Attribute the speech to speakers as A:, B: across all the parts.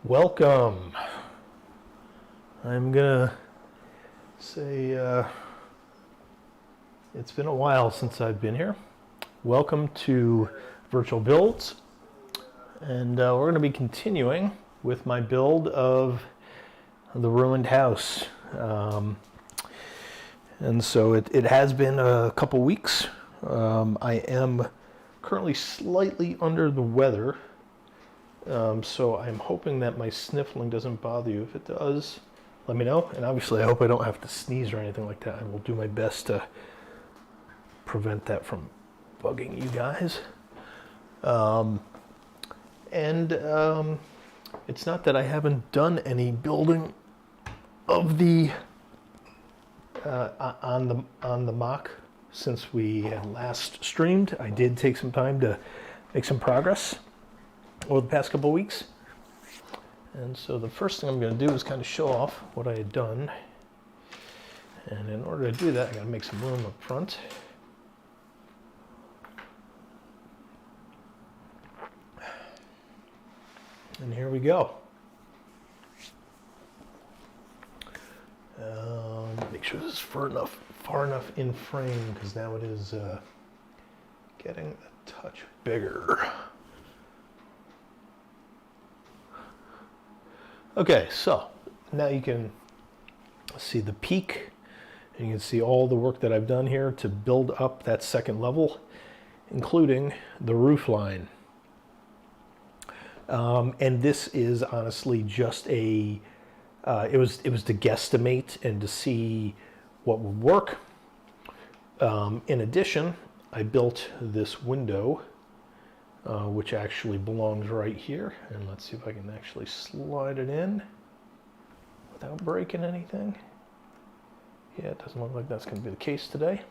A: Welcome. I'm gonna say it's been a while since I've been here. Welcome to Virtual Builds, and we're going to be continuing with my build of the ruined house. And so it has been a couple weeks. I am currently slightly under the weather. So I'm hoping that my sniffling doesn't bother you. If it does, let me know. And obviously I hope I don't have to sneeze or anything like that. I will do my best to prevent that from bugging you guys. It's not that I haven't done any building of the on the MOC since we had last streamed. I did take some time to make some progress over the past couple of weeks. And so the first thing I'm going to do is kind of show off what I had done. And in order to do that, I got to make some room up front. And here we go. Make sure this is far enough in frame, because now it is getting a touch bigger. Okay, so now you can see the peak, and you can see all the work that I've done here to build up that second level, including the roof line. And this is honestly just a, it was to guesstimate and to see what would work. In addition, I built this window, which actually belongs right here. And let's see if I can actually slide it in without breaking anything. Yeah, it doesn't look like that's going to be the case today.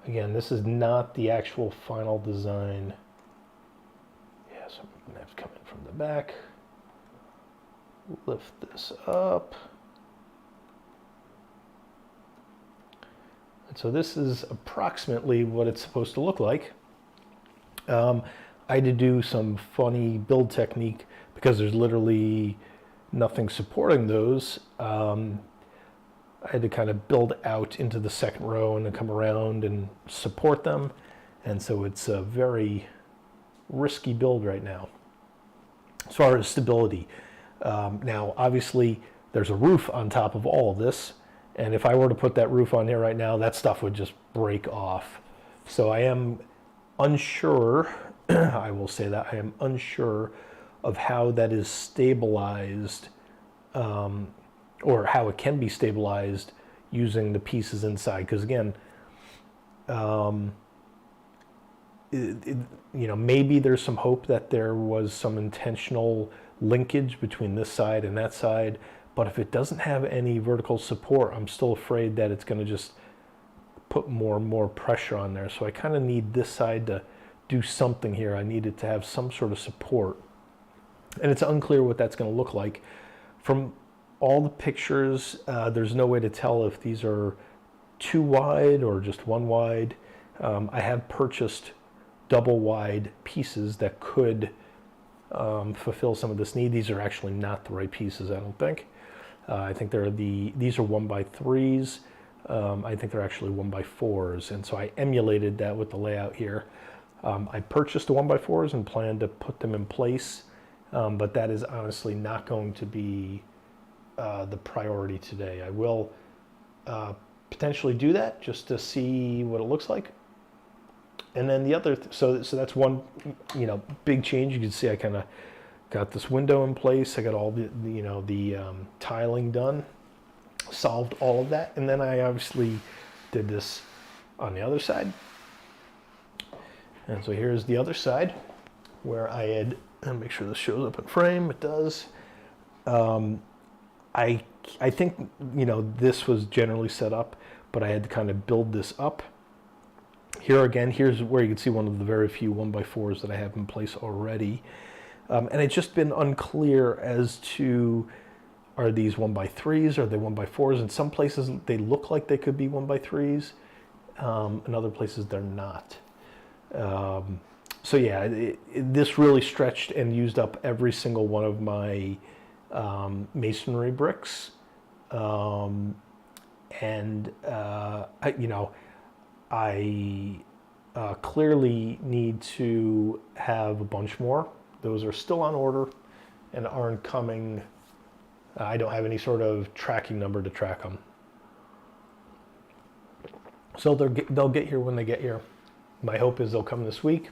A: Again, this is not the actual final design. Yeah, so I'm going to have to come in from the back, lift this up. And so this is approximately what it's supposed to look like. I had to do some funny build technique because there's literally nothing supporting those. I had to kind of build out into the second row and then come around and support them. And so it's a very risky build right now as far as stability. Now, obviously, there's a roof on top of all of this. And if I were to put that roof on here right now, that stuff would just break off. So I am unsure, I will say that, I am unsure of how that is stabilized, or how it can be stabilized using the pieces inside. Because again, maybe there's some hope that there was some intentional linkage between this side and that side. But if it doesn't have any vertical support, I'm still afraid that it's going to just put more and more pressure on there. So I kind of need this side to do something here. I need it to have some sort of support. And it's unclear what that's going to look like. From all the pictures, there's no way to tell if these are too wide or just one wide. I have purchased double wide pieces that could fulfill some of this need. These are actually not the right pieces, I don't think. I think these are 1x3s. I think they're actually 1x4s, and so I emulated that with the layout here. I purchased the 1x4s and plan to put them in place, but that is honestly not going to be the priority today. I will potentially do that just to see what it looks like. And then the other, so that's one, big change. You can see I kind of got this window in place. I got all the tiling done, solved all of that. And then I obviously did this on the other side. And so here's the other side where I had, and make sure this shows up in frame. It does. I think, this was generally set up, but I had to kind of build this up. Here again, here's where you can see one of the very few 1x4s that I have in place already. And it's just been unclear as to, are these 1x3s? Are they 1x4s? In some places, they look like they could be 1x3s. In other places, they're not. So yeah, this really stretched and used up every single one of my masonry bricks. Um, and I clearly need to have a bunch more. Those are still on order and aren't coming. I don't have any sort of tracking number to track them. So they'll get here when they get here. My hope is they'll come this week.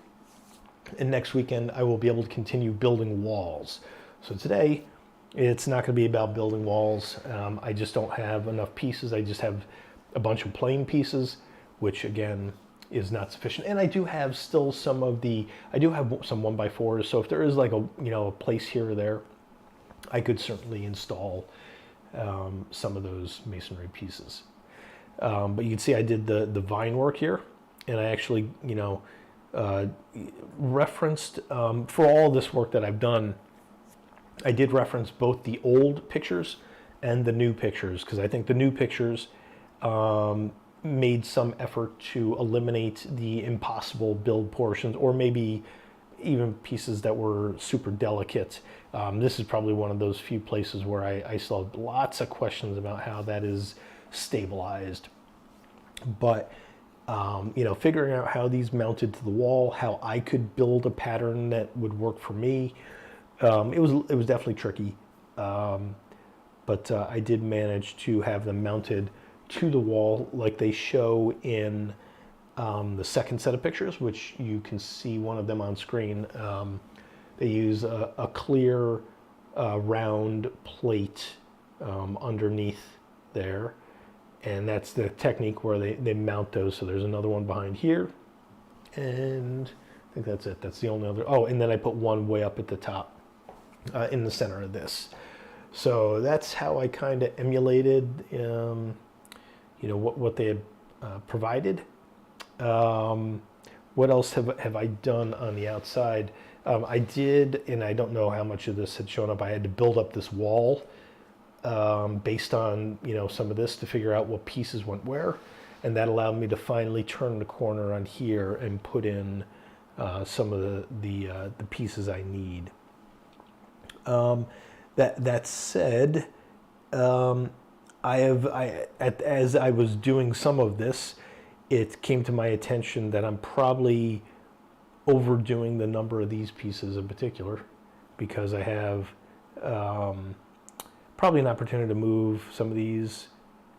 A: And next weekend, I will be able to continue building walls. So today, it's not going to be about building walls. I just don't have enough pieces. I just have a bunch of plain pieces, which again is not sufficient. And I do have still some of the, I do have some 1x4s. So if there is like a place here or there, I could certainly install some of those masonry pieces. But you can see I did the vine work here, and I actually, referenced, for all this work that I've done, I did reference both the old pictures and the new pictures, because I think the new pictures made some effort to eliminate the impossible build portions, or maybe even pieces that were super delicate. This is probably one of those few places where I still have lots of questions about how that is stabilized. But figuring out how these mounted to the wall, how I could build a pattern that would work for me, it was definitely tricky. But I did manage to have them mounted to the wall like they show in the second set of pictures, which you can see one of them on screen. They use a clear round plate underneath there. And that's the technique where they mount those. So there's another one behind here. And I think that's it. That's the only other. Oh, and then I put one way up at the top in the center of this. So that's how I kind of emulated, what they had provided. What else have I done on the outside? I did, and I don't know how much of this had shown up. I had to build up this wall. Based on some of this to figure out what pieces went where, and that allowed me to finally turn the corner on here and put in some of the pieces I need. That said, as I was doing some of this, it came to my attention that I'm probably overdoing the number of these pieces in particular, because I have probably an opportunity to move some of these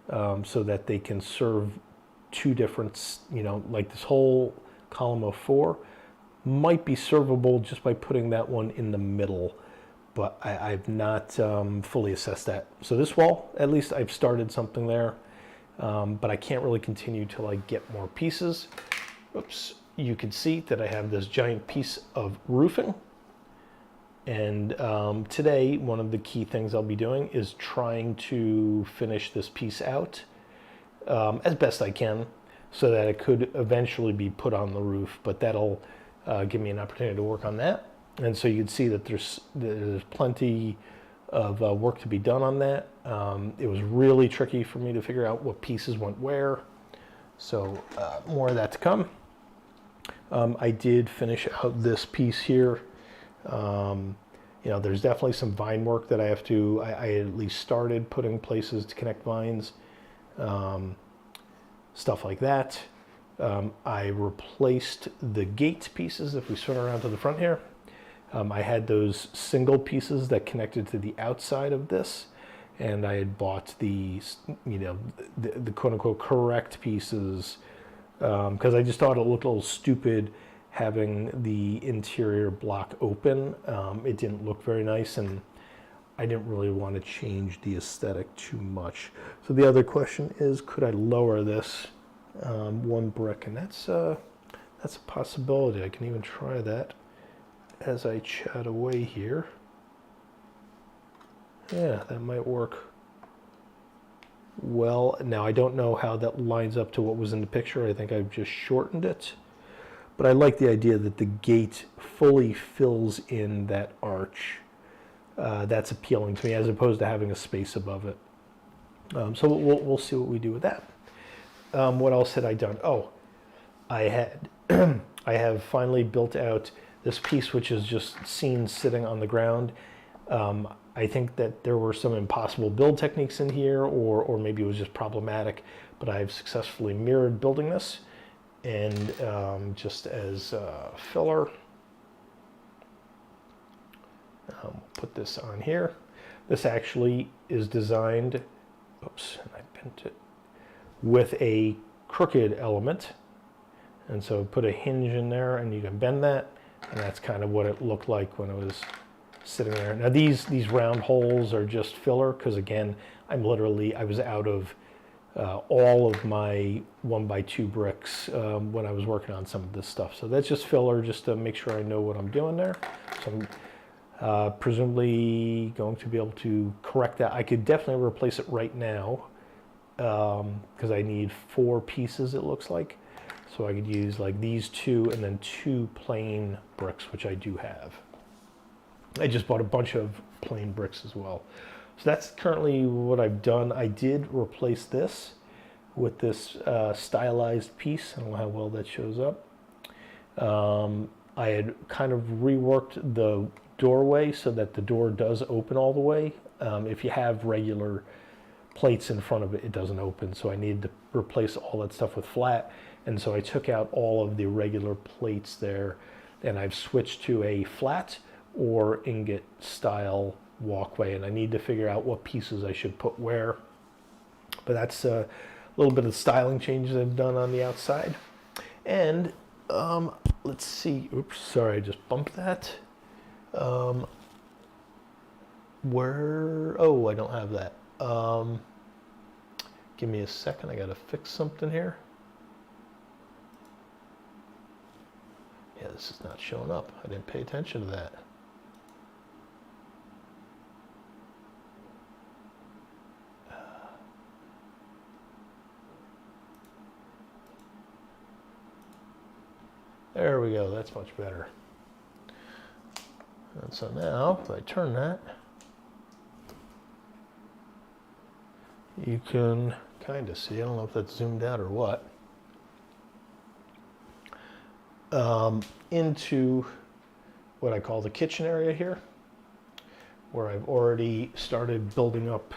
A: so that they can serve two different, like this whole column of 4 might be servable just by putting that one in the middle, but I've not fully assessed that. So this wall, at least I've started something there, but I can't really continue till I get more pieces. Oops, you can see that I have this giant piece of roofing. And today, one of the key things I'll be doing is trying to finish this piece out as best I can so that it could eventually be put on the roof, but that'll give me an opportunity to work on that. And so you can see that there's plenty of work to be done on that. It was really tricky for me to figure out what pieces went where, so more of that to come. I did finish out this piece here. There's definitely some vine work that I have to, I at least started putting places to connect vines, stuff like that. I replaced the gate pieces. If we swing around to the front here, I had those single pieces that connected to the outside of this, and I had bought the quote unquote correct pieces, because I just thought it looked a little stupid having the interior block open. It didn't look very nice, and I didn't really want to change the aesthetic too much. So the other question is, could I lower this one brick? And that's a possibility. I can even try that as I chat away here. Yeah, that might work well. Now, I don't know how that lines up to what was in the picture. I think I've just shortened it. But I like the idea that the gate fully fills in that arch. That's appealing to me, as opposed to having a space above it. So we'll see what we do with that. What else had I done? Oh, I had I have finally built out this piece, which is just seen sitting on the ground. I think that there were some impossible build techniques in here, or maybe it was just problematic, but I've successfully mirrored building this. And just as filler, put this on here. This actually is designed, oops, and I bent it, with a crooked element. And so put a hinge in there and you can bend that. And that's kind of what it looked like when it was sitting there. Now these round holes are just filler because again, I was out of all of my 1x2 bricks when I was working on some of this stuff. So that's just filler just to make sure I know what I'm doing there. So I'm presumably going to be able to correct that. I could definitely replace it right now because I need 4 pieces, it looks like. So I could use like these 2 and then 2 plain bricks, which I do have. I just bought a bunch of plain bricks as well. So that's currently what I've done. I did replace this with this stylized piece. I don't know how well that shows up. I had kind of reworked the doorway so that the door does open all the way. If you have regular plates in front of it, it doesn't open. So I needed to replace all that stuff with flat. And so I took out all of the regular plates there and I've switched to a flat or ingot style walkway. And I need to figure out what pieces I should put where. But that's a little bit of styling changes I've done on the outside. And let's see, oops, sorry, I just bumped that. Oh, I don't have that. Give me a second, I gotta fix something here. Yeah, this is not showing up. I didn't pay attention to that. There we go, that's much better. And so now, if I turn that, you can kind of see, I don't know if that's zoomed out or what, into what I call the kitchen area here, where I've already started building up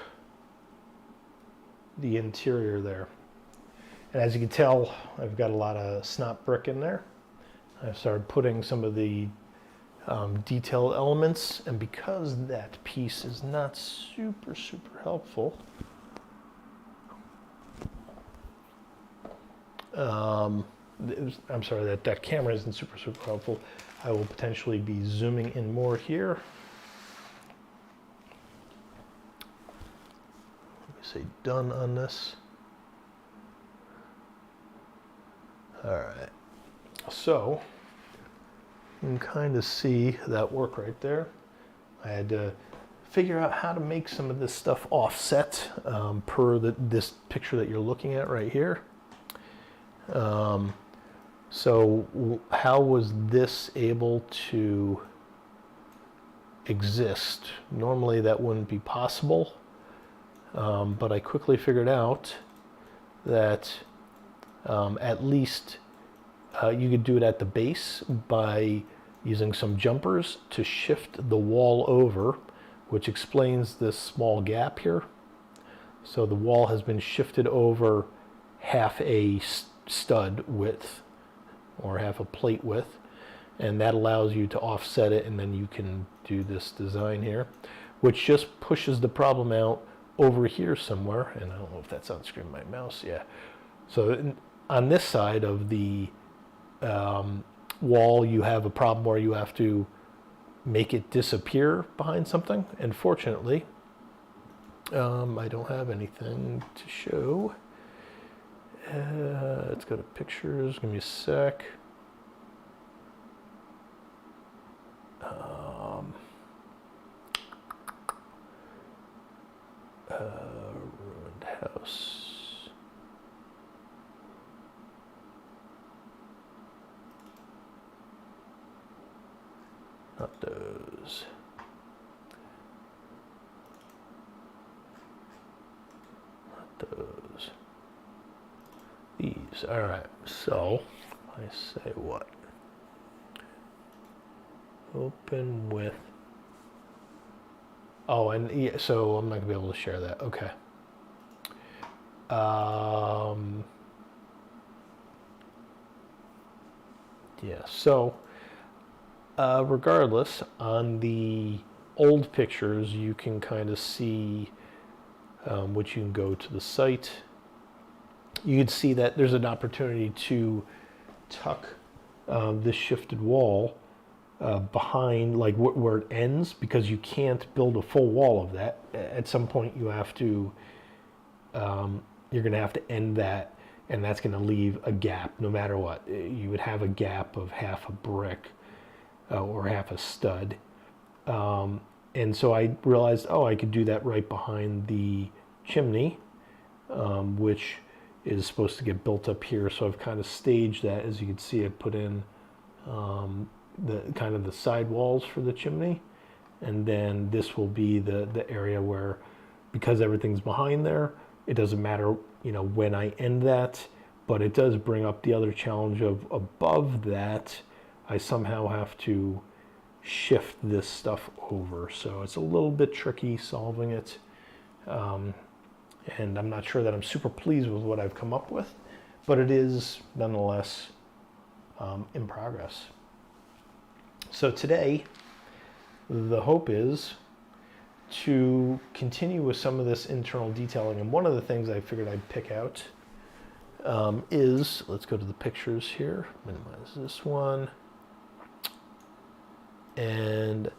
A: the interior there. And as you can tell, I've got a lot of snot brick in there. I've started putting some of the detail elements, and because that piece is not super helpful, I'm sorry, that camera isn't super helpful. I will potentially be zooming in more here. Let me say done on this. All right, so you can kind of see that work right there. I had to figure out how to make some of this stuff offset per this picture that you're looking at right here. So how was this able to exist? Normally that wouldn't be possible, but I quickly figured out that at least you could do it at the base by using some jumpers to shift the wall over, which explains this small gap here. So the wall has been shifted over half a stud width or half a plate width, and that allows you to offset it, and then you can do this design here, which just pushes the problem out over here somewhere. And I don't know if that's on screen, my mouse, yeah. So on this side of the wall, you have a problem where you have to make it disappear behind something, and fortunately I don't have anything to show. Let's go to pictures, give me a sec. Ruined house. Not those. Not those. These. All right. So I say what? open with, oh, and yeah, so I'm not gonna be able to share that. Okay. Yeah, so regardless, on the old pictures, you can kind of see, which you can go to the site. You can see that there's an opportunity to tuck this shifted wall behind, like where it ends, because you can't build a full wall of that. At some point, you have to, you're going to have to end that, and that's going to leave a gap no matter what. You would have a gap of half a brick or half a stud. And so I realized, oh, I could do that right behind the chimney, which is supposed to get built up here. So I've kind of staged that. As you can see, I put in the kind of the side walls for the chimney. And then this will be the area where, because everything's behind there, it doesn't matter, when I end that, but it does bring up the other challenge of above that, I somehow have to shift this stuff over. So it's a little bit tricky solving it. And I'm not sure that I'm super pleased with what I've come up with, but it is nonetheless in progress. So today, the hope is to continue with some of this internal detailing. And one of the things I figured I'd pick out is, let's go to the pictures here, minimize this one. And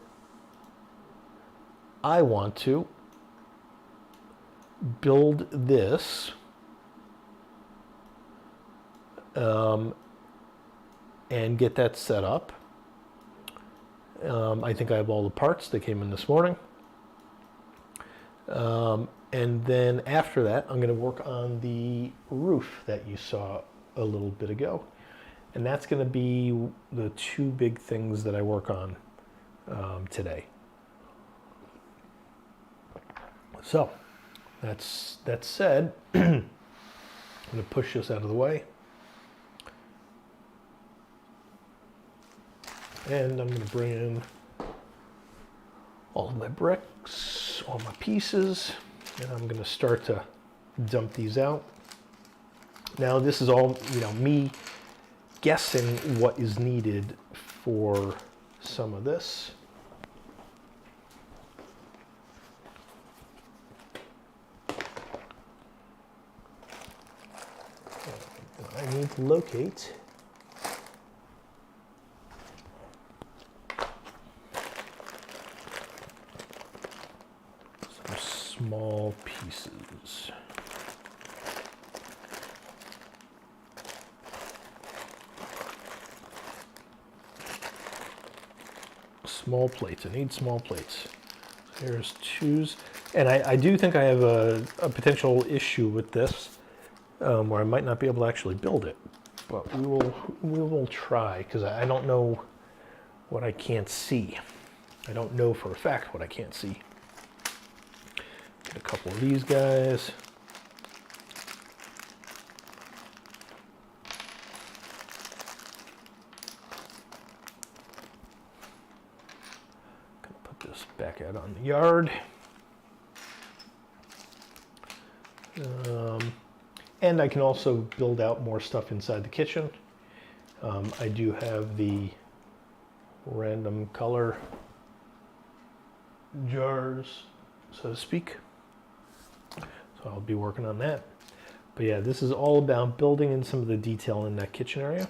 A: I want to build this and get that set up. I think I have all the parts that came in this morning. And then after that, I'm going to work on the roof that you saw a little bit ago. And that's going to be the two big things that I work on today. So that said, I'm going to push this out of the way. And I'm going to bring in all of my bricks, all my pieces, and I'm going to start to dump these out. Now this is all, me guessing what is needed for some of this. I need to locate some small pieces. Small plates. I need small plates. There's twos. And I do think I have a potential issue with this, where I might not be able to actually build it. But we will try, because I don't know what I can't see. I don't know for a fact what I can't see. Get a couple of these guys. This back out on the yard. And I can also build out more stuff inside the kitchen. I do have the random color jars, so to speak. So I'll be working on that. But yeah, this is all about building in some of the detail in that kitchen area.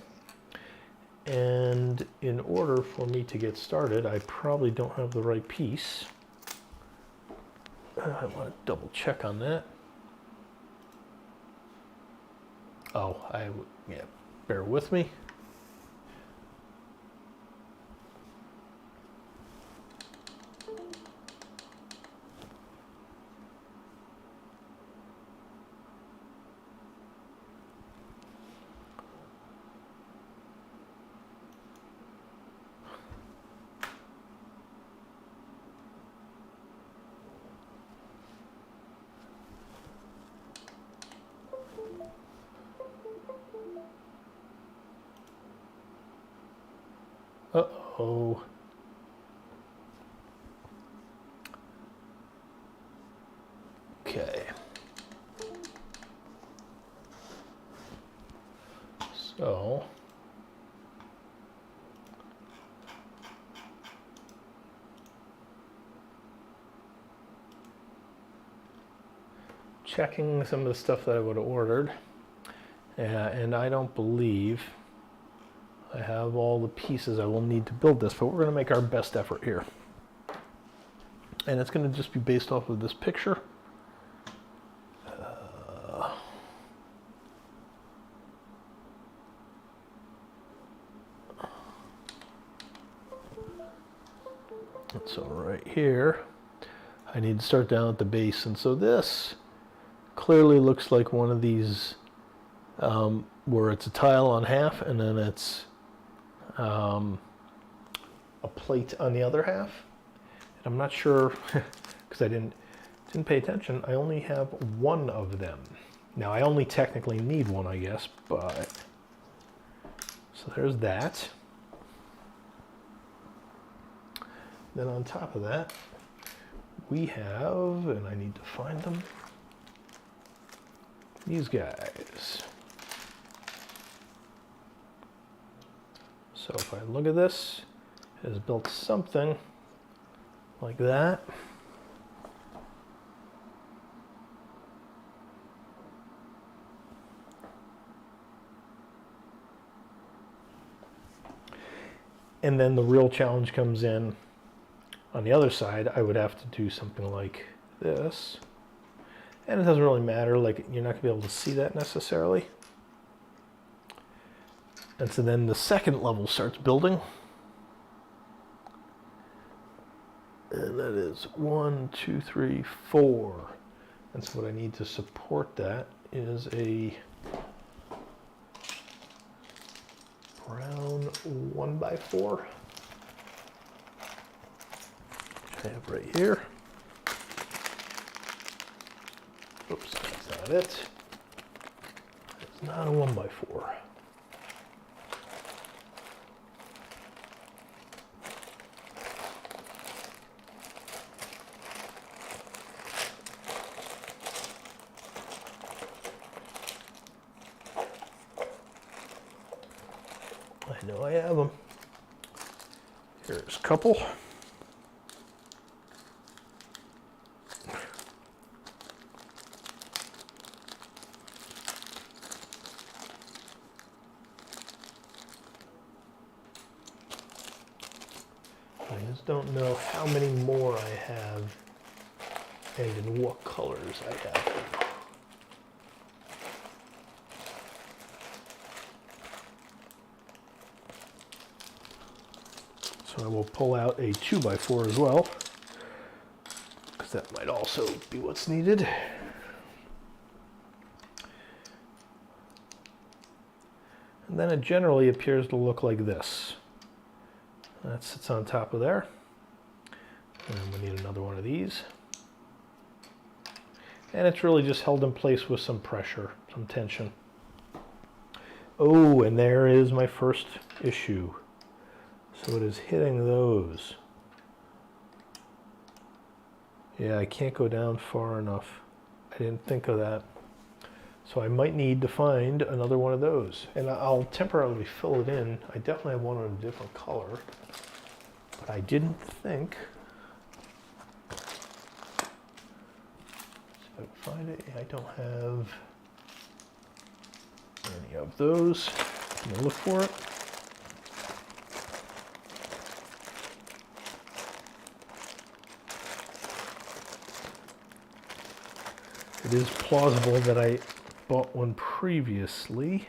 A: And in order for me to get started, I probably don't have the right piece. I want to double check on that. Oh, yeah, bear with me. Uh-oh. checking some of the stuff that I would have ordered, and I don't believe I have all the pieces I will need to build this, but we're going to make our best effort here. And it's going to just be based off of this picture. So right here, I need to start down at the base. And so this clearly looks like one of these where it's a tile on half and then it's a plate on the other half. And I'm not sure, because I didn't pay attention, I only have one of them. Now I only technically need one, I guess, but so there's that. Then on top of that, we have, and I need to find them, these guys. So if I look at this, it has built something like that. And then the real challenge comes in. On the other side, I would have to do something like this. And it doesn't really matter, like you're not gonna be able to see that necessarily. And so then the second level starts building. And that is 1, 2, 3, 4. And so what I need to support that is a brown 1x4. I have right here. Oops, that's not it. It's not a 1x4. I know I have them. Here's a couple. I just don't know how many more I have and in what colors I have them. So I will pull out a 2x4 as well, because that might also be what's needed. And then it generally appears to look like this. That sits on top of there. And we need another one of these. And it's really just held in place with some pressure, some tension. Oh, and there is my first issue. So it is hitting those. Yeah, I can't go down far enough. I didn't think of that. So I might need to find another one of those. And I'll temporarily fill it in. I definitely have one in a different color. But I didn't think. See if I can find it. I don't have any of those. I'm gonna look for it. It is plausible that I bought one previously.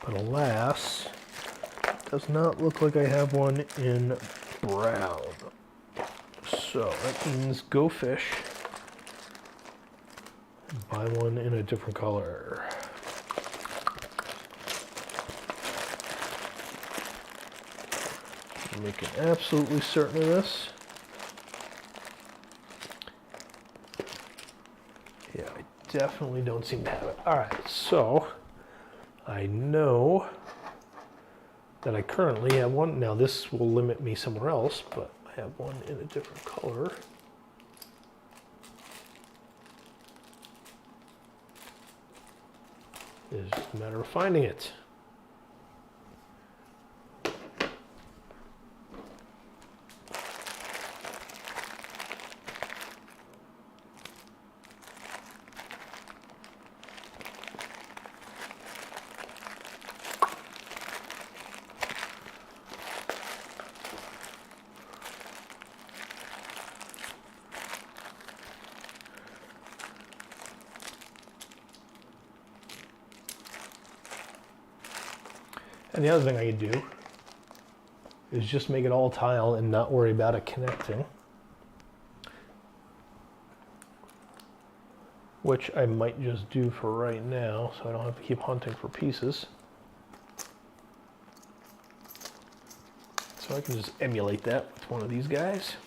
A: But alas, does not look like I have one in brown. So that means go fish and buy one in a different color. I'm making absolutely certain of this. Yeah, I definitely don't seem to have it. All right, so I know that I currently have one. Now this will limit me somewhere else, but I have one in a different color. It's just a matter of finding it. And the other thing I could do is just make it all tile and not worry about it connecting. Which I might just do for right now, so I don't have to keep hunting for pieces. So I can just emulate that with one of these guys.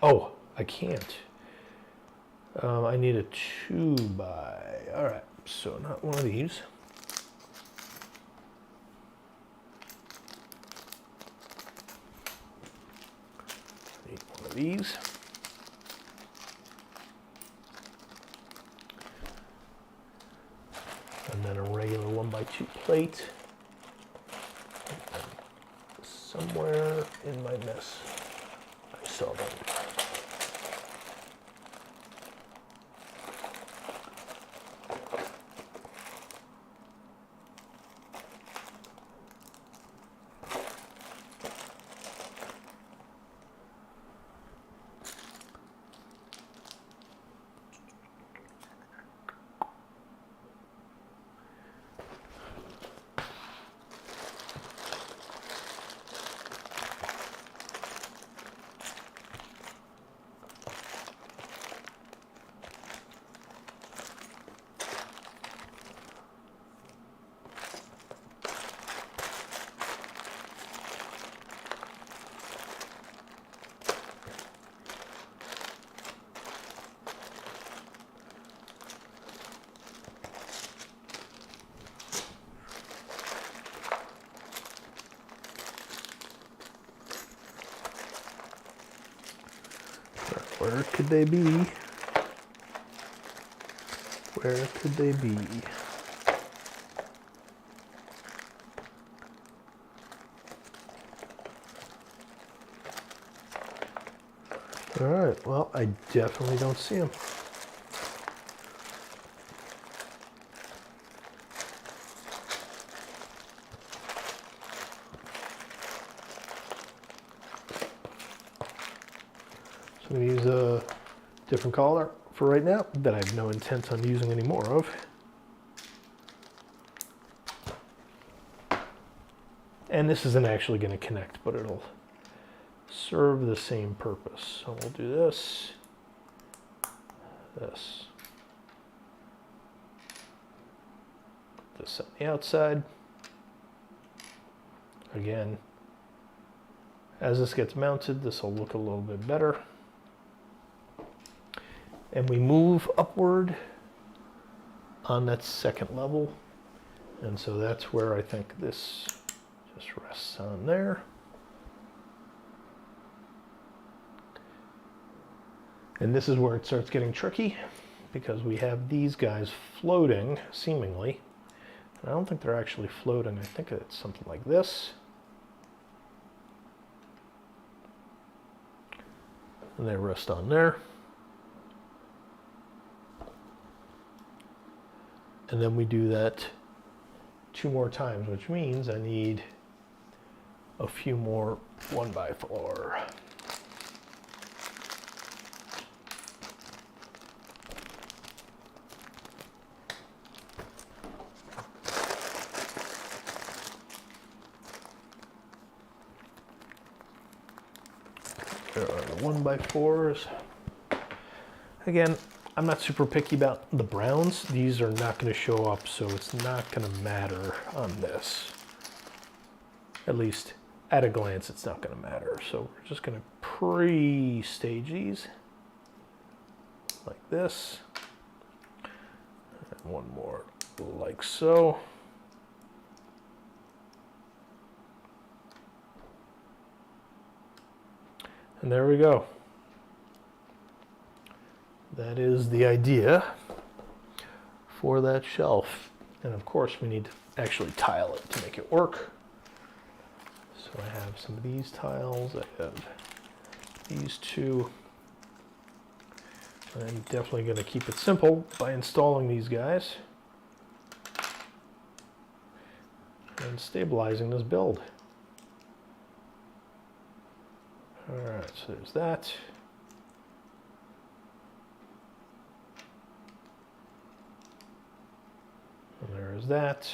A: Oh, I can't. I need a 2x. All right, so not one of these. I need one of these. And then a regular 1x2 plate. And somewhere in my mess, I saw them. Where could they be? Where could they be? All right, well, I definitely don't see them. So I'm going to use a different color for right now that I have no intent on using any more of. And this isn't actually going to connect, but it'll serve the same purpose. So we'll do this, this on the outside. Again, as this gets mounted, this will look a little bit better. And we move upward on that second level. And so that's where I think this just rests on there. And this is where it starts getting tricky because we have these guys floating, seemingly. And I don't think they're actually floating. I think it's something like this. And they rest on there. And then we do that 2 more times, which means I need a few more 1x4. There are the 1x4s. Again, I'm not super picky about the browns. These are not going to show up, so it's not going to matter on this. At least at a glance, it's not going to matter. So we're just going to pre-stage these like this. And one more like so. And there we go. That is the idea for that shelf. And of course we need to actually tile it to make it work. So I have some of these tiles, I have these two. I'm definitely going to keep it simple by installing these guys and stabilizing this build. Alright, so there's that. And there is that.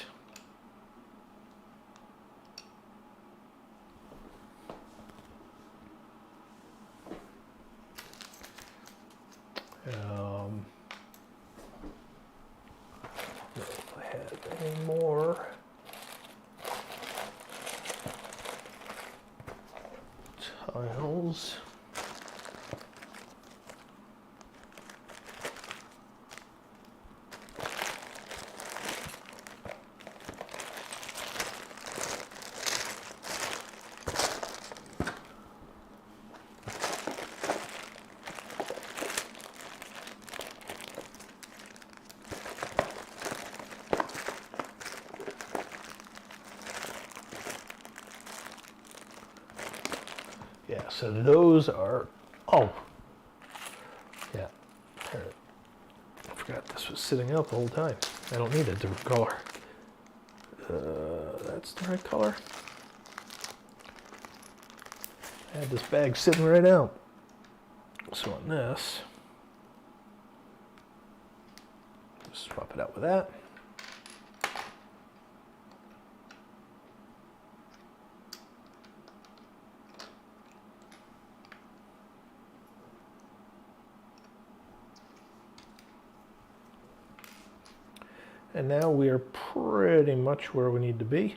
A: If I have any more tiles. Yeah, so those are, oh, yeah, I forgot this was sitting out the whole time. I don't need a different color. That's the right color. I had this bag sitting right out. So on this, just swap it out with that. And now we are pretty much where we need to be.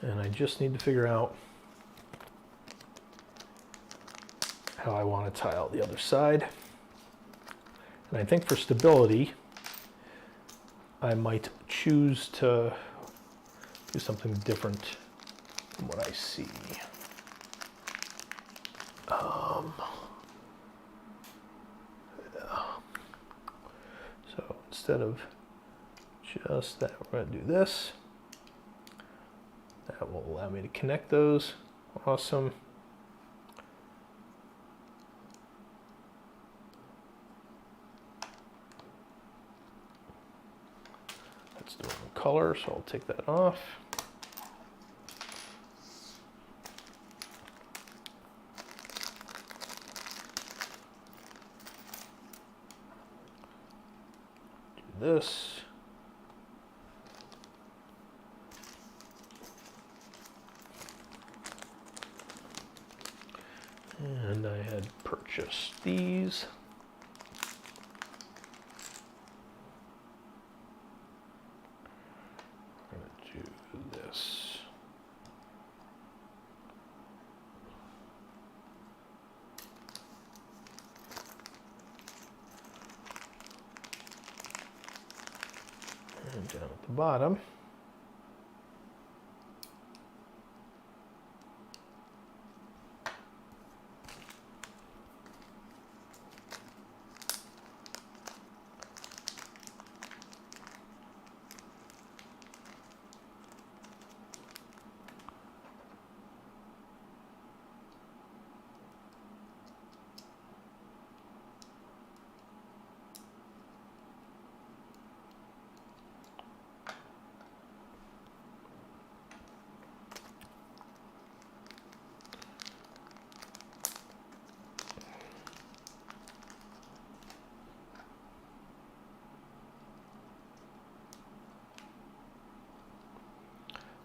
A: And I just need to figure out how I want to tile the other side. And I think for stability, I might choose to do something different from what I see. So instead of just that, we're going to do this. That will allow me to connect those. Awesome. Let's do it in color, so I'll take that off. Do this. And I had purchased these. I'm going to do this. And down at the bottom.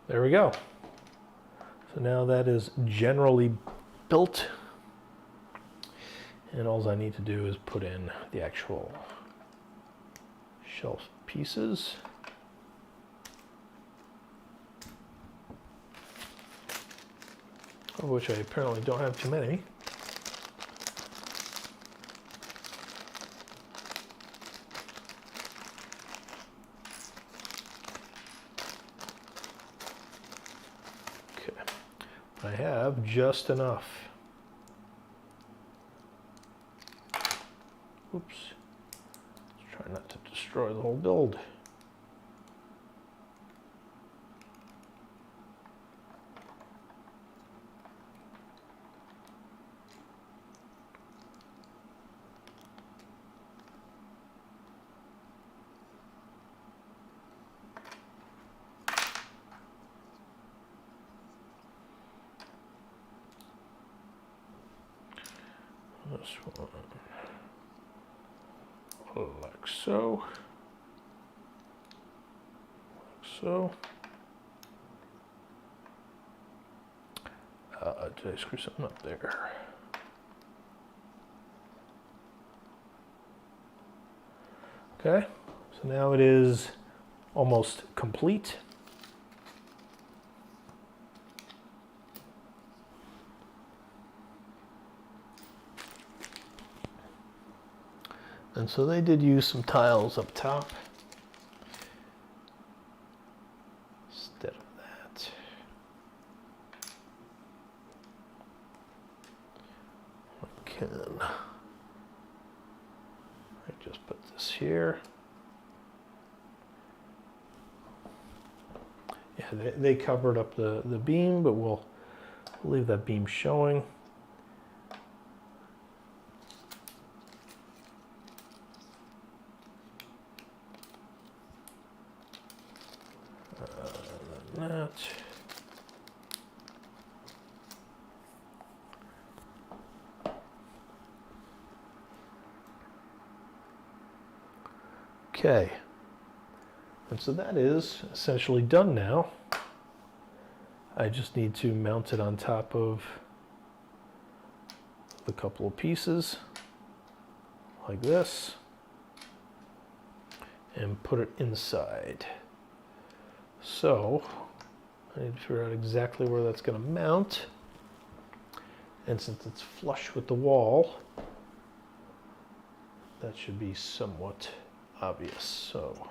A: There we go. So now that is generally built. And all I need to do is put in the actual shelf pieces. Of which I apparently don't have too many. I have just enough. Oops. Let's try not to destroy the whole build. This one, like so, like so. Did I screw something up there? Okay, so now it is almost complete. And so they did use some tiles up top instead of that. I just put this here. Yeah, they covered up the beam, but we'll leave that beam showing. That. Okay, and so that is essentially done now. I just need to mount it on top of a couple of pieces like this and put it inside. So I need to figure out exactly where that's going to mount, and since it's flush with the wall, that should be somewhat obvious. So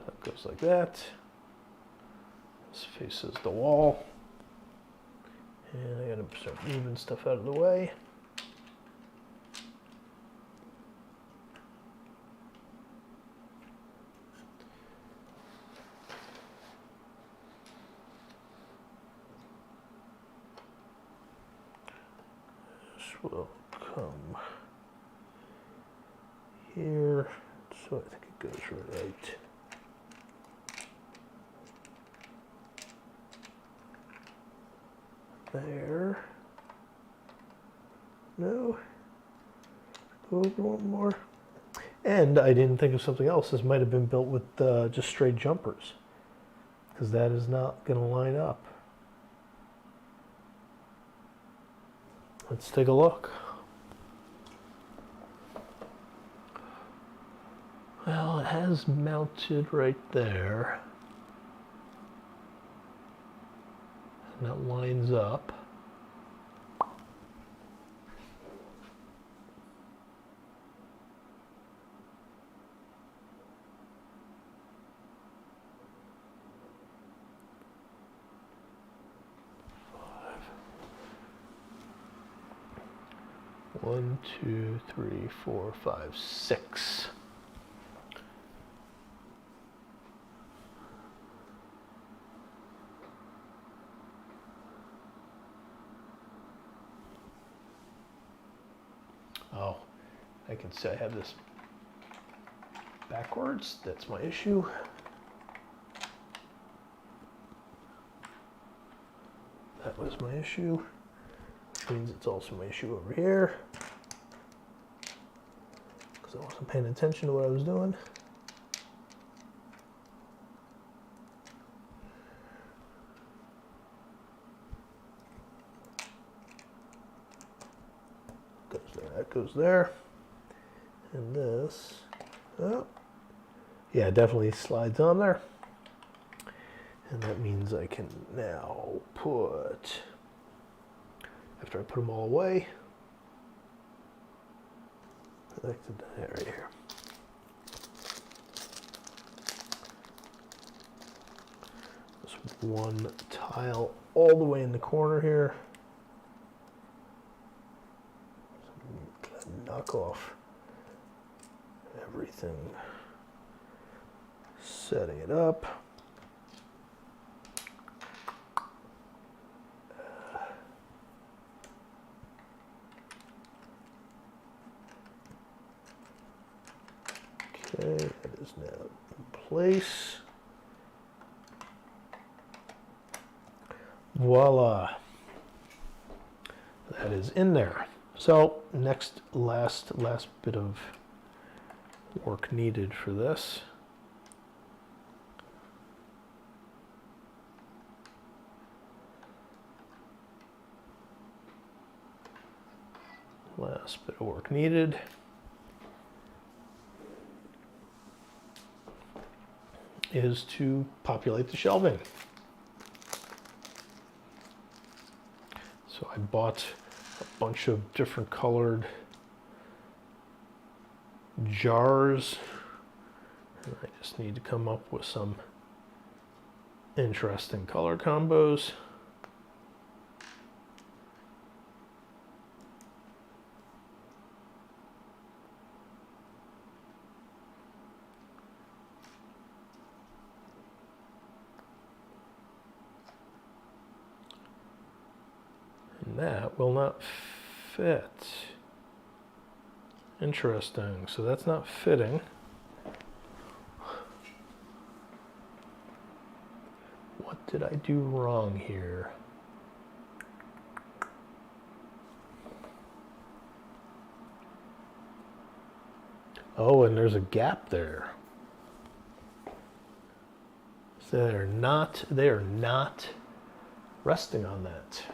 A: that goes like that. This faces the wall, and I got to start moving stuff out of the way. Will come here, so I think it goes right there. No, go over one more. And I didn't think of something else. This might have been built with just straight jumpers, because that is not going to line up. Let's take a look. Well, it has mounted right there. And that lines up. One, two, three, four, five, six. Oh, I can see I have this backwards. That's my issue. That was my issue, which means it's also my issue over here, because I wasn't paying attention to what I was doing. Goes there, that goes there. And this, oh, yeah, it definitely slides on there. And that means I can now put, after I put them all away, connected to that right here. one tile all the way in the corner here. Knock off everything. Setting it up. Okay, that is now in place. Voila. That is in there. So next, last bit of work needed for this. Last bit of work needed. Is to populate the shelving. So I bought a bunch of different colored jars. And I just need to come up with some interesting color combos. That will not fit. Interesting. So that's not fitting. What did I do wrong here? Oh, and there's a gap there. So they are not resting on that.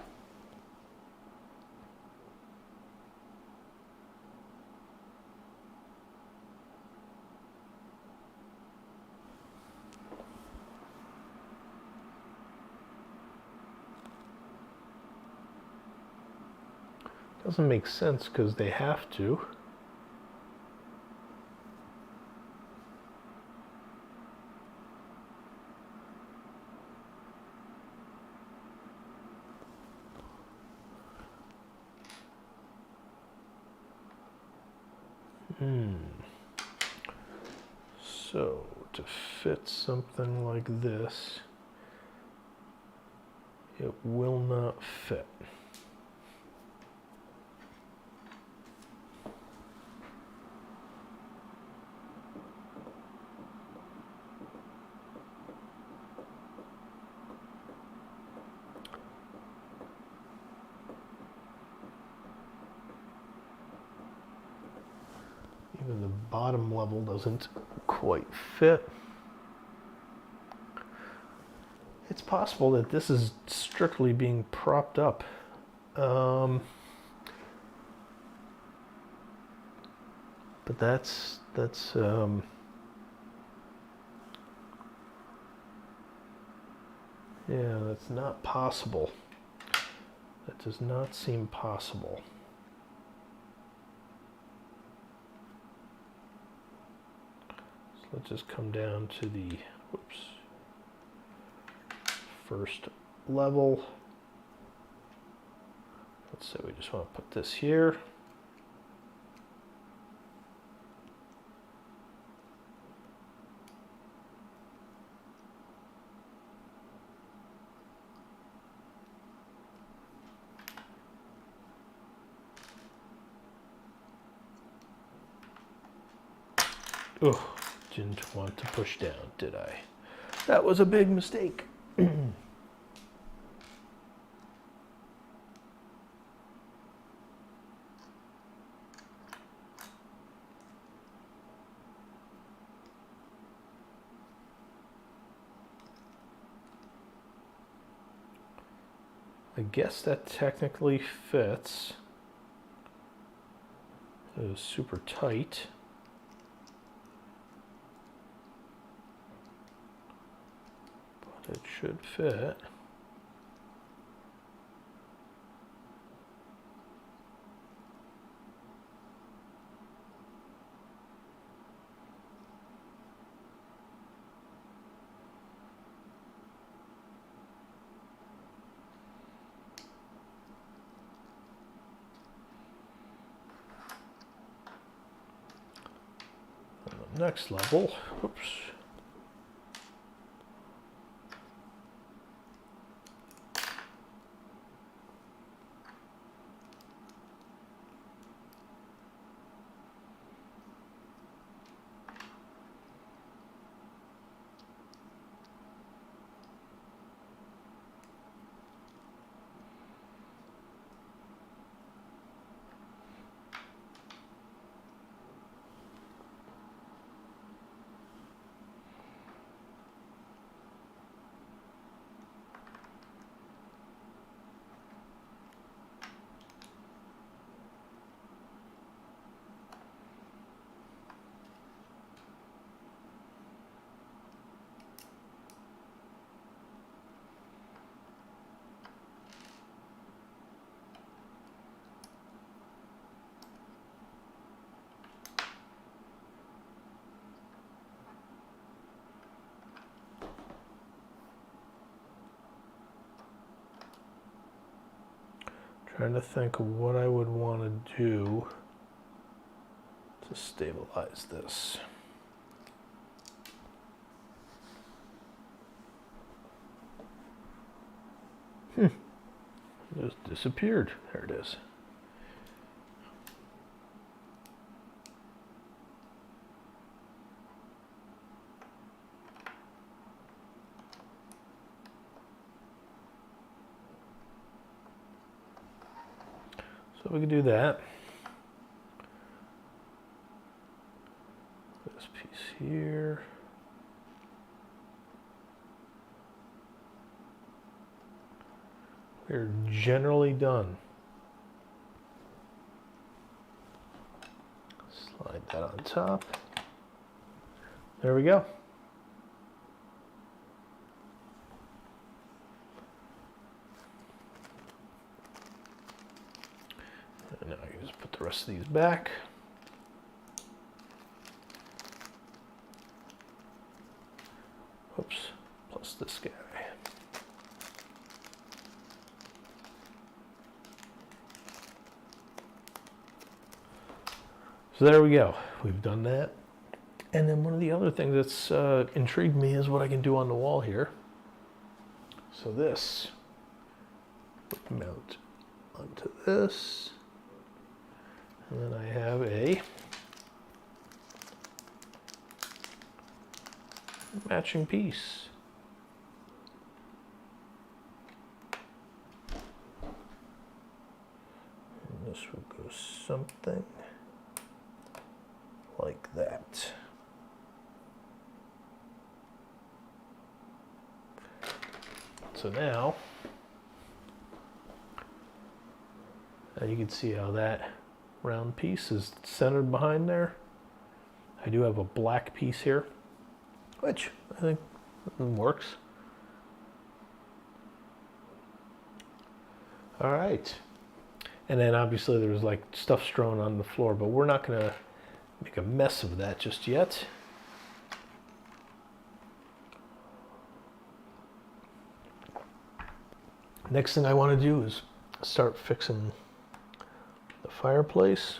A: Doesn't make sense because they have to. So to fit something like this, it will not fit. Even the bottom level doesn't quite fit. It's possible that this is strictly being propped up. But that's yeah, that's not possible. That does not seem possible. So let's just come down to the first level. Let's say we just want to put this here. Oh, didn't want to push down, did I? That was a big mistake. I guess that technically fits. It was super tight. But it should fit. next level. Oops. Trying to think of what I would want to do to stabilize this. It just disappeared. There it is. So we can do that. This piece here. We're generally done. Slide that on top. There we go. And now I can just put the rest of these back. Oops, plus this guy. So there we go. We've done that. And then one of the other things that's intrigued me is what I can do on the wall here. So this would mount onto this. And then I have a matching piece. And this would go something like that. So now you can see how that round piece is centered behind there. I do have a black piece here, which I think works. All right. And then obviously there's like stuff strewn on the floor, but we're not gonna make a mess of that just yet. Next thing I want to do is start fixing the fireplace.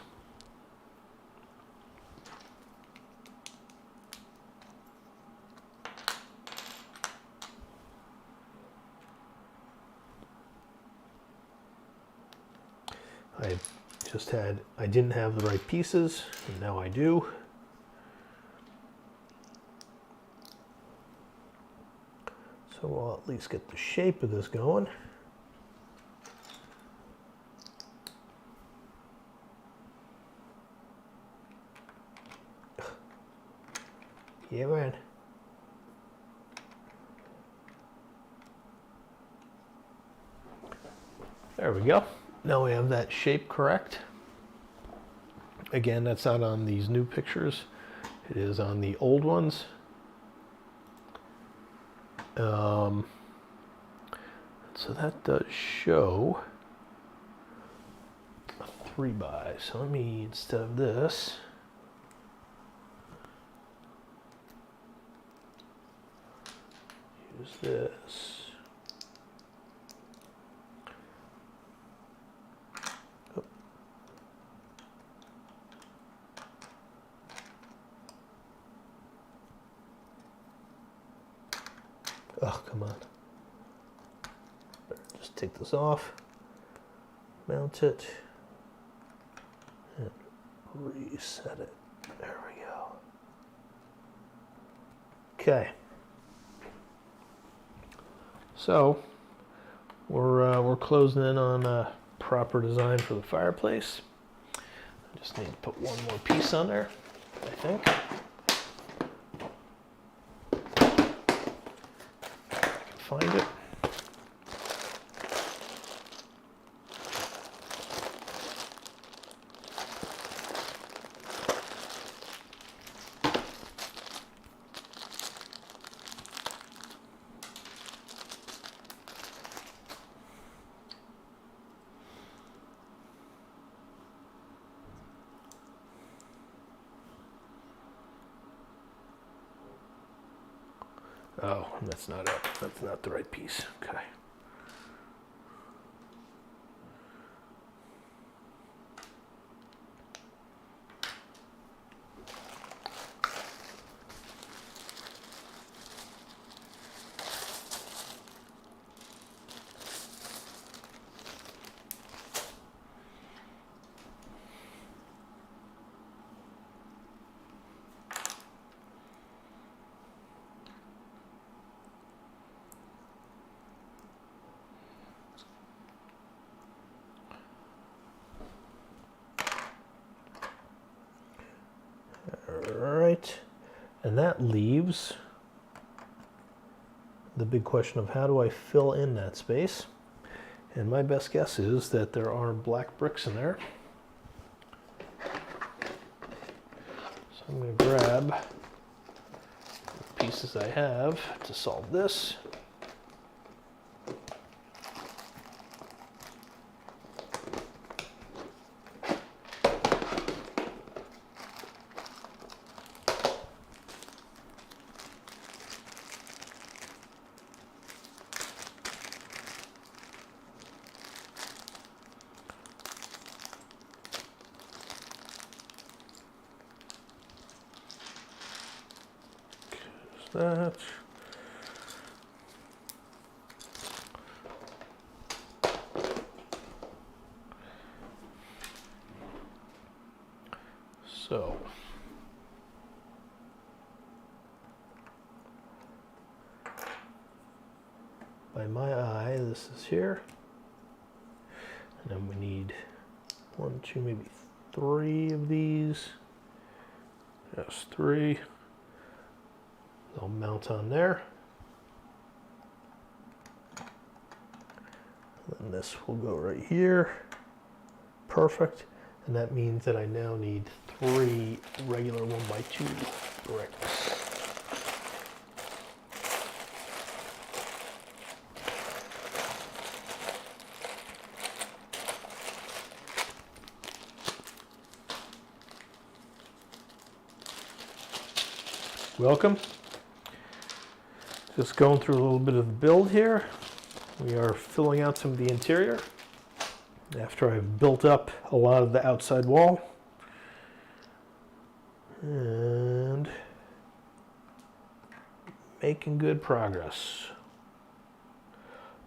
A: I didn't have the right pieces, and now I do. So we'll at least get the shape of this going. Yeah, man. There we go. Now we have that shape correct. Again, that's not on these new pictures. It is on the old ones. So that does show a 3x. So let me, instead of this, use this. Oh, come on. Better just take this off, mount it, and reset it. There we go. Okay. So we're closing in on proper design for the fireplace. I just need to put one more piece on there, I think. I can find it. Oh, that's not it. That's not the right piece. Okay. Alright, and that leaves the big question of how do I fill in that space? And my best guess is that there are black bricks in there. So I'm going to grab the pieces I have to solve this. That. So by my eye, this is here, and then we need 1, 2, maybe 3 of these. Yes, 3. They'll mount on there. And this will go right here. Perfect. And that means that I now need 3 regular 1x2 bricks. Welcome. Just going through a little bit of the build here. We are filling out some of the interior after I've built up a lot of the outside wall. And making good progress.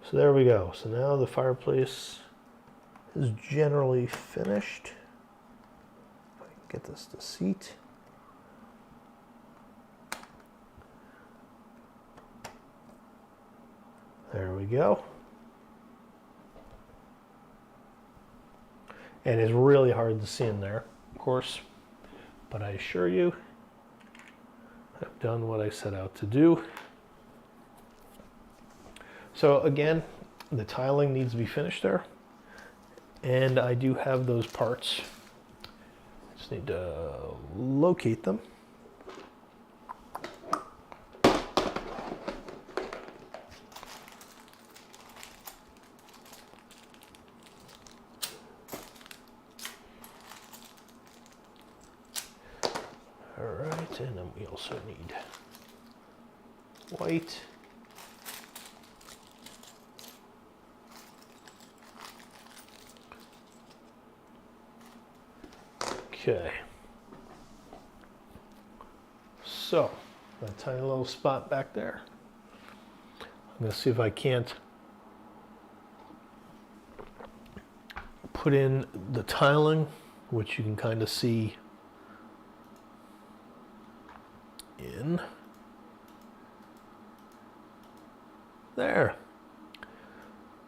A: So there we go. So now the fireplace is generally finished. If I can get this to seat. There we go. And it's really hard to see in there, of course, but I assure you, I've done what I set out to do. So again, the tiling needs to be finished there, and I do have those parts. I just need to locate them. Alright, and then we also need white. Okay. So, that tiny little spot back there. I'm going to see if I can't put in the tiling, which you can kind of see in there.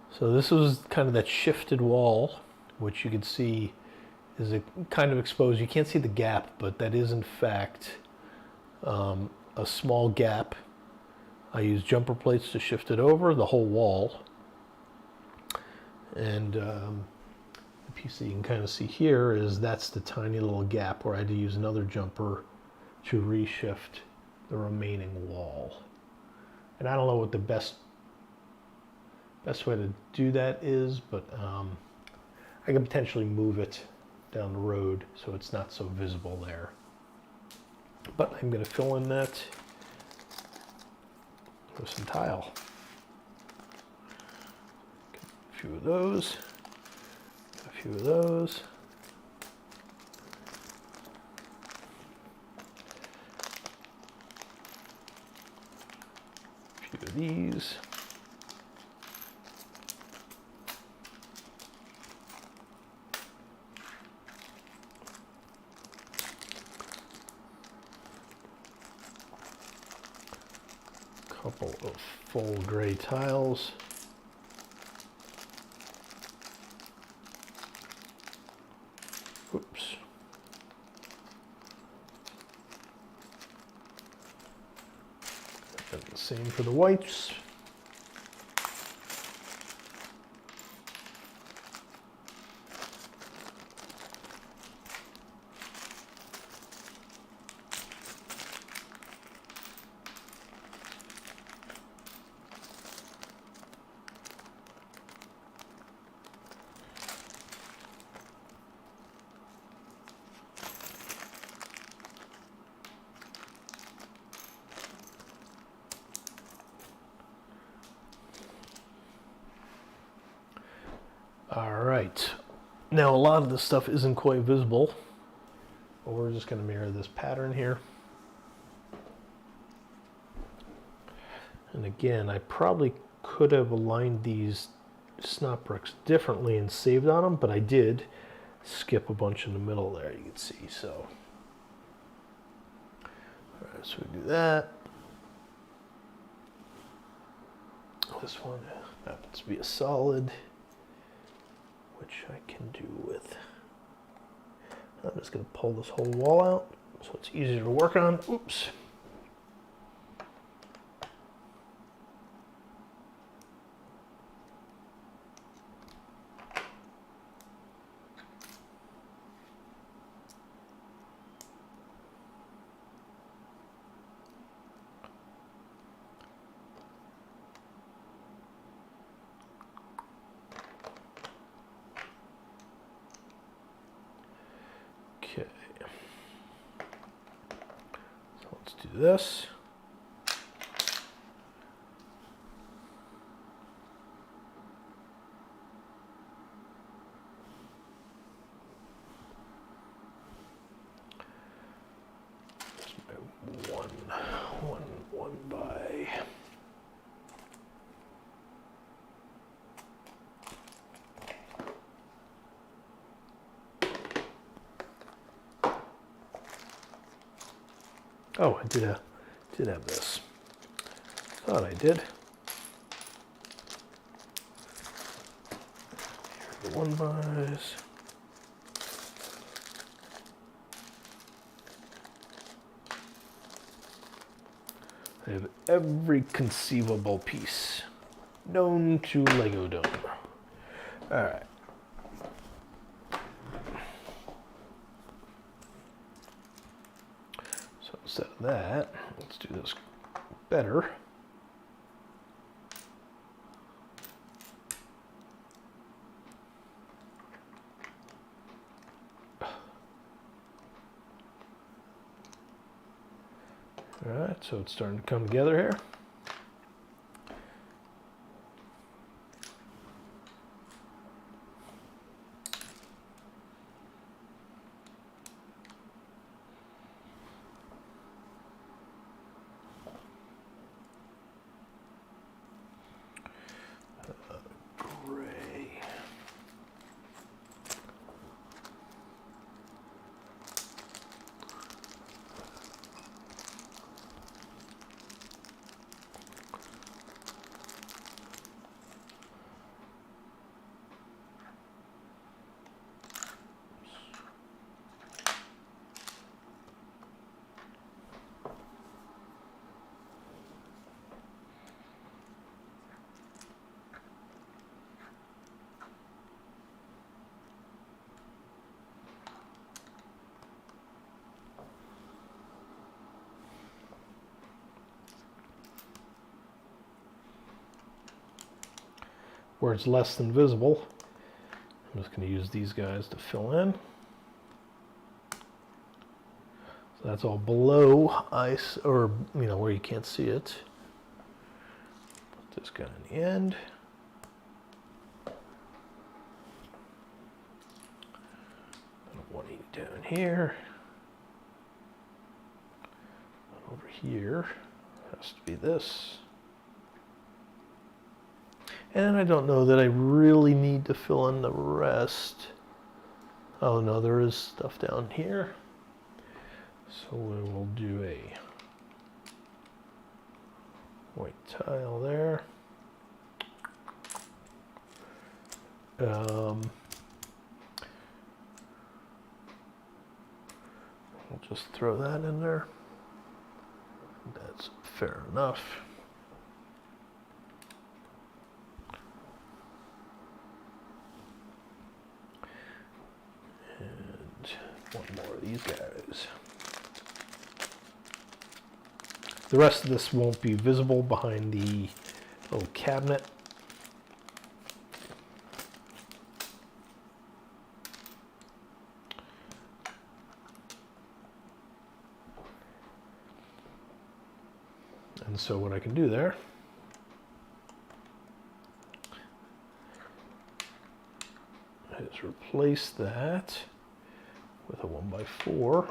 A: So this was kind of that shifted wall, which you can see is a kind of exposed. You can't see the gap, but that is in fact a small gap. I use jumper plates to shift it over the whole wall. And the piece that you can kind of see here is that's the tiny little gap where I had to use another jumper to reshift the remaining wall. And I don't know what the best way to do that is, but I can potentially move it down the road so it's not so visible there. But I'm going to fill in that with some tile. A few of those, a few of those. A few of these. Couple of full gray tiles. Oops. And the same for the whites. All right, now a lot of this stuff isn't quite visible, but we're just going to mirror this pattern here. And again, I probably could have aligned these snot bricks differently and saved on them, but I did skip a bunch in the middle there, you can see. So, all right, so we do that. This one happens to be a solid, which I can do with, I'm just going to pull this whole wall out so it's easier to work on. Oops. Okay, so let's do this. There's my one by. Oh, I did have this. Thought I did. Here are the 1x. I have every conceivable piece known to Lego Dome. All right. So instead of that, let's do this better. All right, so it's starting to come together here. where it's less than visible. I'm just going to use these guys to fill in. So that's all below ice, or where you can't see it. Put this guy in the end. And 180 down here. And over here has to be this. And I don't know that I really need to fill in the rest. Oh no, there is stuff down here. So we will do a white tile there. We'll just throw that in there. That's fair enough. One more of these guys. The rest of this won't be visible behind the little cabinet. And so what I can do there is replace that with a 1x4.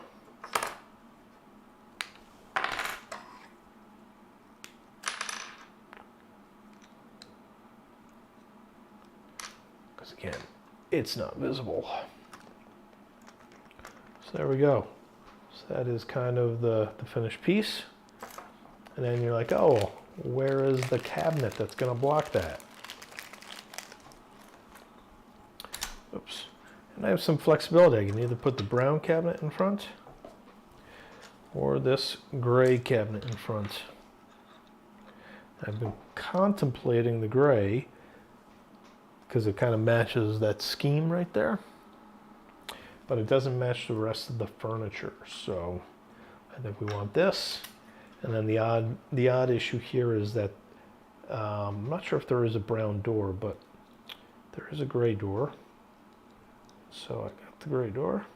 A: Because again, it's not visible. So there we go. So that is kind of the finished piece. And then you're like, oh, where is the cabinet that's going to block that? Oops. And I have some flexibility. I can either put the brown cabinet in front or this gray cabinet in front. I've been contemplating the gray because it kind of matches that scheme right there, but it doesn't match the rest of the furniture. So I think we want this. And then the odd issue here is that I'm not sure if there is a brown door, but there is a gray door. So I got the gray door.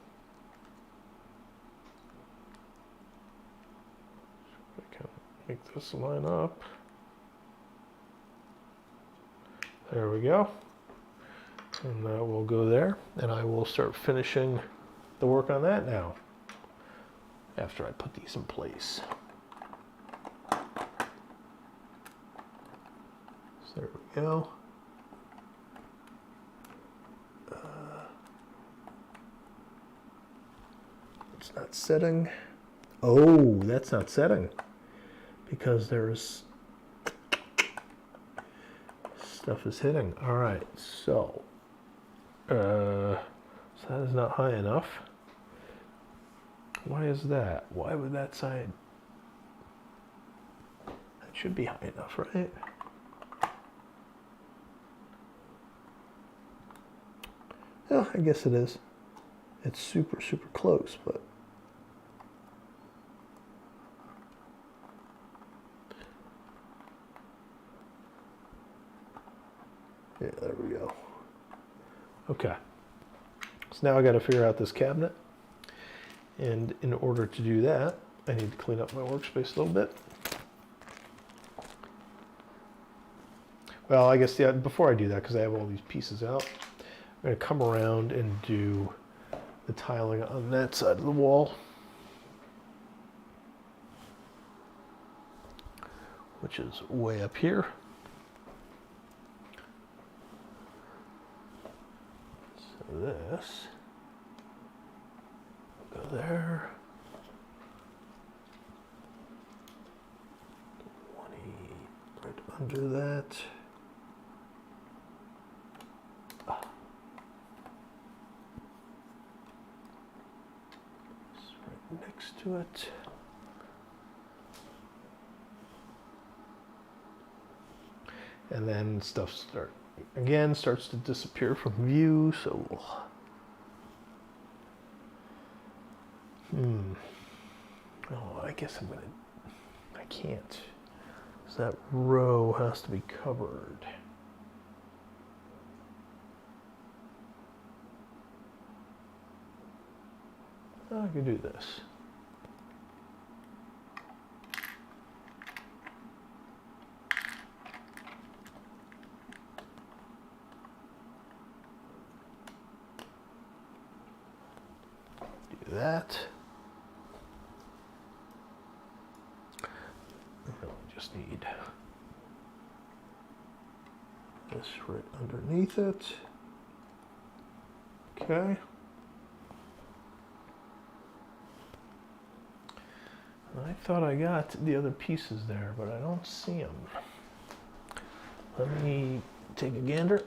A: I can make this line up. There we go. And that will go there. And I will start finishing the work on that now, after I put these in place. So there we go. It's not setting. Oh, that's not setting because there's stuff is hitting. All right, so that is not high enough. Why is that? Why would that side? That should be high enough, right? Yeah, I guess it is. It's super, super close, but yeah, there we go. Okay. So now I got to figure out this cabinet. And in order to do that, I need to clean up my workspace a little bit. Well, I guess before I do that, because I have all these pieces out, I'm going to come around and do the tiling on that side of the wall, which is way up here. So this will go there. 20 right under that. Next to it. And then stuff starts to disappear from view, so oh, I guess I can't. So that row has to be covered. I could do this. Do that. I just need this right underneath it. Okay. I thought I got the other pieces there, but I don't see them. Let me take a gander.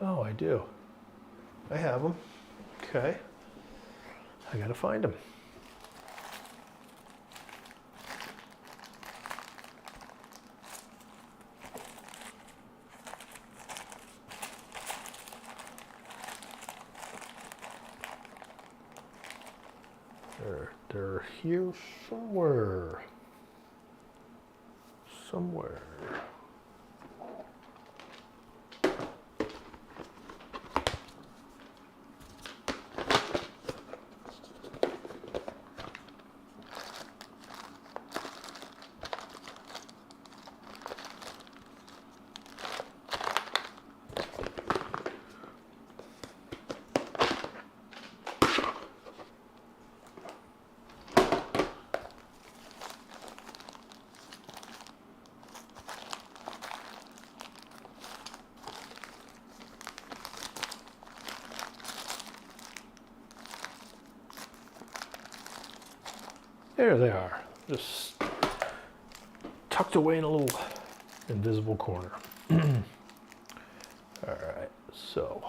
A: Oh, I do. I have them. Okay. I gotta find them. They're here somewhere. Somewhere. There they are, just tucked away in a little invisible corner. All right, so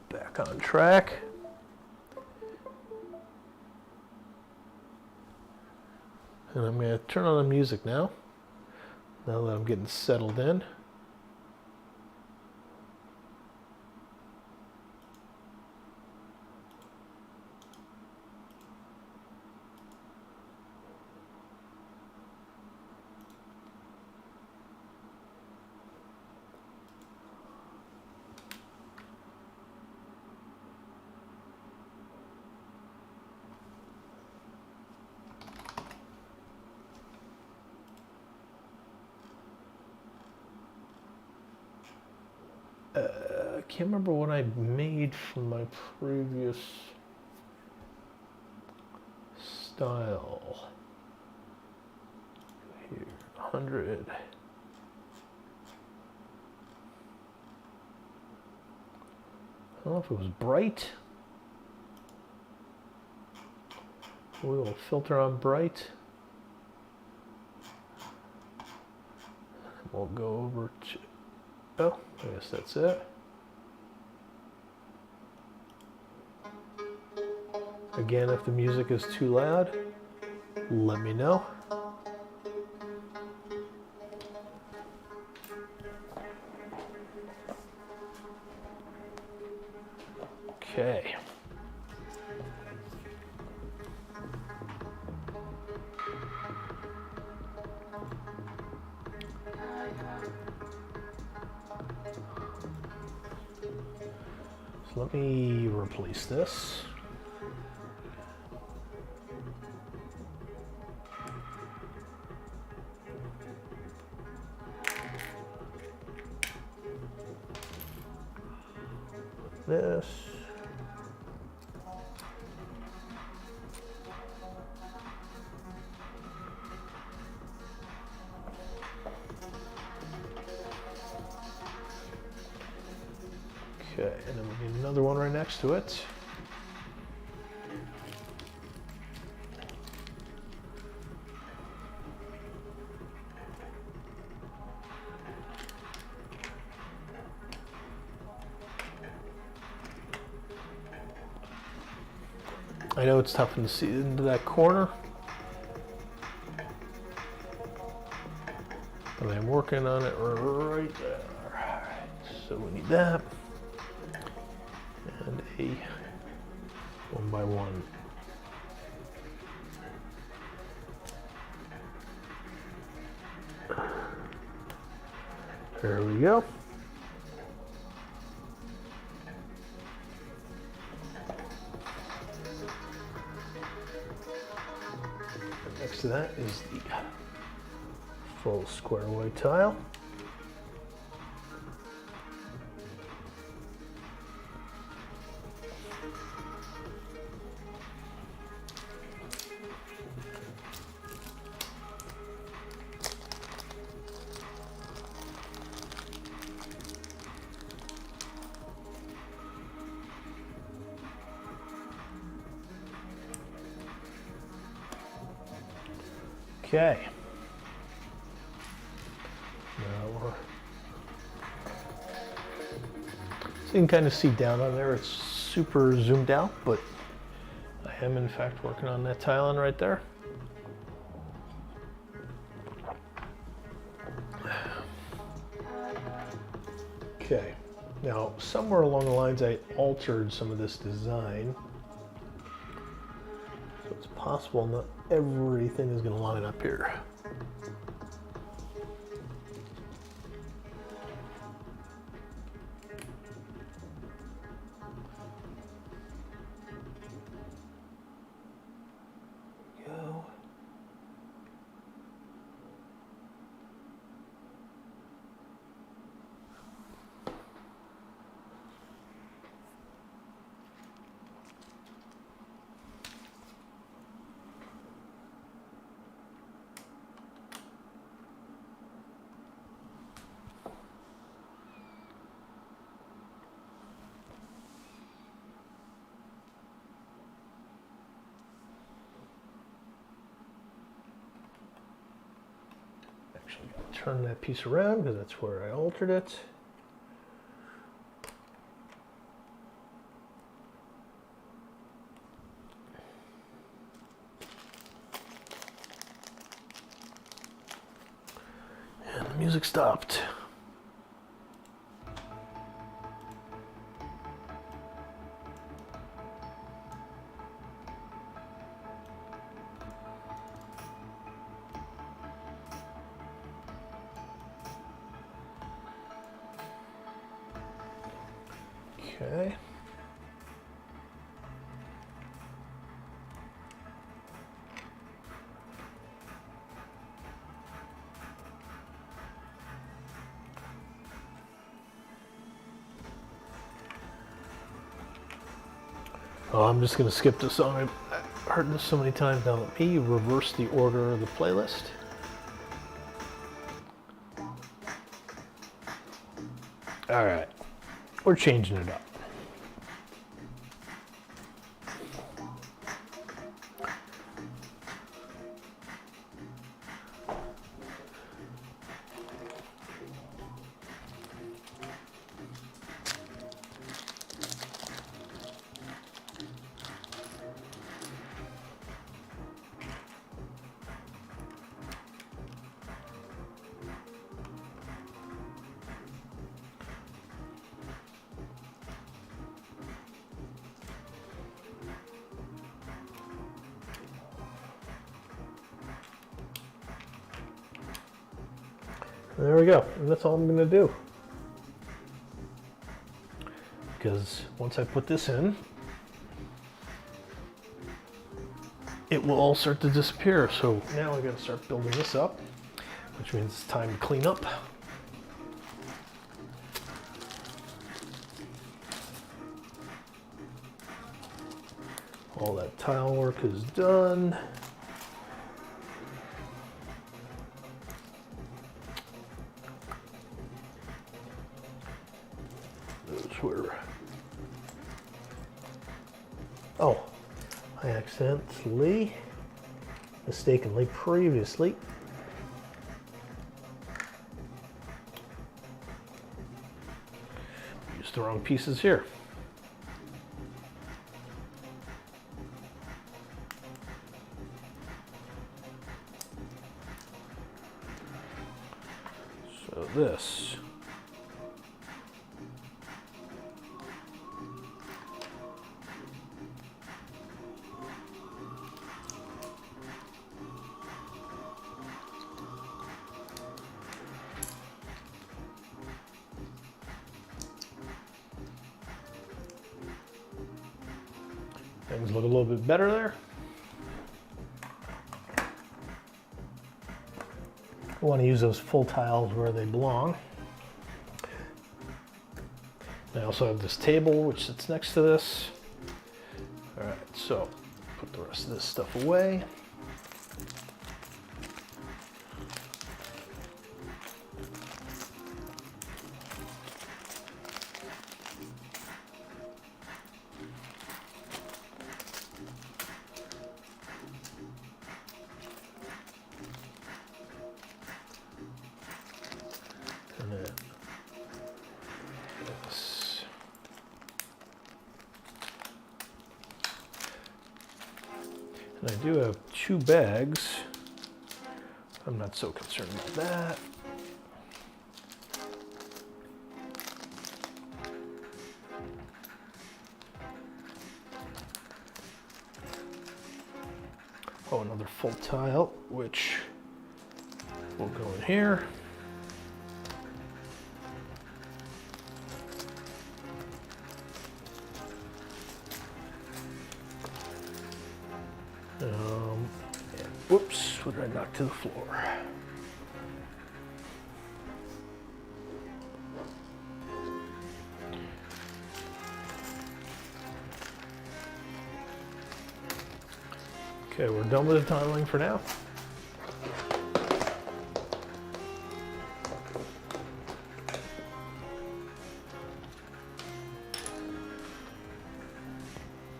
A: back on track. And I'm going to turn on the music now that I'm getting settled in. I can't remember what I made from my previous style. Here, 100. I don't know if it was bright. We'll filter on bright. We'll go over to, oh, I guess that's it. Again, if the music is too loud, let me know. Okay. So let me replace this. This. Okay, and then we need another one right next to it. I know it's tough to see into that corner. And I'm working on it right there. So we need that. And a 1x1. There we go. Next to that is the full square white tile. Okay. Now so you can kind of see down on there, it's super zoomed out, but I am in fact working on that tiling right there. Okay. Now, somewhere along the lines, I altered some of this design. So it's possible not everything is going to line up here. Go. Actually, turn that piece around because that's where I altered it. And the music stopped. Okay. Oh, I'm just going to skip this song. I've heard this so many times now. Let me reverse the order of the playlist. All right. We're changing it up. There we go, and that's all I'm going to do. Because once I put this in, it will all start to disappear. So now I got to start building this up, which means it's time to clean up. All that tile work is done. Those were... Oh, I accidentally, mistakenly, previously used the wrong pieces here. So this. Things look a little bit better there. I want to use those full tiles where they belong. I also have this table which sits next to this. All right, so put the rest of this stuff away. And then this. And I do have 2 bags. I'm not so concerned about that. Oh, another full tile, which will go in here. And whoops, what did I knock to the floor? Okay, we're done with the tiling for now.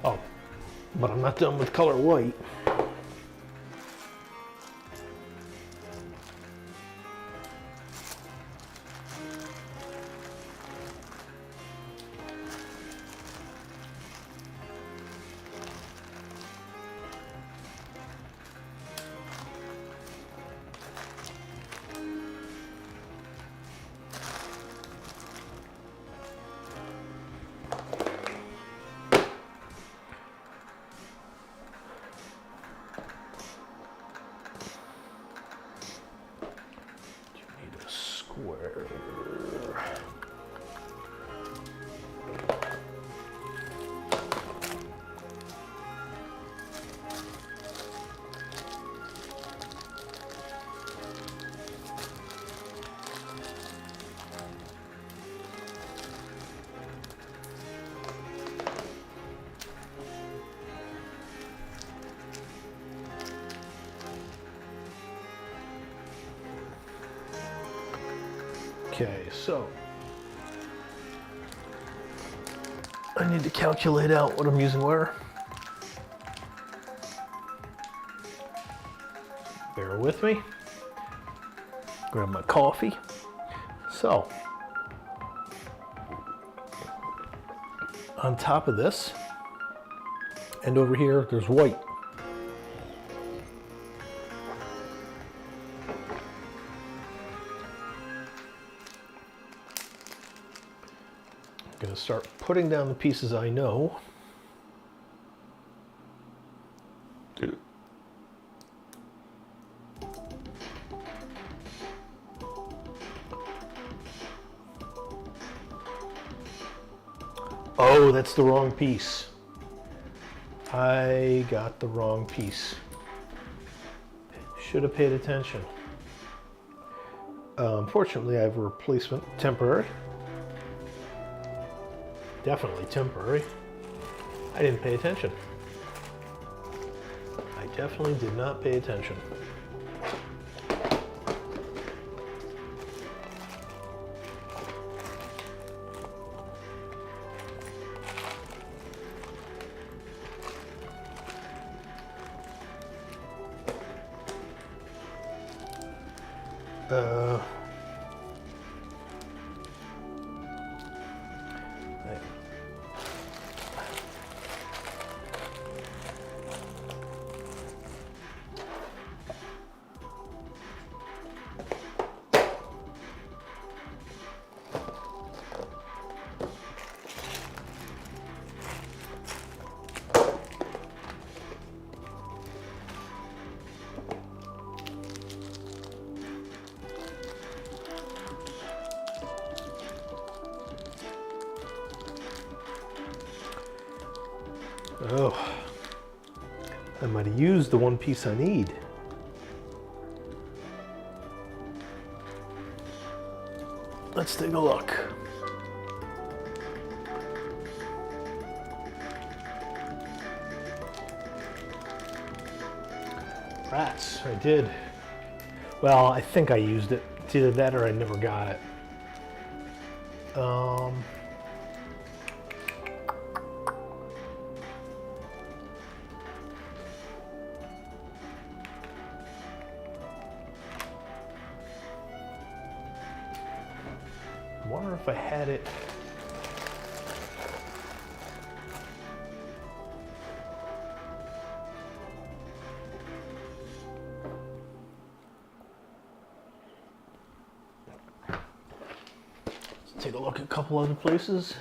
A: Oh, but I'm not done with color white. Square. Okay, so I need to calculate out what I'm using where. Bear with me. Grab my coffee. So, on top of this, and over here, there's white. I'm going to start putting down the pieces I know. Oh, that's the wrong piece. I got the wrong piece. Should have paid attention. Unfortunately, I have a replacement, temporary. Definitely temporary. I didn't pay attention. I definitely did not pay attention. Oh, I might have used the one piece I need. Let's take a look. Rats, I did. Well, I think I used it. It's either that or I never got it. I wonder if I had it. Let's take a look at a couple other places.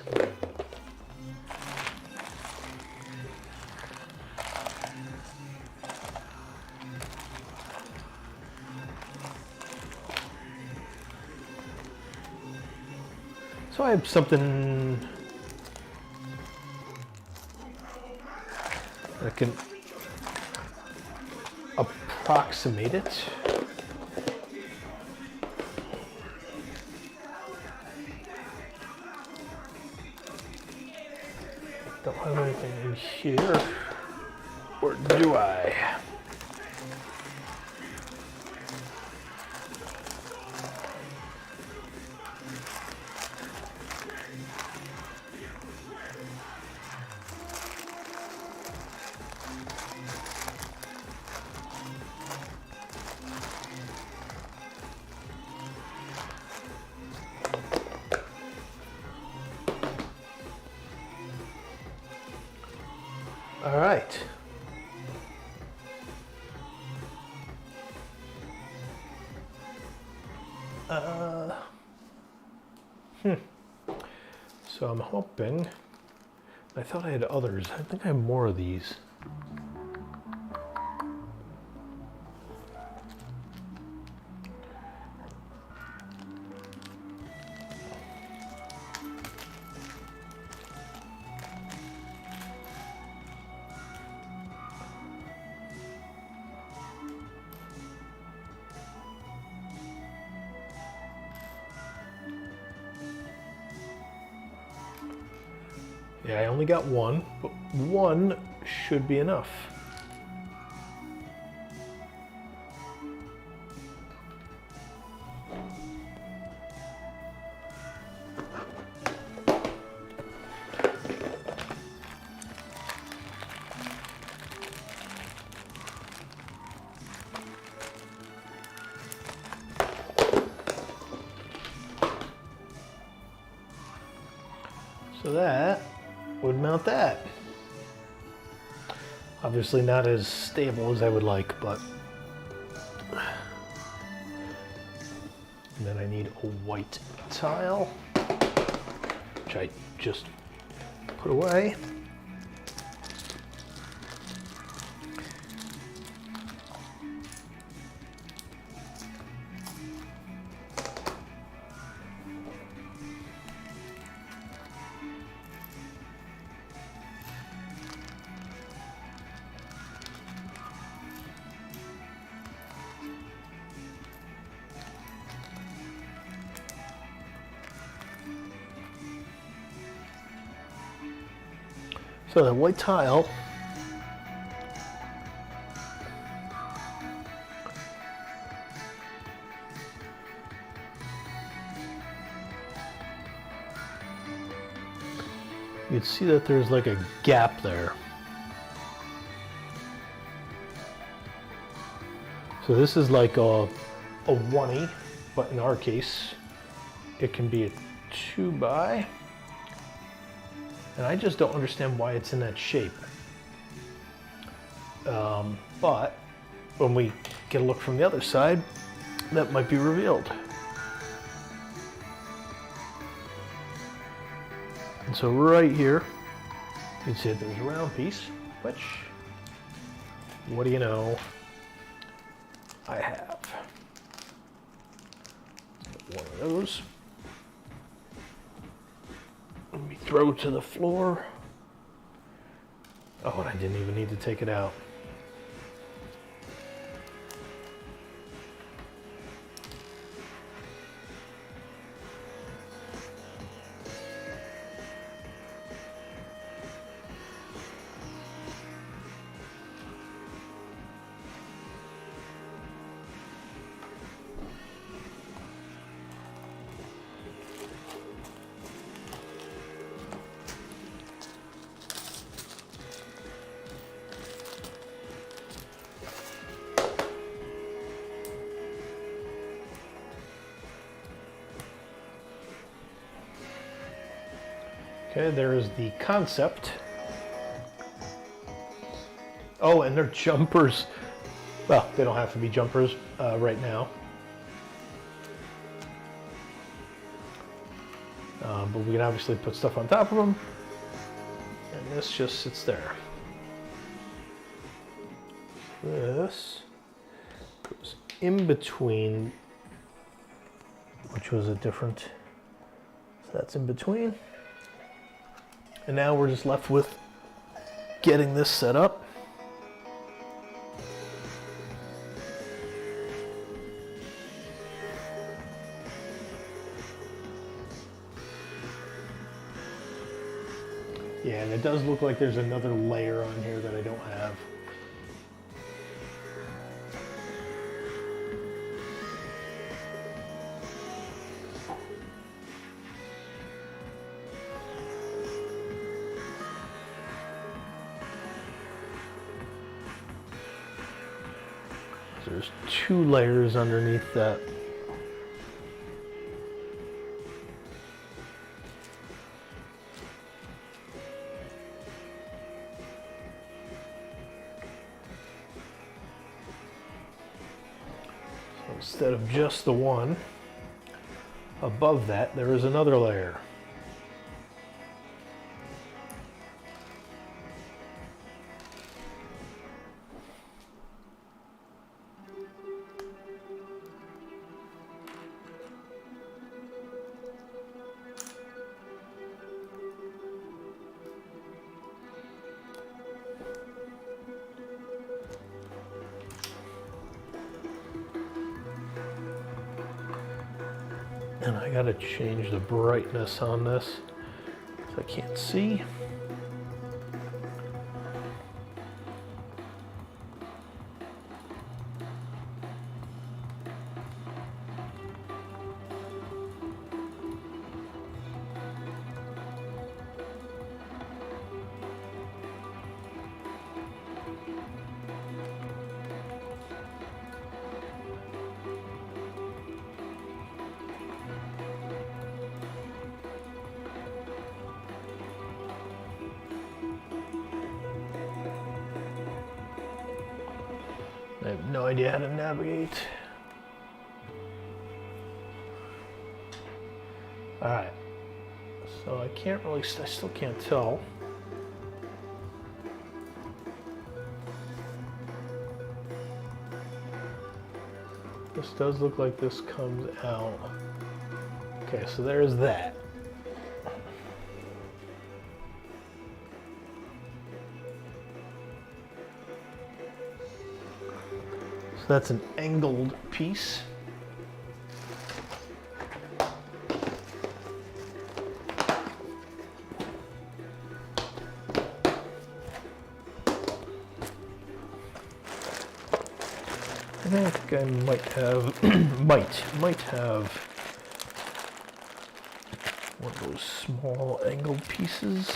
A: So I have something that can approximate it. Don't have anything in here, or do I? All right. So I'm hoping, I thought I had others. I think I have more of these. Yeah, I only got one, but one should be enough. So that would mount that. Obviously not as stable as I would like, but. And then I need a white tile, which I just put away. So the white tile you can see that there's like a gap there. So this is like a 1/8, but in our case it can be a 2x. And I just don't understand why it's in that shape. But when we get a look from the other side, that might be revealed. And so right here, you can see that there's a round piece, which, what do you know, I have. One of those. Let me throw to the floor. Oh, and I didn't even need to take it out. Okay, there's the concept. Oh, and they're jumpers. Well, they don't have to be jumpers right now. But we can obviously put stuff on top of them. And this just sits there. This goes in between, which was a different, so that's in between. And now we're just left with getting this set up. Yeah, and it does look like there's another layer on here that I don't have. There's 2 layers underneath that. So instead of just the one, above that there is another layer. And I gotta change the brightness on this because I can't see. I have no idea how to navigate. Alright, so I can't really, I still can't tell. This does look like this comes out. Okay, so there's that. So that's an angled piece. I think I might have, might have one of those small angled pieces.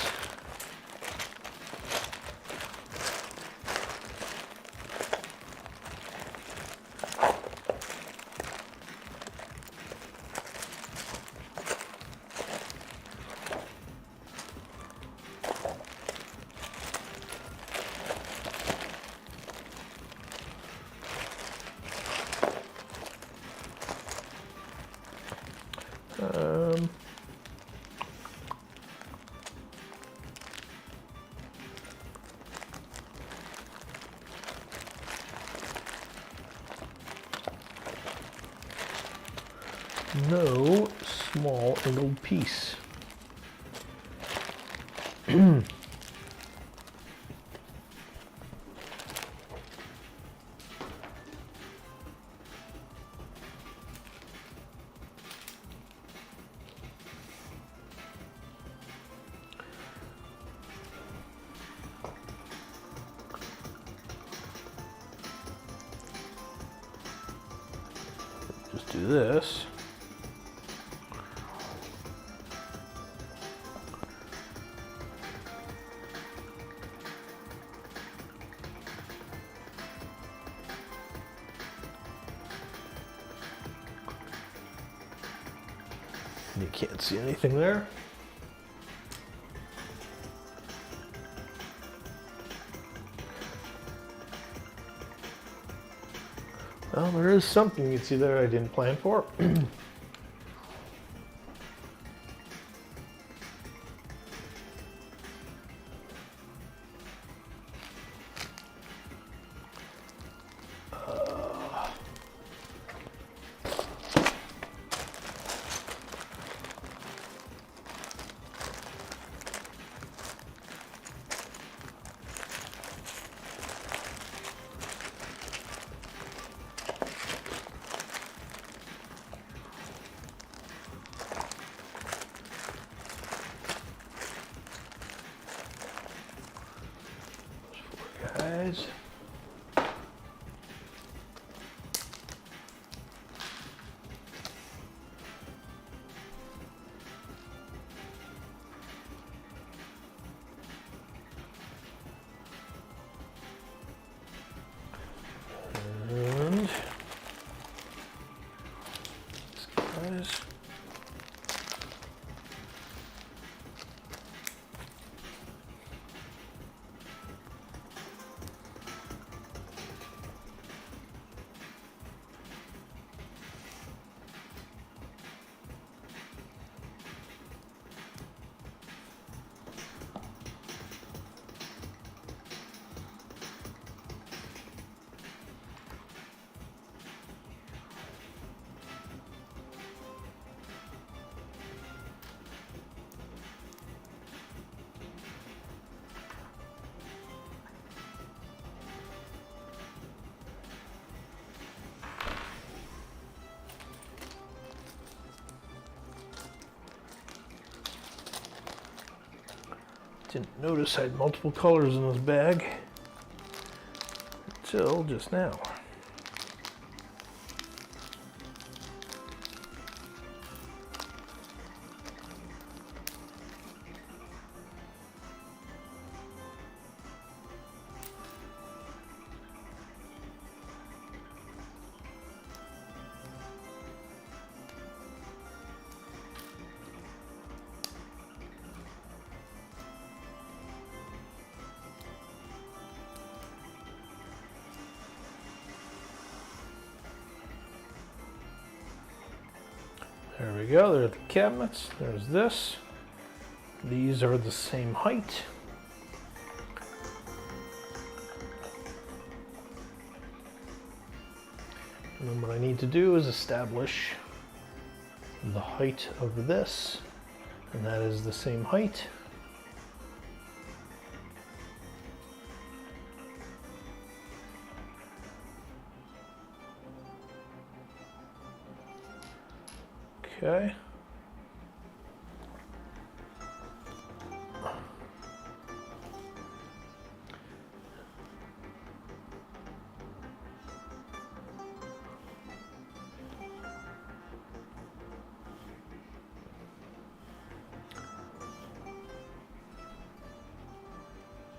A: No small angled piece. do this. You can't see anything there. Well, there is something you can see there I didn't plan for. Guys. And these guys. Didn't notice I had multiple colors in this bag until just now. There we go, there are the cabinets, there's this. These are the same height. And then what I need to do is establish the height of this, and that is the same height. Okay.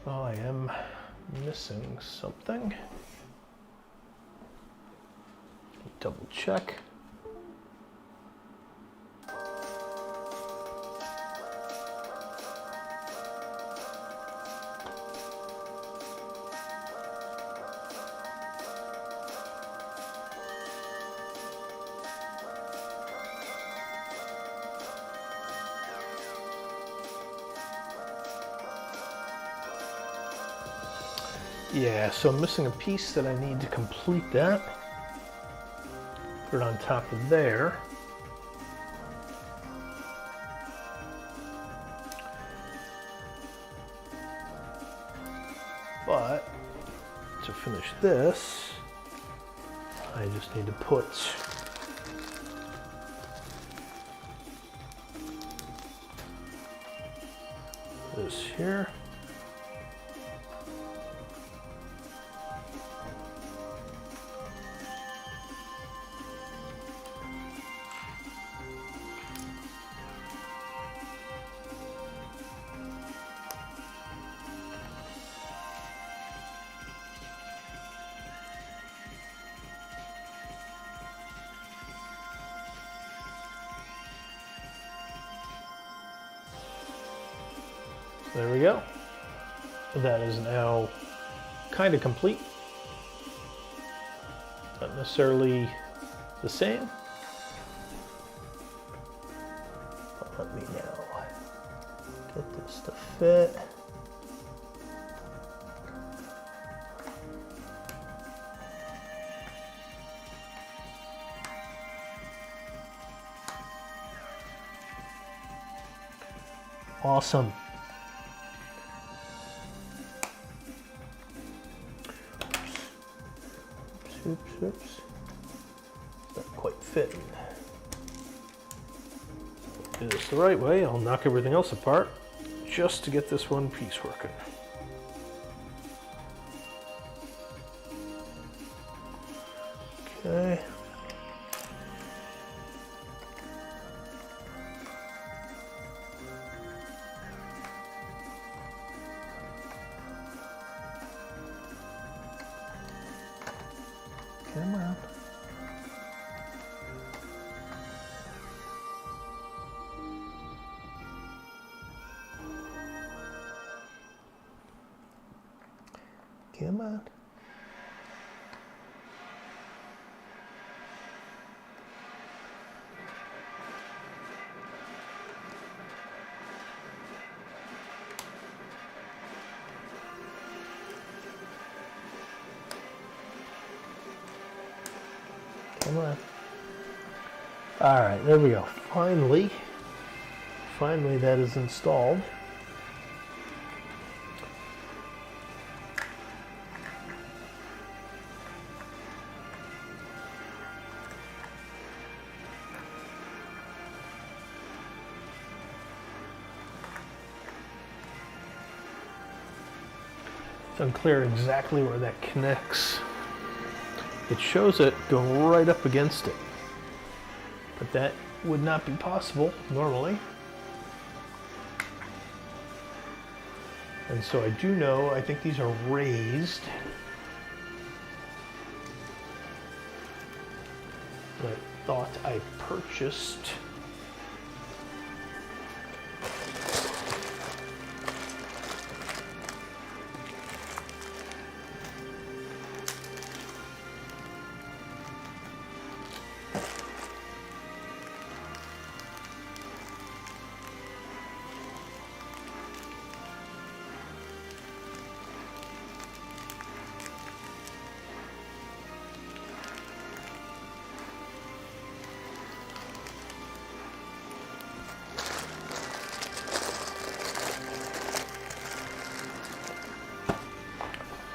A: Oh, I am missing something. Double check. Yeah, so I'm missing a piece that I need to complete that. Put it on top of there. But to finish this, I just need to put this here. There we go. That is now kind of complete. Not necessarily the same. But let me now get this to fit. Awesome. Oops. Not quite fitting. Do this the right way. I'll knock everything else apart just to get this one piece working. Okay. Come on. Come on. Come on. All right, there we go. Finally that is installed. It's unclear exactly where that connects. It shows it going right up against it, but that would not be possible normally. And so I do know, I think these are raised. I thought I purchased.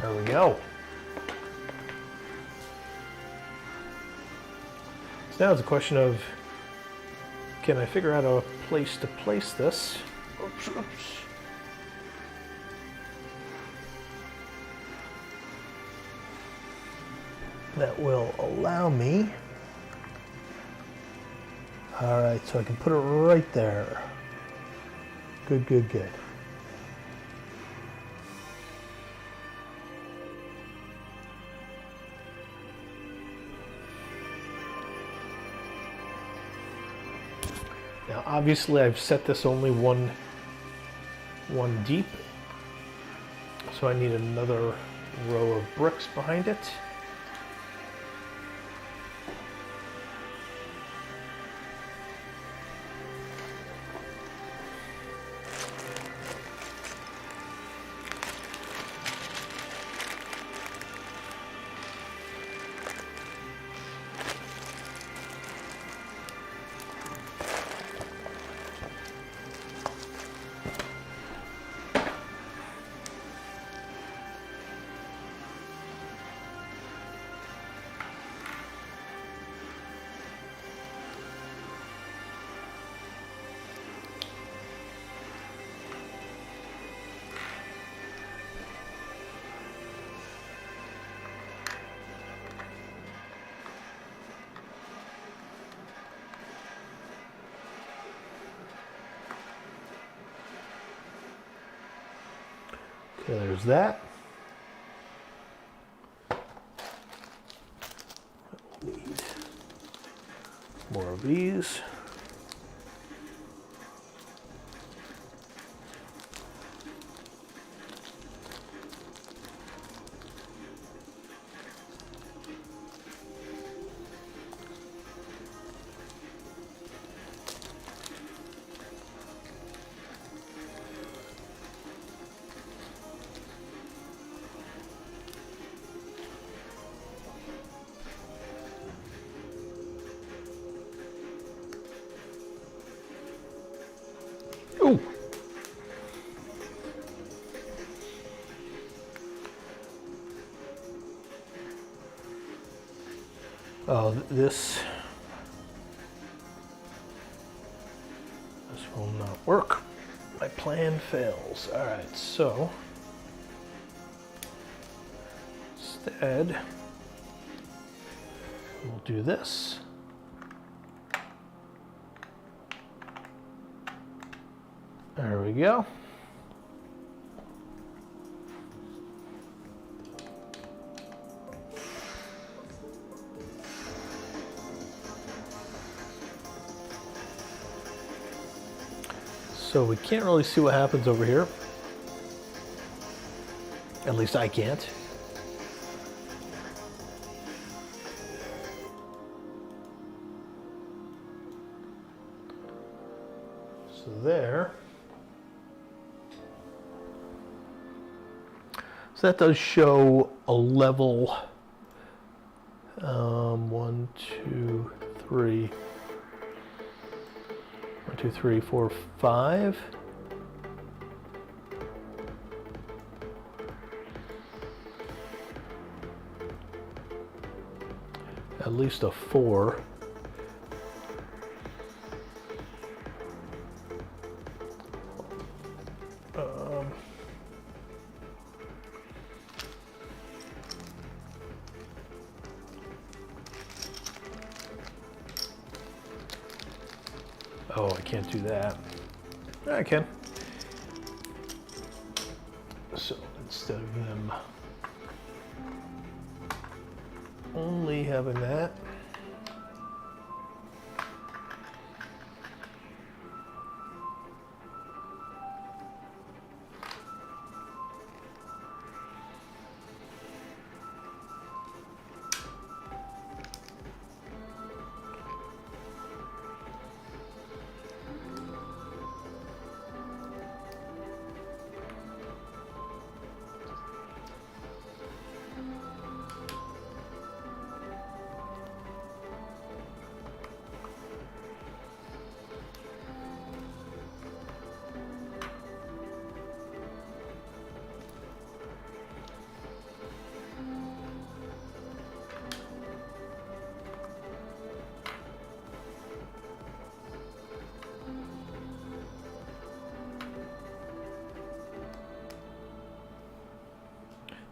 A: There we go. So now it's a question of, can I figure out a place to place this? Oops. That will allow me. All right, so I can put it right there. Good. Now, obviously, I've set this only one deep, so I need another row of bricks behind it. Okay, there's that. Need more of these. Oh, this will not work. My plan fails. All right, so instead, we'll do this. There we go. So we can't really see what happens over here. At least I can't. So there. So that does show a level 1, 2, 3. 1, 2, 3, 4, 5. At least a 4. Oh, I can't do that. I can. So instead of them only having that,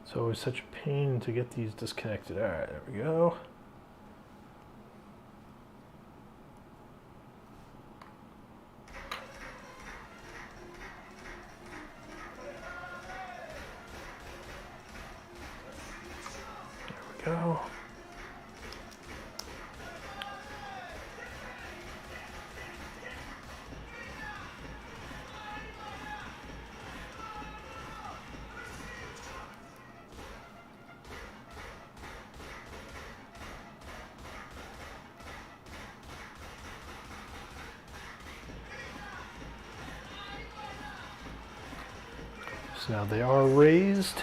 A: so it's such a pain to get these disconnected. All right, there we go. There we go. So now they are raised.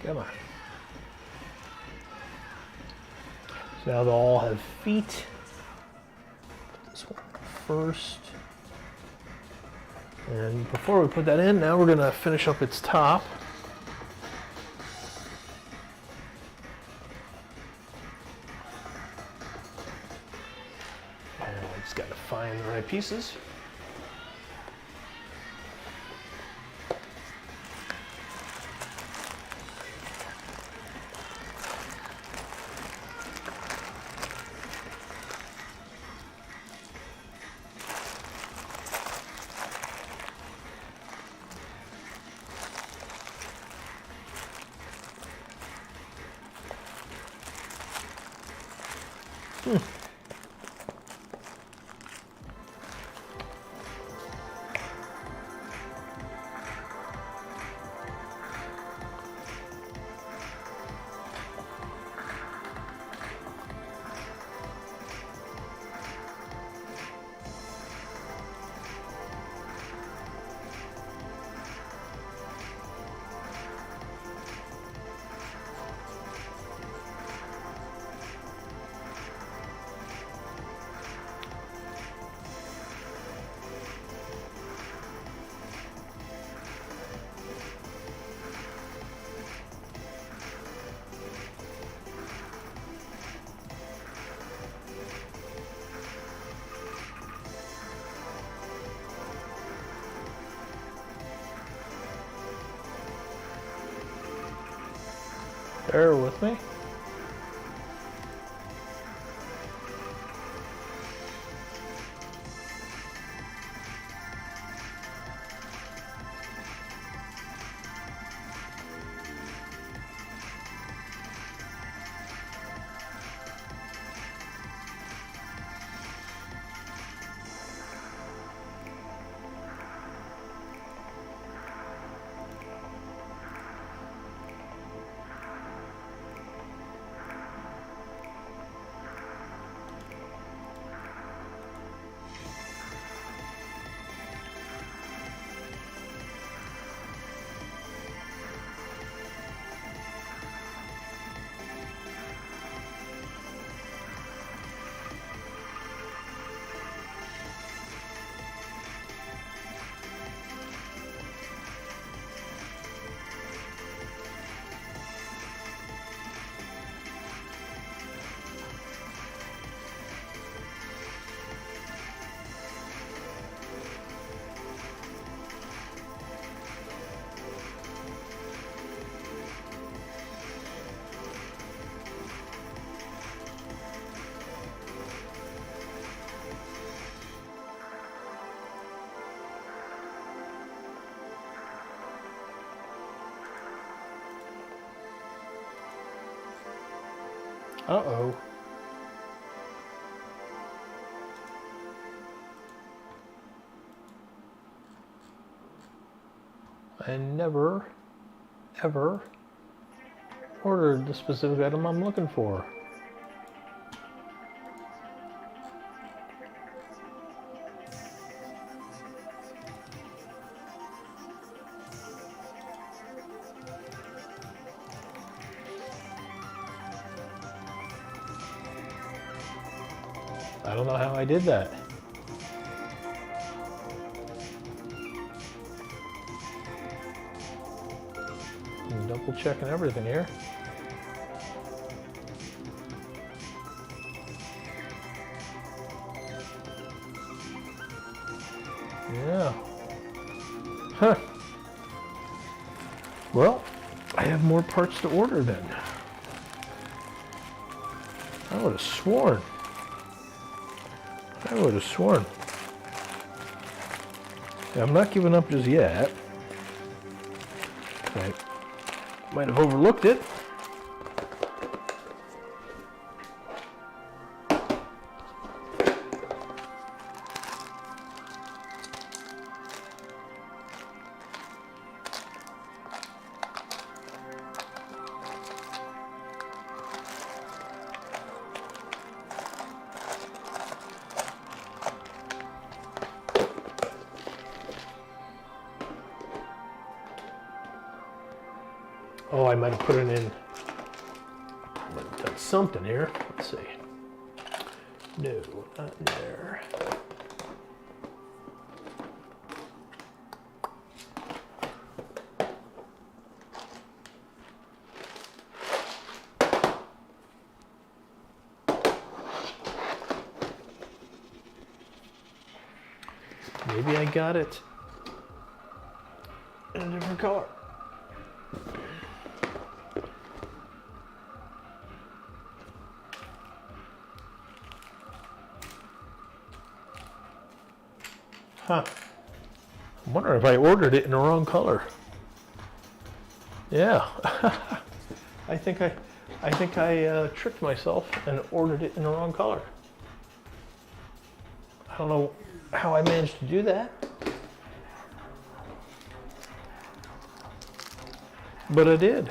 A: Come on. So now they'll all have feet. Put this one first. And before we put that in, now we're going to finish up its top. Just got to find the right pieces. Bear with me. Uh-oh. I never, ever ordered the specific item I'm looking for. I don't know how I did that. I'm double checking everything here. Yeah. Huh. Well, I have more parts to order then. I would have sworn. Yeah, I'm not giving up just yet. I might have overlooked it. Oh, I might have put it in. I might have done something here. Let's see. No, not in there. Maybe I got it in a different color. Huh. I'm wondering if I ordered it in the wrong color. Yeah. I think I tricked myself and ordered it in the wrong color. I don't know how I managed to do that. But I did.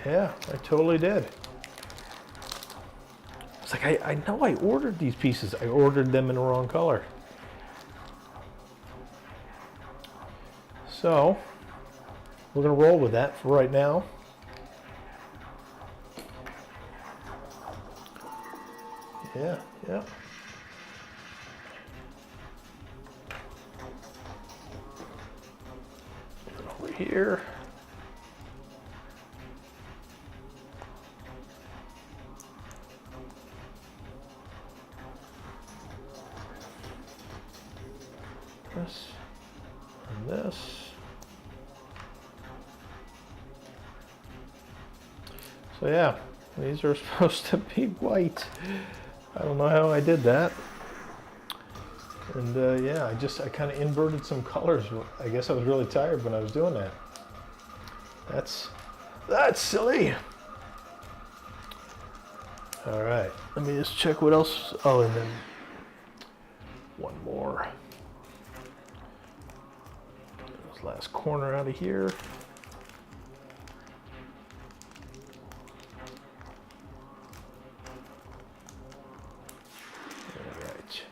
A: Yeah, I totally did. It's like, I know I ordered these pieces. I ordered them in the wrong color. So, we're going to roll with that for right now. Yeah, yeah. Over here. This and this. So yeah, these are supposed to be white. I don't know how I did that. And yeah, I kind of inverted some colors. I guess I was really tired when I was doing that. That's silly. All right, let me just check what else. Oh, and then one more. This last corner out of here. All right.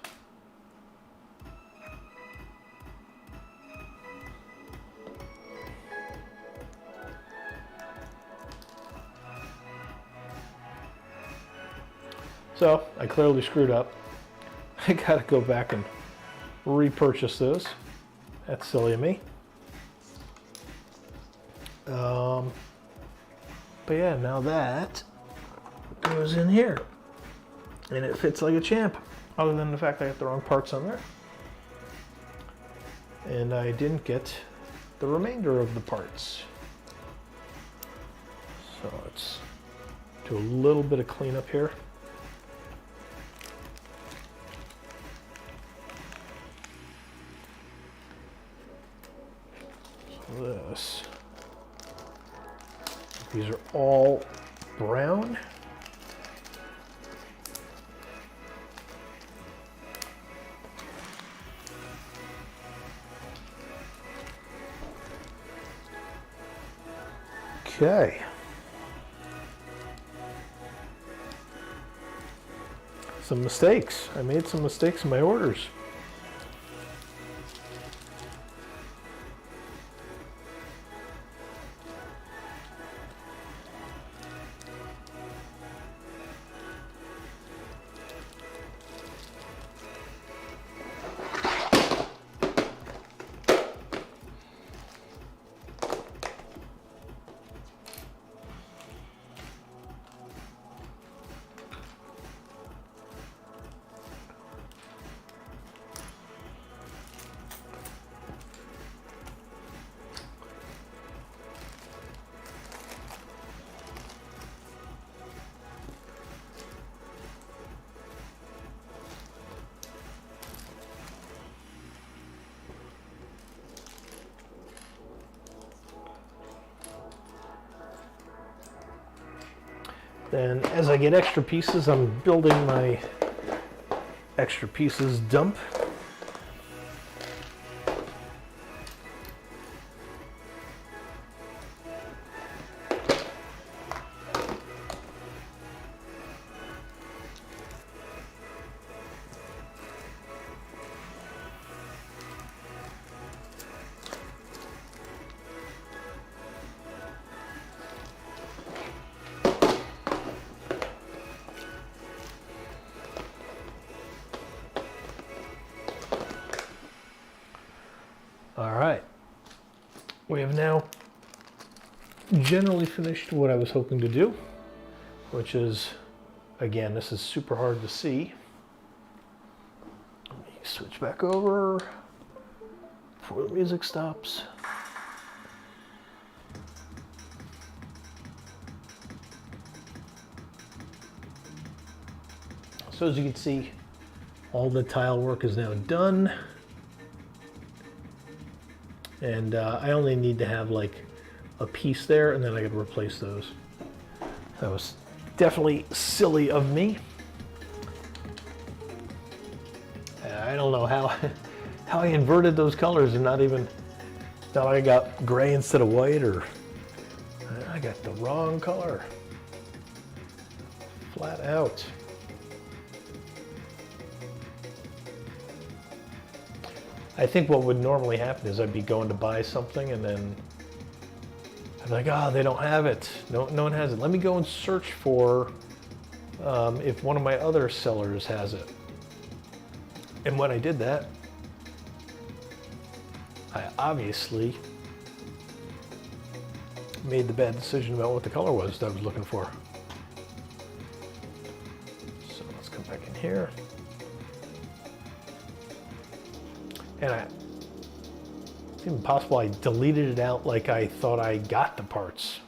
A: So I clearly screwed up. I gotta go back and repurchase those. That's silly of me. But yeah, now that goes in here. And it fits like a champ. Other than the fact I got the wrong parts on there. And I didn't get the remainder of the parts. So let's do a little bit of cleanup here. This. These are all brown. Okay. Some mistakes. I made some mistakes in my orders. Then as I get extra pieces, I'm building my extra pieces dump. All right, we have now generally finished what I was hoping to do, which is, again, this is super hard to see. Let me switch back over before the music stops. So as you can see, all the tile work is now done. And I only need to have like a piece there, and then I can replace those. That was definitely silly of me. I don't know how I inverted those colors and not I got gray instead of white, or I got the wrong color. Flat out. I think what would normally happen is I'd be going to buy something and then I'd be like, oh, they don't have it. No one has it. Let me go and search for if one of my other sellers has it. And when I did that, I obviously made the bad decision about what the color was that I was looking for. So let's come back in here. And it's even possible I deleted it out like I thought I got the parts.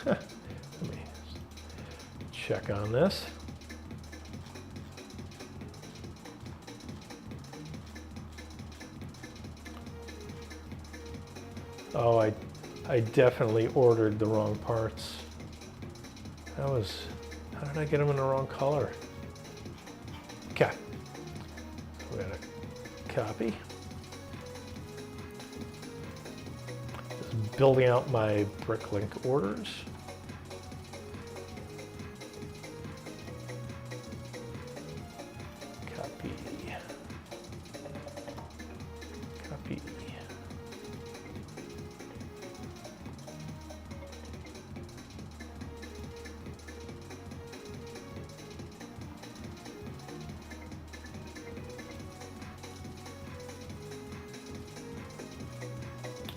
A: Let me check on this. Oh, I definitely ordered the wrong parts. How did I get them in the wrong color? Okay. So we got a copy. Just building out my Bricklink orders. Copy. Copy.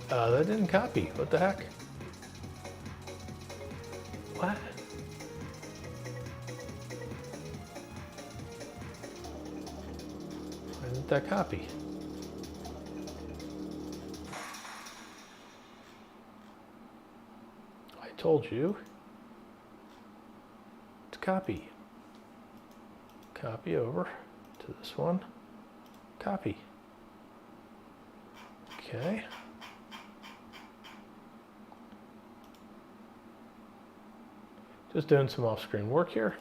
A: That didn't copy. What the heck? What? Why didn't that copy? I told you to copy. Copy over to this one. Copy. Okay. Just doing some off-screen work here.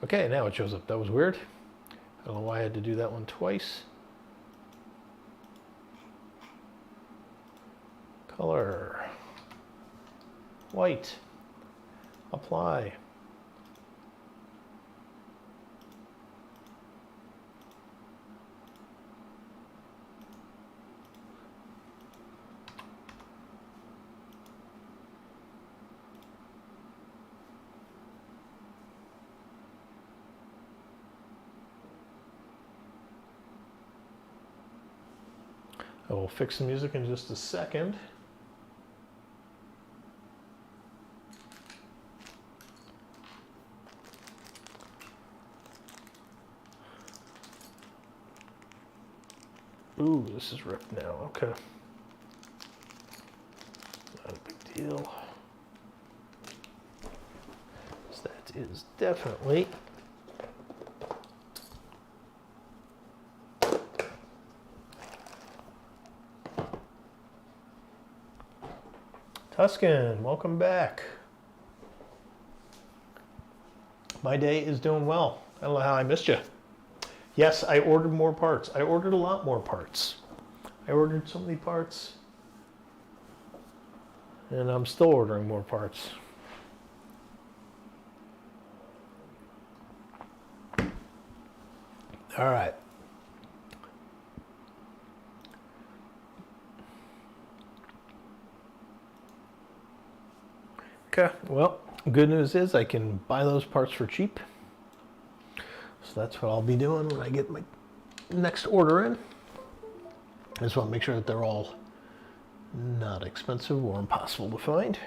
A: Okay, now it shows up. That was weird. I don't know why I had to do that one twice. Color. White. Apply. I will fix the music in just a second. Ooh, this is ripped now. Okay. Not a big deal. So that is definitely Tuscan, welcome back. My day is doing well. I don't know how I missed you. Yes, I ordered more parts. I ordered a lot more parts. I ordered so many parts. And I'm still ordering more parts. All right. Okay, well, good news is I can buy those parts for cheap. So that's what I'll be doing when I get my next order in. I just want to make sure that they're all not expensive or impossible to find.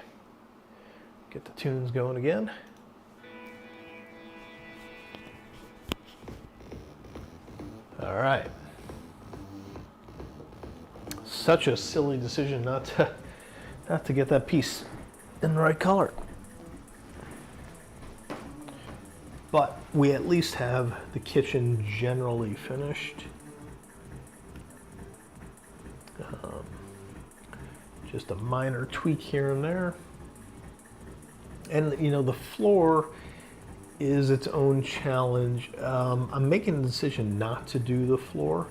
A: Get the tunes going again. All right. Such a silly decision not to get that piece in the right color. But we at least have the kitchen generally finished. Just a minor tweak here and there. And you know, the floor is its own challenge. I'm making the decision not to do the floor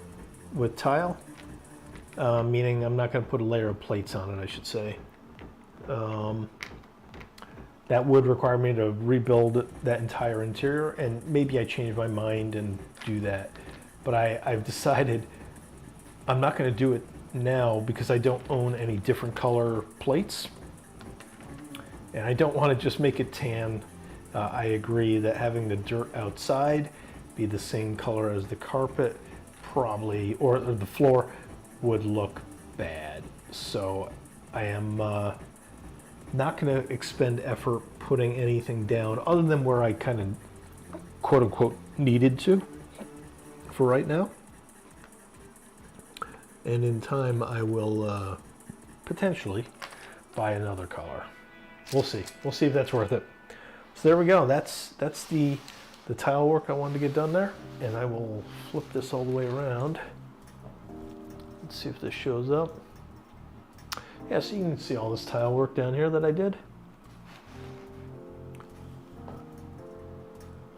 A: with tile, meaning I'm not going to put a layer of plates on it, I should say. That would require me to rebuild that entire interior, and maybe I change my mind and do that. But I've decided I'm not going to do it now because I don't own any different color plates. And I don't want to just make it tan. I agree that having the dirt outside be the same color as the carpet probably, or the floor, would look bad. So I am not going to expend effort putting anything down other than where I kind of quote unquote needed to for right now. And in time, I will potentially buy another color. We'll see. We'll see if that's worth it. So there we go. That's the tile work I wanted to get done there. And I will flip this all the way around. Let's see if this shows up. Yeah, so you can see all this tile work down here that I did.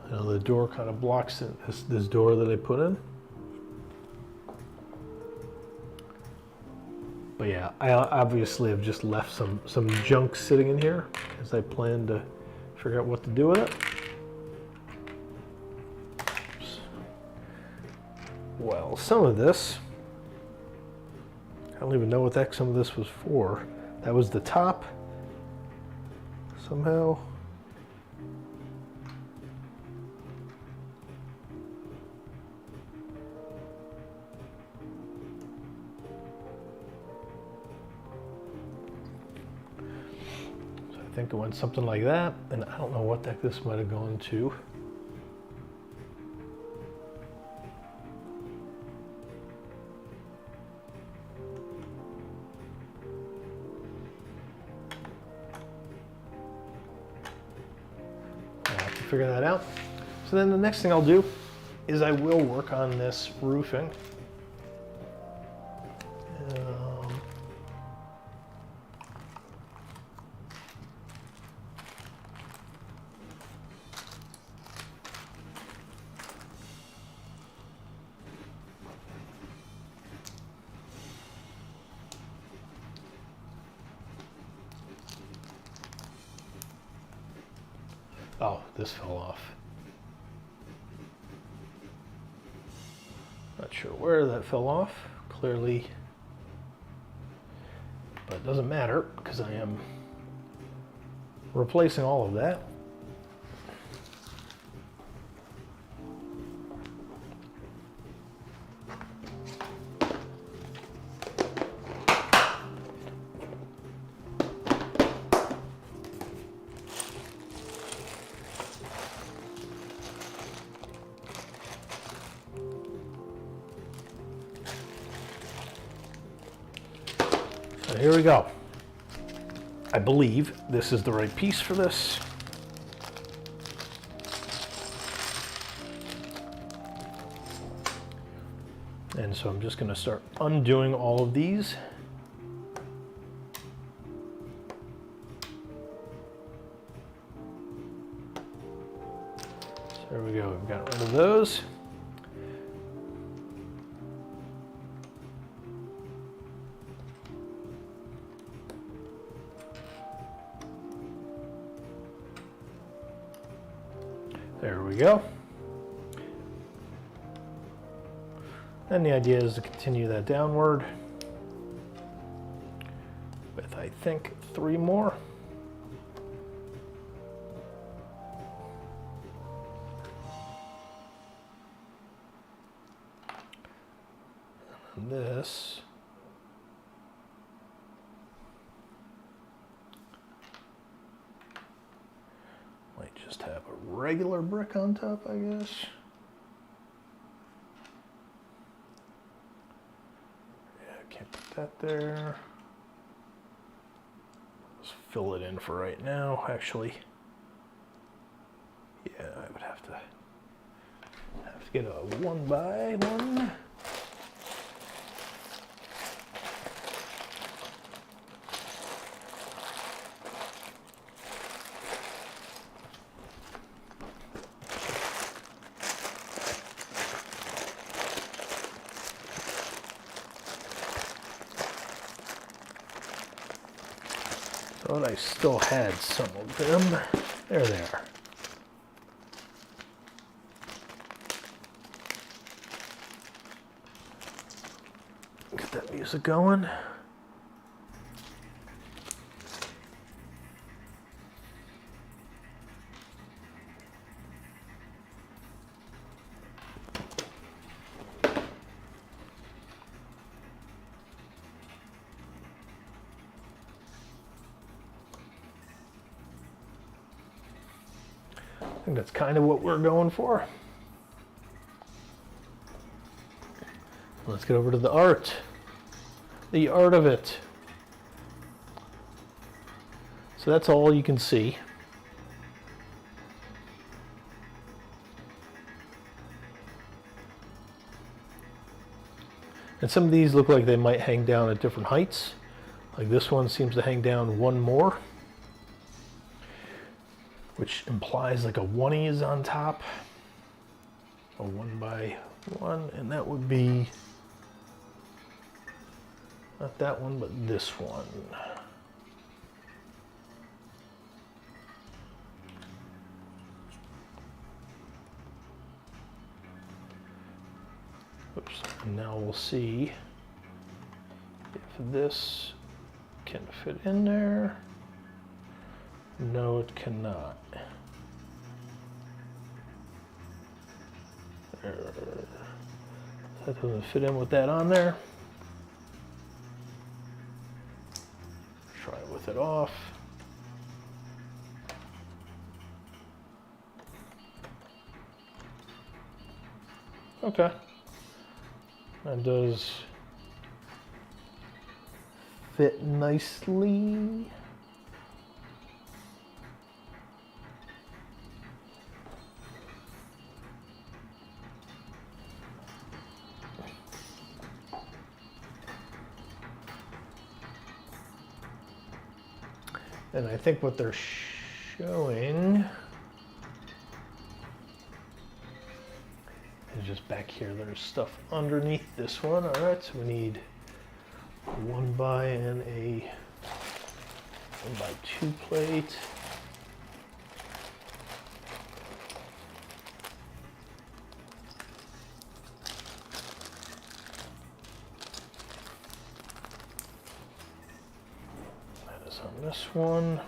A: I know the door kind of blocks it, this door that I put in. But yeah, I obviously have just left some junk sitting in here as I plan to figure out what to do with it. Well, some of this, I don't even know what the heck some of this was for. That was the top, somehow. So I think it went something like that, and I don't know what the heck this might have gone to. Figure that out. So then the next thing I'll do is I will work on this roofing. Oh, this fell off. Not sure where that fell off, clearly, but it doesn't matter because I am replacing all of that. So here we go. I believe this is the right piece for this. And so I'm just going to start undoing all of these. So there we go. We've got rid of those. There we go. And the idea is to continue that downward with, I think, 3 more. And this. Might just have a regular brick on top, I guess. Yeah, can't put that there. Let's fill it in for right now, actually. Yeah, I would have to get a 1x1. Thought I still had some of them. There they are. Get that music going. I think that's kind of what we're going for. Let's get over to the art. The art of it. So that's all you can see. And some of these look like they might hang down at different heights. Like this one seems to hang down one more, which implies like a 1E is on top. A 1x1, and that would be not that one, but this one. Oops. Now we'll see if this can fit in there. No, it cannot. There. That doesn't fit in with that on there. Try with it off. Okay. That does fit nicely. And I think what they're showing is just back here. There's stuff underneath this one. All right, so we need a 1x and a 1x2 plate. On this one.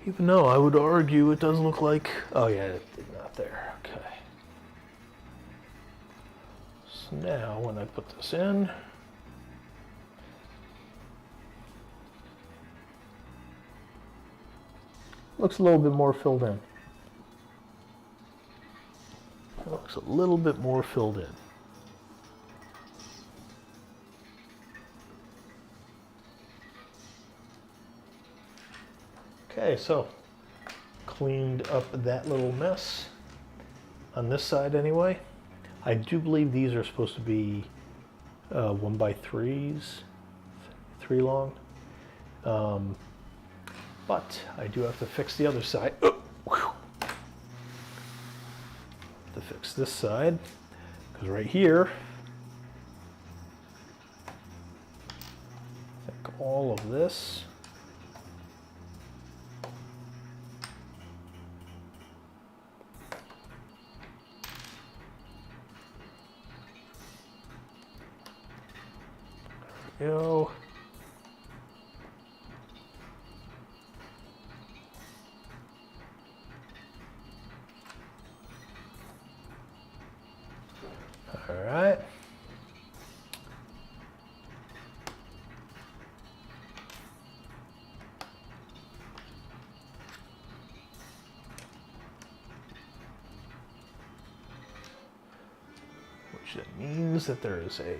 A: Even though I would argue it does look like, oh yeah, it's not there, okay. So now when I put this in, looks a little bit more filled in. It looks a little bit more filled in. Okay, so cleaned up that little mess on this side anyway. I do believe these are supposed to be 1x3s, 3 long. But I do have to fix the other side. To fix this side, because right here, I think all of this there we go. All right. Which means that there is a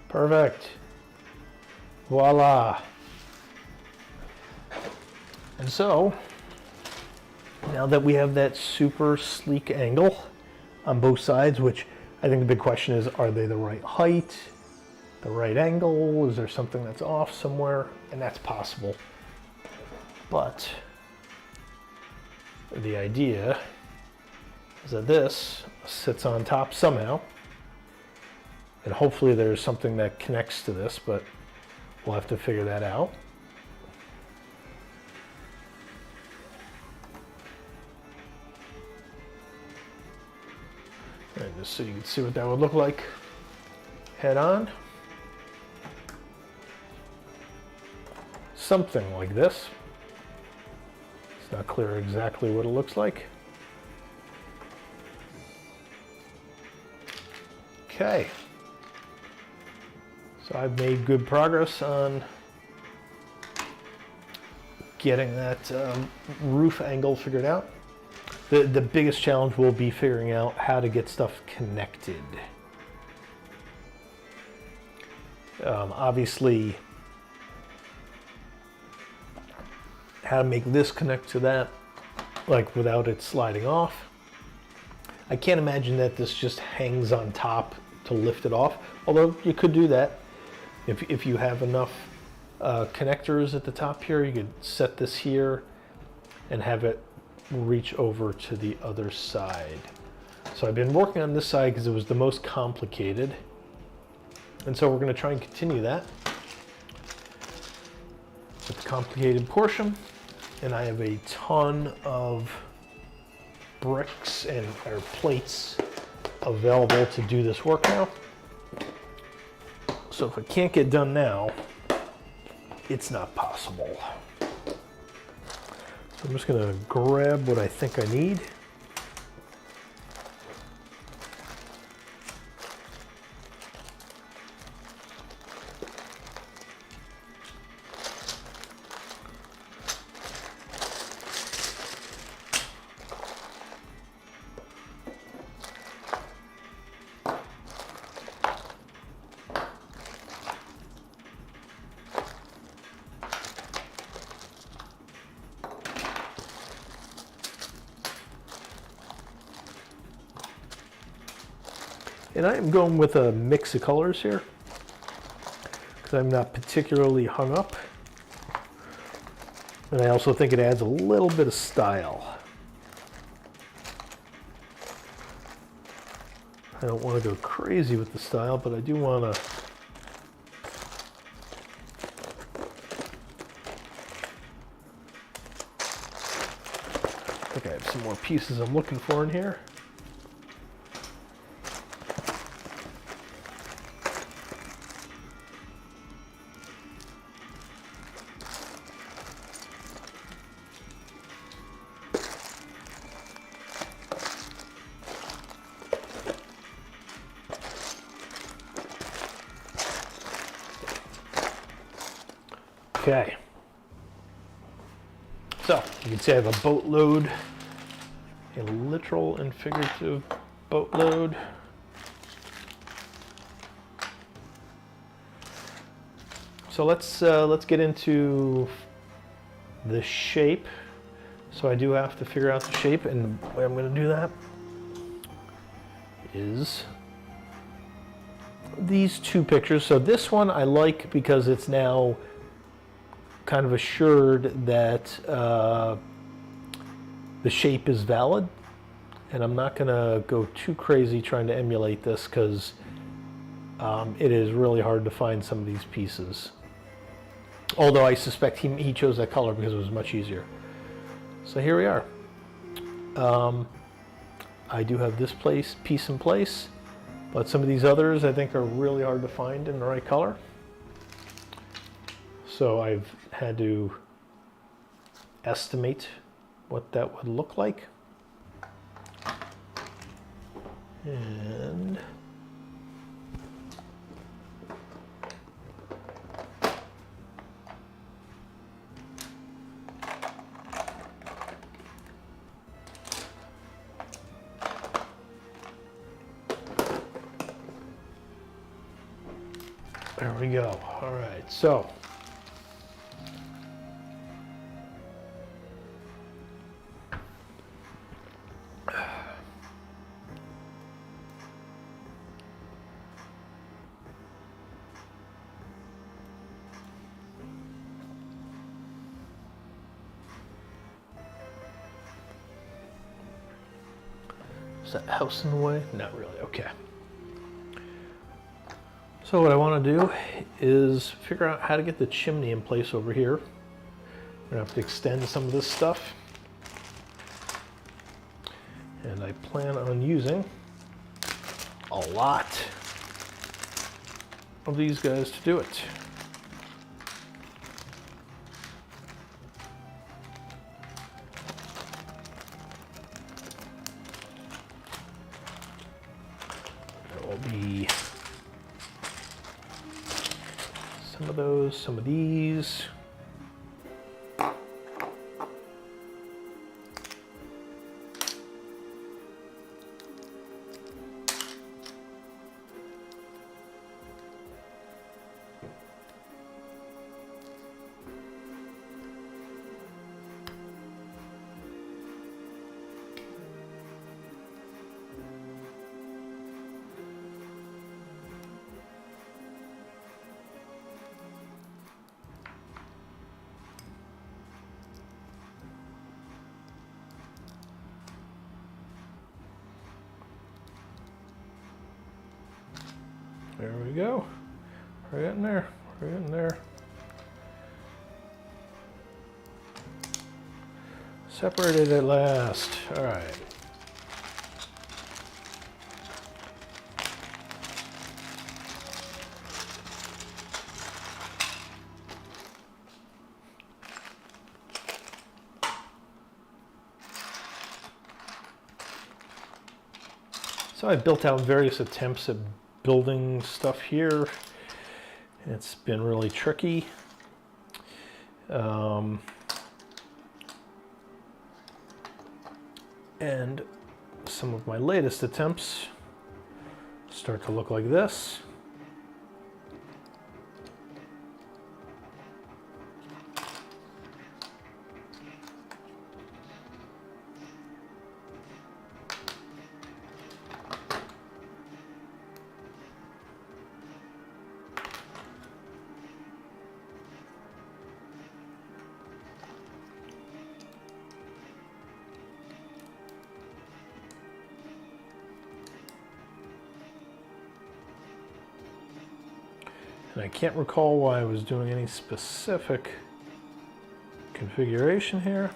A: perfect. Voila. And so, now that we have that super sleek angle on both sides, which I think the big question is, are they the right height, the right angle? Is there something that's off somewhere? And that's possible. But the idea is that this sits on top somehow. And hopefully there's something that connects to this, but we'll have to figure that out. And just so you can see what that would look like head on. Something like this. It's not clear exactly what it looks like. Okay. So I've made good progress on getting that roof angle figured out. The biggest challenge will be figuring out how to get stuff connected. Obviously, how to make this connect to that, like without it sliding off. I can't imagine that this just hangs on top to lift it off, although you could do that. If you have enough connectors at the top here, you could set this here and have it reach over to the other side. So I've been working on this side because it was the most complicated. And so we're going to try and continue that with the complicated portion. And I have a ton of bricks or plates available to do this work now. So if it can't get done now, it's not possible. So I'm just going to grab what I think I need. And I am going with a mix of colors here because I'm not particularly hung up. And I also think it adds a little bit of style. I don't want to go crazy with the style, but I do want to I think I have some more pieces I'm looking for in here. Okay, so you can see I have a boatload, a literal and figurative boatload. So let's get into the shape. So I do have to figure out the shape, and the way I'm going to do that is these two pictures. So this one I like because it's now kind of assured that the shape is valid, and I'm not going to go too crazy trying to emulate this because it is really hard to find some of these pieces. Although I suspect he chose that color because it was much easier. So here we are. I do have this piece in place, but some of these others I think are really hard to find in the right color. So I've had to estimate what that would look like. And there we go. All right, so is that house in the way? Not really, okay. So what I want to do is figure out how to get the chimney in place over here. I'm going to have to extend some of this stuff. And I plan on using a lot of these guys to do it. will be some of those, some of these. There we go. We're getting there. We're getting there. Separated at last. All right. So I built out various attempts at building stuff here. It's been really tricky. And some of my latest attempts start to look like this. And I can't recall why I was doing any specific configuration here.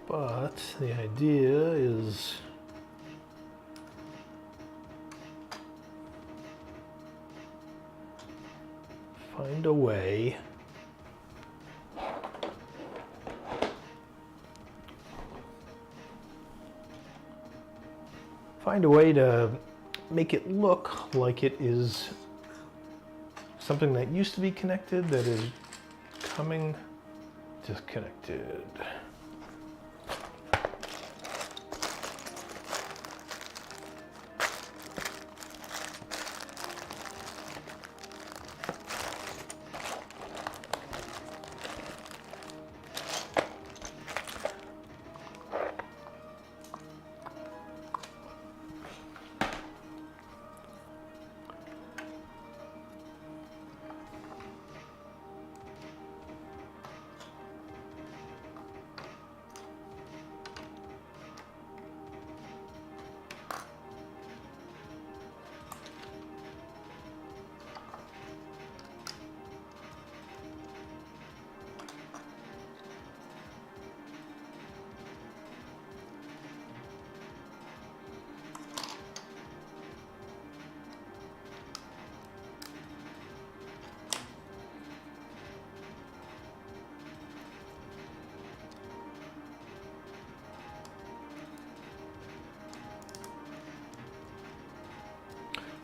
A: But the idea is find a way to make it look like it is something that used to be connected that is coming disconnected.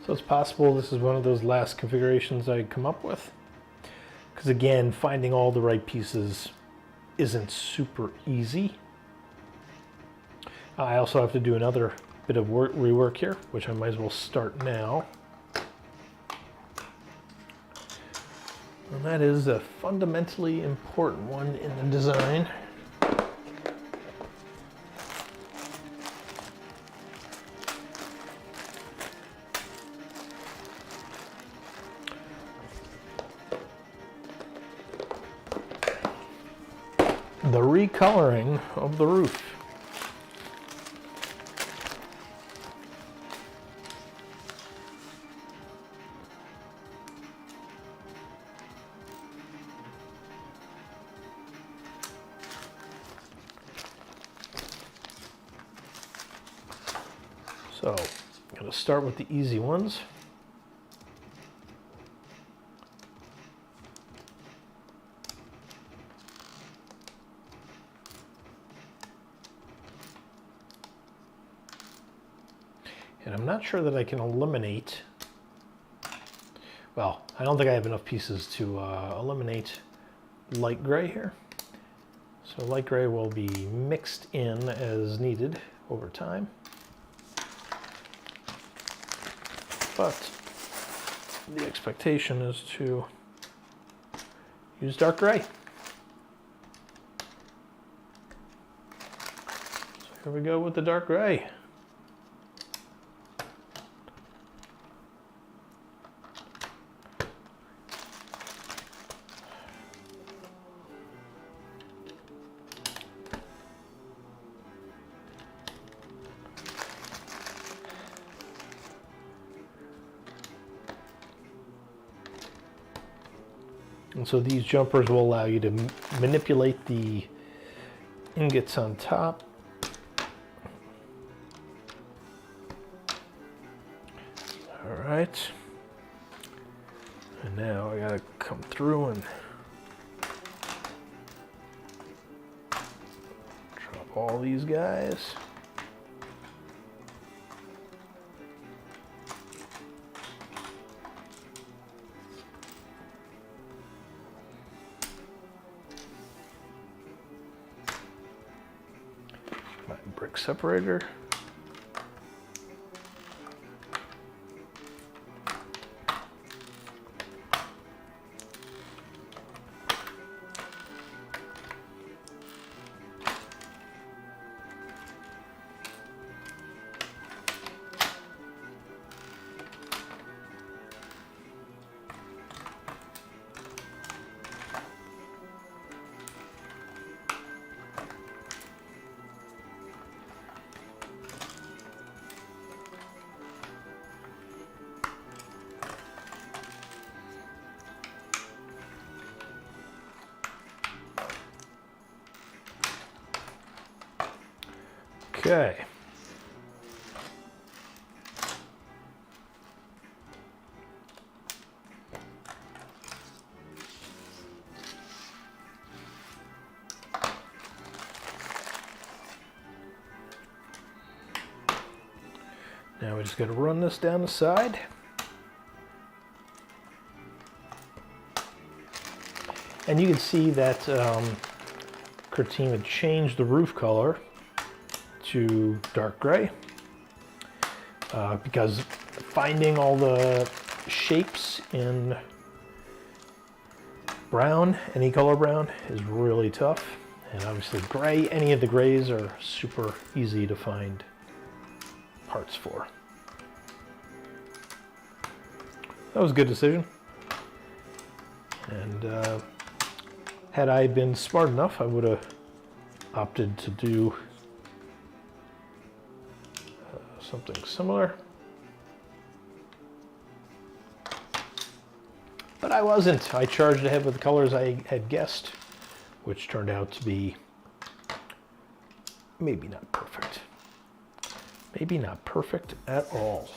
A: So it's possible this is one of those last configurations I come up with. Because again, finding all the right pieces isn't super easy. I also have to do another bit of rework here, which I might as well start now. And that is a fundamentally important one in the design. The recoloring of the roof. So, going to start with the easy ones. And I'm not sure that I can eliminate, well, I don't think I have enough pieces to eliminate light gray here. So light gray will be mixed in as needed over time. But the expectation is to use dark gray. So here we go with the dark gray. And so these jumpers will allow you to manipulate the ingots on top. All right. And now I gotta come through and drop all these guys. Brick separator. Okay. Now we just got to run this down the side. And you can see that Cortina changed the roof color to dark gray because finding all the shapes in brown, any color brown, is really tough. And obviously gray, any of the grays are super easy to find parts for. That was a good decision. And had I been smart enough, I would have opted to do something similar. But I wasn't. I charged ahead with the colors I had guessed, which turned out to be maybe not perfect. Maybe not perfect at all.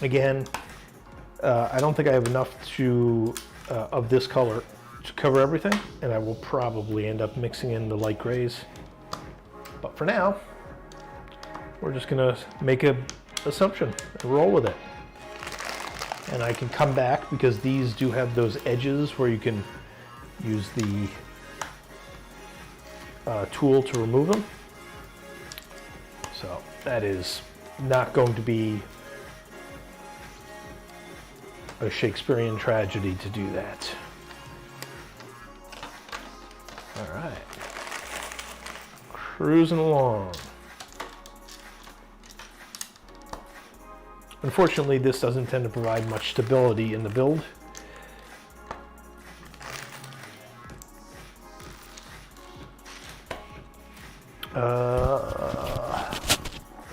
A: Again, I don't think I have enough of this color to cover everything, and I will probably end up mixing in the light grays. But for now, we're just gonna make an assumption and roll with it. And I can come back because these do have those edges where you can use the tool to remove them. So that is not going to be a Shakespearean tragedy to do that. All right. Cruising along. Unfortunately, this doesn't tend to provide much stability in the build.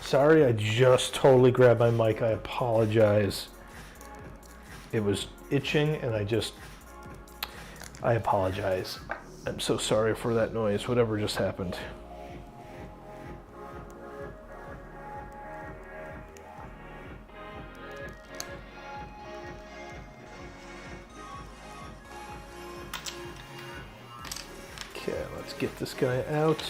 A: Sorry, I just totally grabbed my mic. I apologize. It was itching and I apologize. I'm so sorry for that noise, whatever just happened. Okay, let's get this guy out.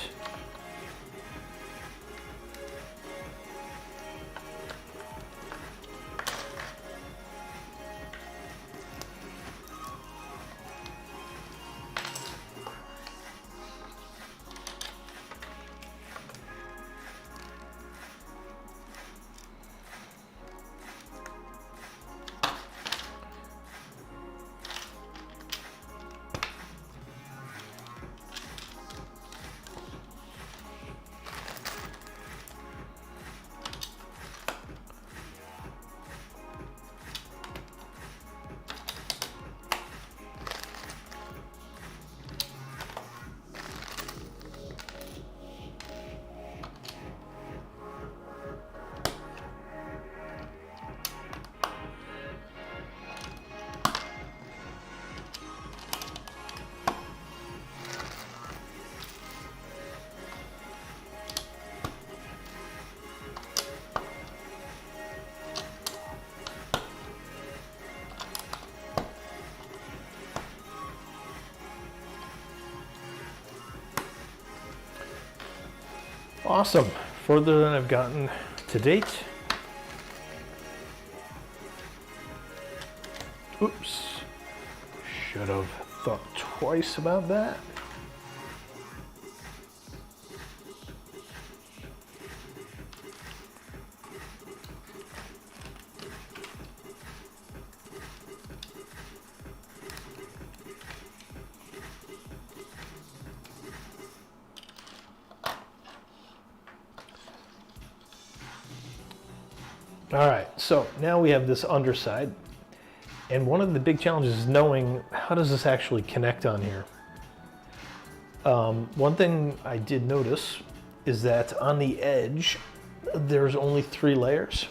A: Awesome. Further than I've gotten to date. Oops. Should have thought twice about that. All right, so now we have this underside, and one of the big challenges is knowing how does this actually connect on here. One thing I did notice is that on the edge, there's only 3 layers.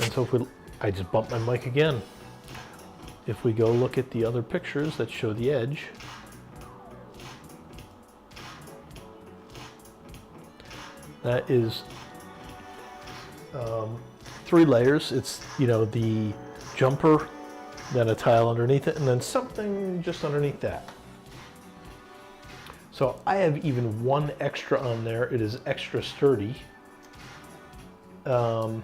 A: And so if I just bumped my mic again. If we go look at the other pictures that show the edge, that is 3 layers. It's, you know, the jumper, then a tile underneath it, and then something just underneath that. So I have even one extra on there. It is extra sturdy. Oh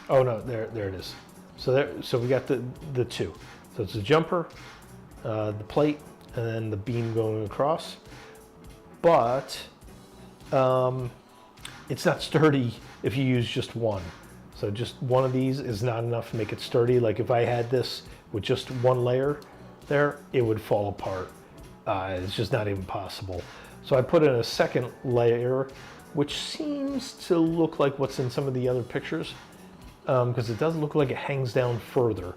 A: no, there it is. So we got the 2. So it's a jumper, the plate, and then the beam going across. But it's not sturdy if you use just one. So just one of these is not enough to make it sturdy. Like if I had this with just one layer there, it would fall apart. It's just not even possible. So I put in a second layer, which seems to look like what's in some of the other pictures, because it doesn't look like it hangs down further.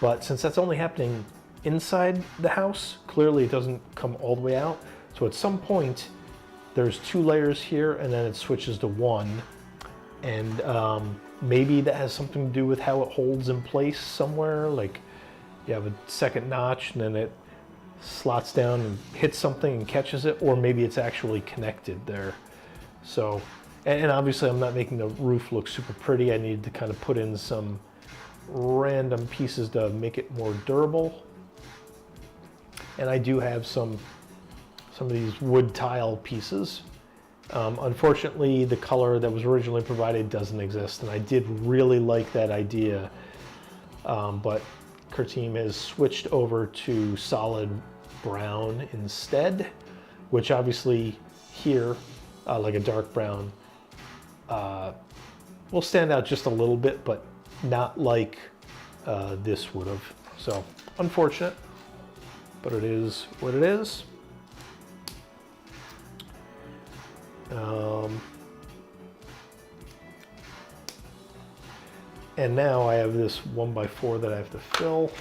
A: But since that's only happening inside the house, clearly it doesn't come all the way out. So at some point, there's 2 layers here, and then it switches to 1. And maybe that has something to do with how it holds in place somewhere. Like you have a second notch, and then it slots down and hits something and catches it, or maybe it's actually connected there. So, and obviously I'm not making the roof look super pretty. I needed to kind of put in some random pieces to make it more durable. And I do have some of these wood tile pieces. Unfortunately, the color that was originally provided doesn't exist, and I did really like that idea. But Curteam has switched over to solid brown instead, which obviously here, like a dark brown, will stand out just a little bit, but not like this would have. So unfortunate, but it is what it is. And now I have this 1x4 that I have to fill.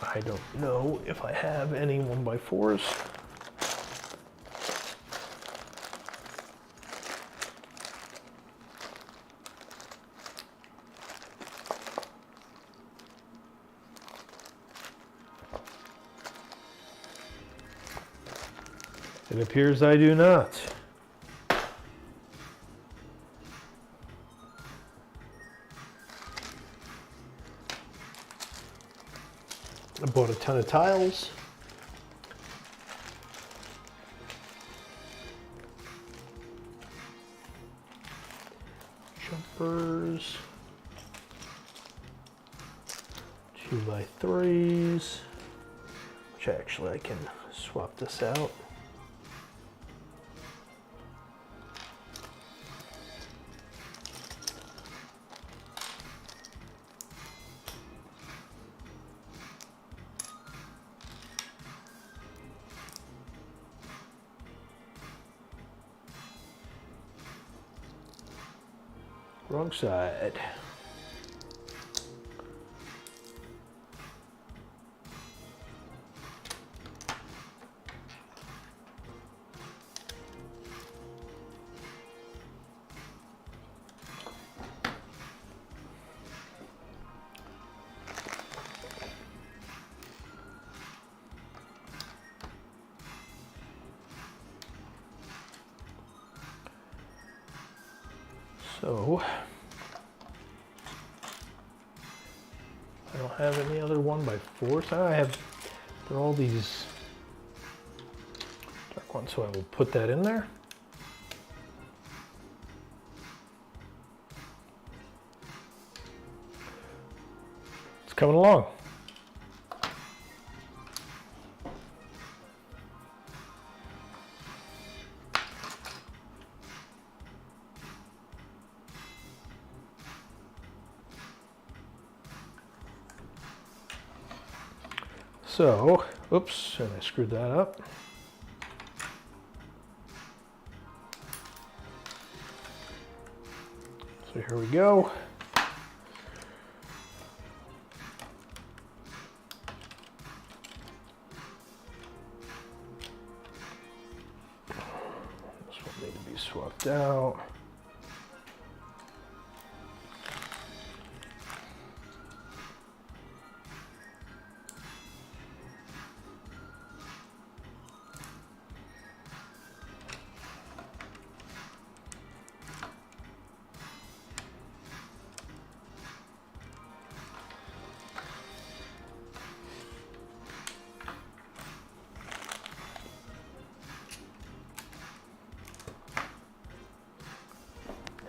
A: I don't know if I have any 1x4s. It appears I do not. I bought a ton of tiles. Jumpers. 2x3s. Which actually I can swap this out. Wrong side. So, I don't have any other 1x4s. I have, there are all these dark ones, so I will put that in there. It's coming along. So, oops, and I screwed that up. So here we go. This one needs to be swapped out.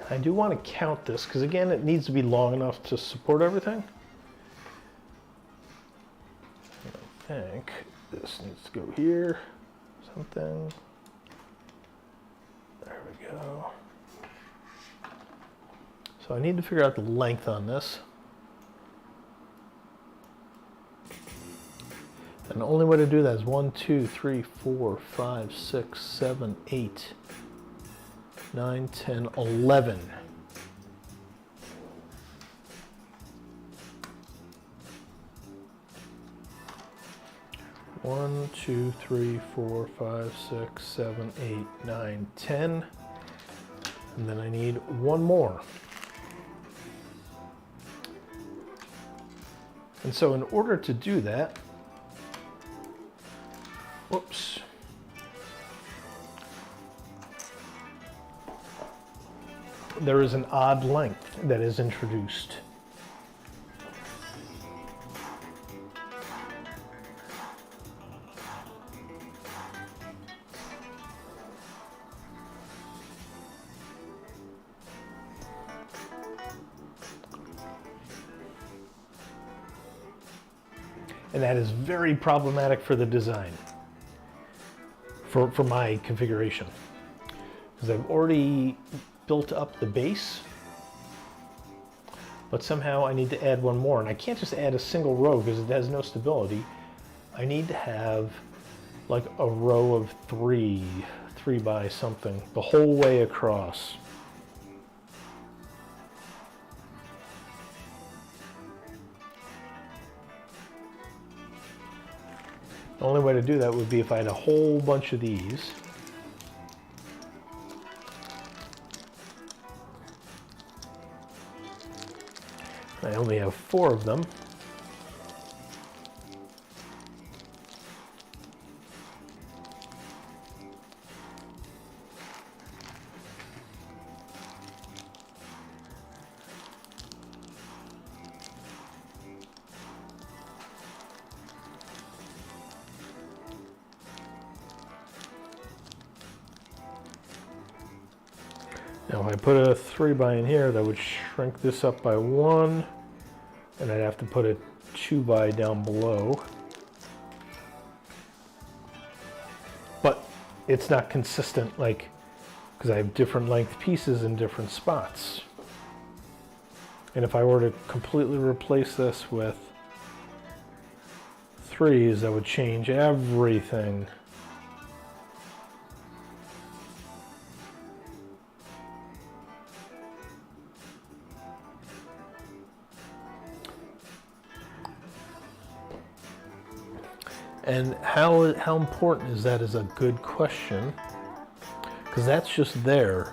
A: I do want to count this because, again, it needs to be long enough to support everything. I think this needs to go here, something. There we go. So I need to figure out the length on this. And the only way to do that is 1, 2, 3, 4, 5, 6, 7, 8. 9, 10, 11. One, 2, 3, 4, 5, 6, 7, 8, 9, 10. And then I need one more. And so in order to do that, whoops. There is an odd length that is introduced. And that is very problematic for the design, for my configuration. because I've already built up the base, but somehow I need to add one more, and I can't just add a single row because it has no stability. I need to have like a row of three by something, the whole way across. The only way to do that would be if I had a whole bunch of these. I only have 4 of them. Now if I put a 3 by in here, that would shrink this up by 1, and I'd have to put a 2 by down below. But it's not consistent, like, because I have different length pieces in different spots. And if I were to completely replace this with 3s, that would change everything. And how important is that is a good question, because that's just there.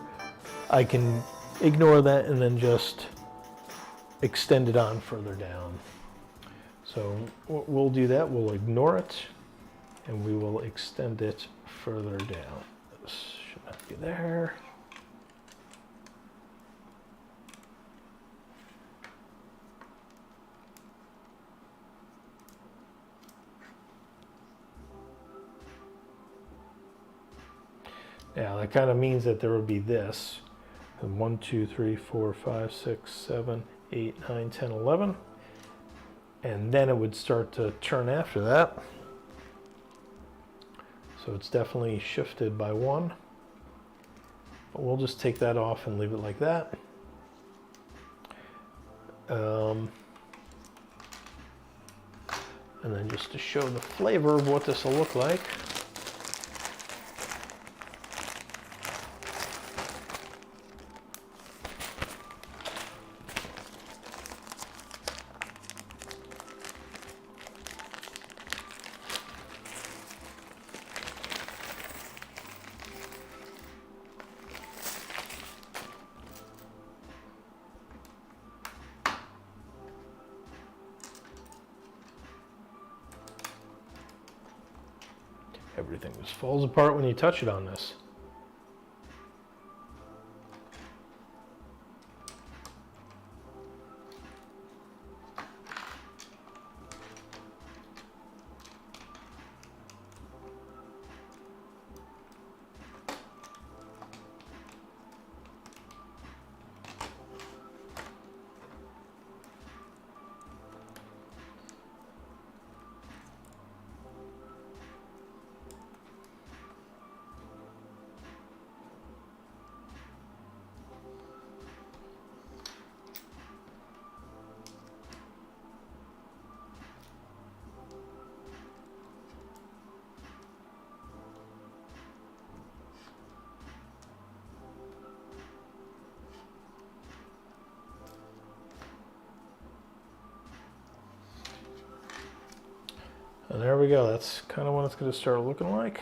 A: I can ignore that and then just extend it on further down. So we'll do that. We'll ignore it and we will extend it further down. This should not be there. Yeah, that kind of means that there would be this. 1, 2, 3, 4, 5, 6, 7, 8, 9, 10, 11. And then it would start to turn after that. So it's definitely shifted by 1. But we'll just take that off and leave it like that. And then just to show the flavor of what this will look like. Everything just falls apart when you touch it on this. And there we go. That's kind of what it's going to start looking like.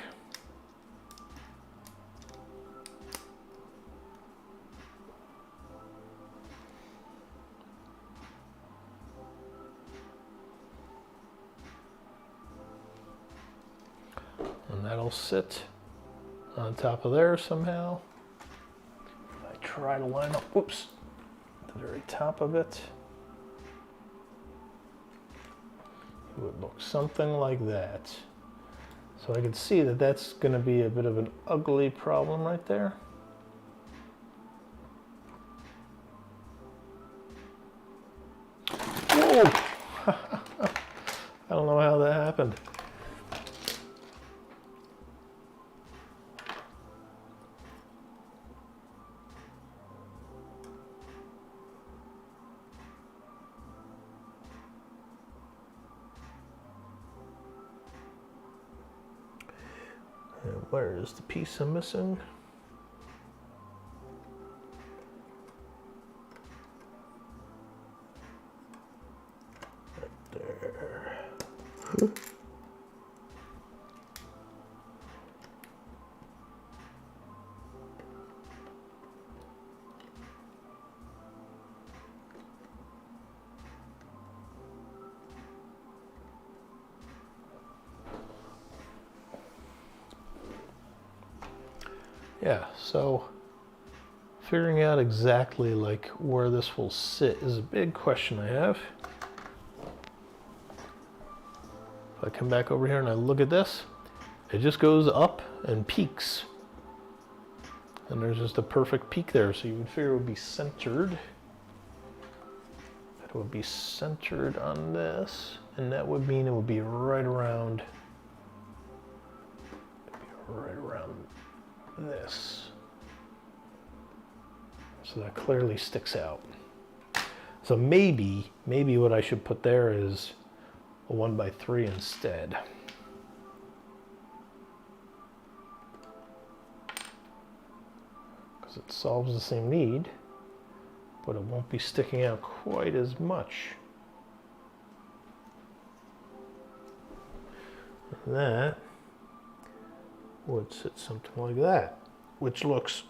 A: And that'll sit on top of there somehow. I try to line up, whoops, at the very top of it. It would look something like that. So I can see that that's going to be a bit of an ugly problem right there. Whoa! I don't know how that happened. And where is the piece I'm missing? Right there. Yeah, so figuring out exactly like where this will sit is a big question I have. If I come back over here and I look at this, it just goes up and peaks. And there's just a perfect peak there, so you would figure it would be centered. It would be centered on this, and that would mean it would be right around this. So that clearly sticks out. So maybe what I should put there is a 1x3 instead. Because it solves the same need, but it won't be sticking out quite as much. And that would sit something like that, which looks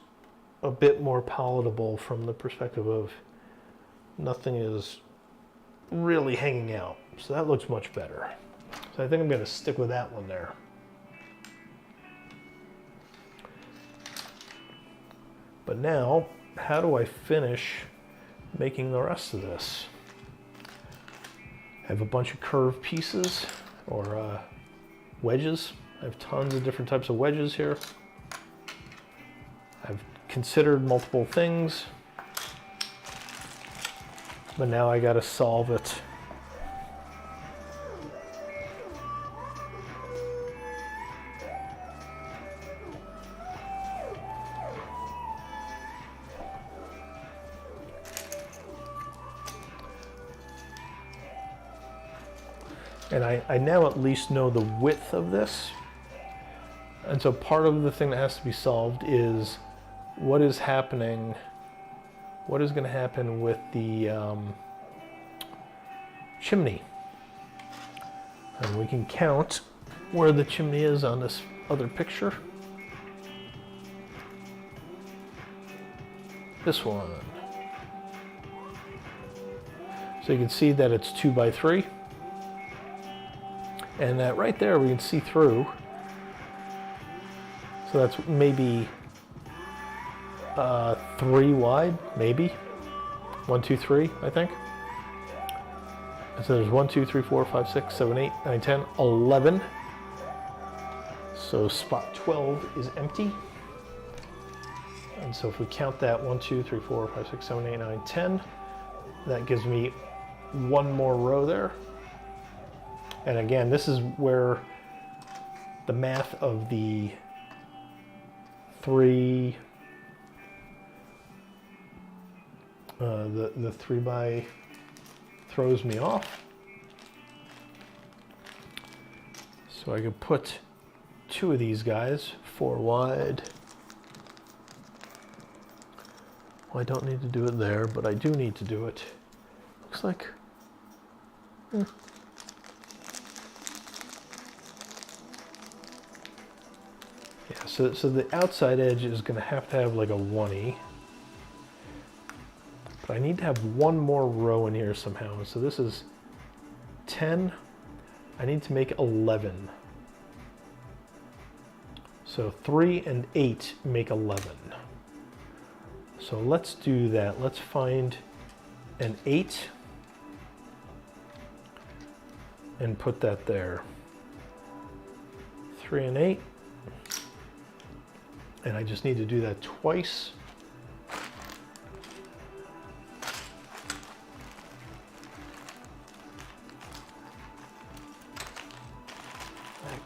A: a bit more palatable from the perspective of nothing is really hanging out. So that looks much better. So I think I'm going to stick with that one there. But now, how do I finish making the rest of this? I have a bunch of curved pieces or wedges. I have tons of different types of wedges here. I've considered multiple things, but now I got to solve it. And I now at least know the width of this. And so part of the thing that has to be solved is what is happening, what is going to happen with the chimney. And we can count where the chimney is on this other picture. This one. So you can see that it's 2x3. And that right there we can see through. So that's maybe 3 wide, maybe. 1, 2, 3, I think. And so there's 1, 2, 3, 4, 5, 6, 7, 8, 9, 10, 11. So spot 12 is empty. And so if we count that 1, 2, 3, 4, 5, 6, 7, 8, 9, 10, that gives me one more row there. And again, this is where the math of the 3 the 3x throws me off. So I could put 2 of these guys 4 wide. Well, I don't need to do it there, but I do need to do it. Looks like yeah, so the outside edge is going to have like a 1E. But I need to have one more row in here somehow. So this is 10. I need to make 11. So 3 and 8 make 11. So let's do that. Let's find an 8 and put that there. 3 and 8. And I just need to do that twice.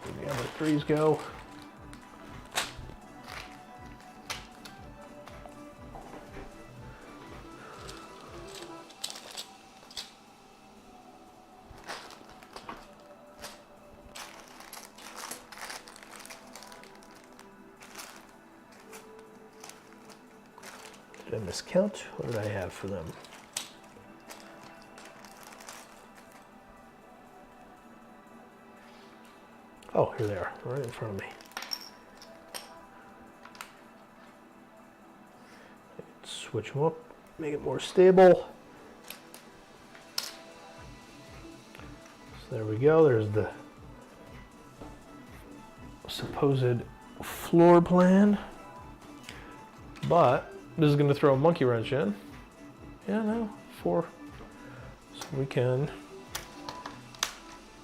A: Where the other 3s go. Did I miscount? What did I have for them? Oh, here they are, right in front of me. Switch them up, make it more stable. So there we go, there's the supposed floor plan. But this is going to throw a monkey wrench in. Yeah, no, 4. So we can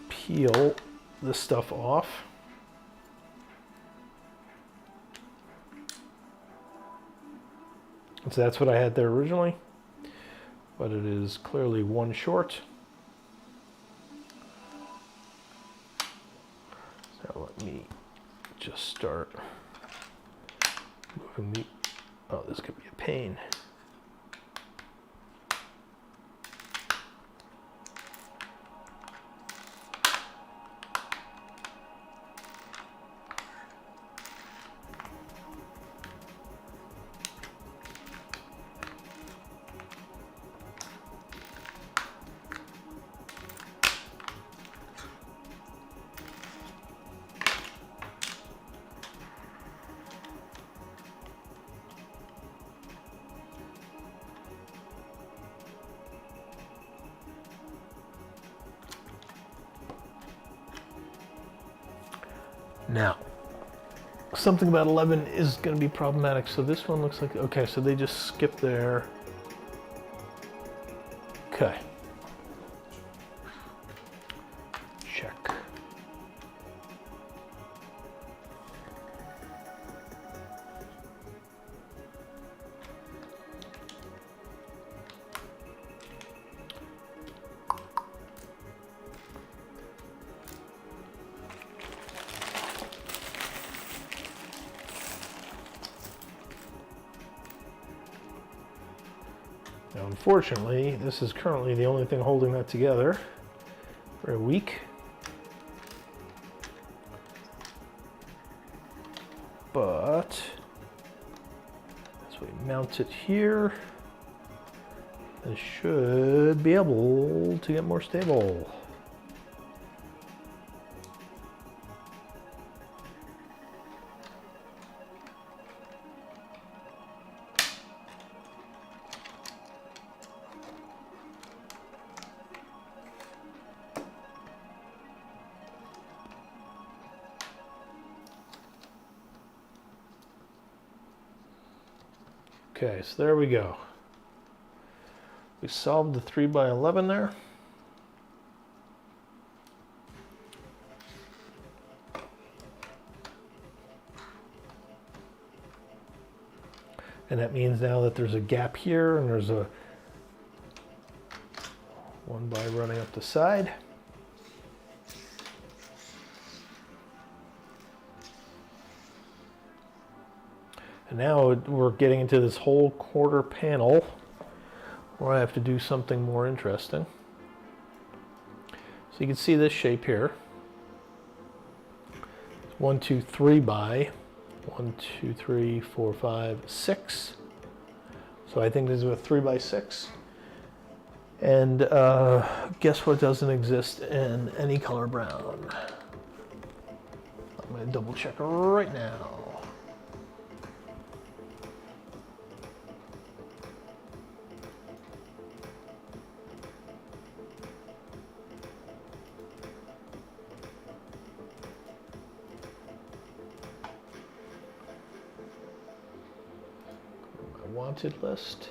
A: peel this stuff off. So that's what I had there originally, but it is clearly one short. So let me just start moving the, oh, this could be a pain. Now, something about 11 is going to be problematic. So this one looks like, okay, so they just skipped there. Okay. Check. Now, unfortunately, this is currently the only thing holding that together. Very weak. But as we mount it here, it should be able to get more stable. Okay, so there we go. We solved the 3x11 there. And that means now that there's a gap here and there's a one by running up the side. And now we're getting into this whole quarter panel where I have to do something more interesting. So you can see this shape here. 1, 2, 3 by 1, 2, 3, 4, 5, 6. So I think this is a 3 by 6. And guess what doesn't exist in any color brown? I'm going to double check right now. Wanted list.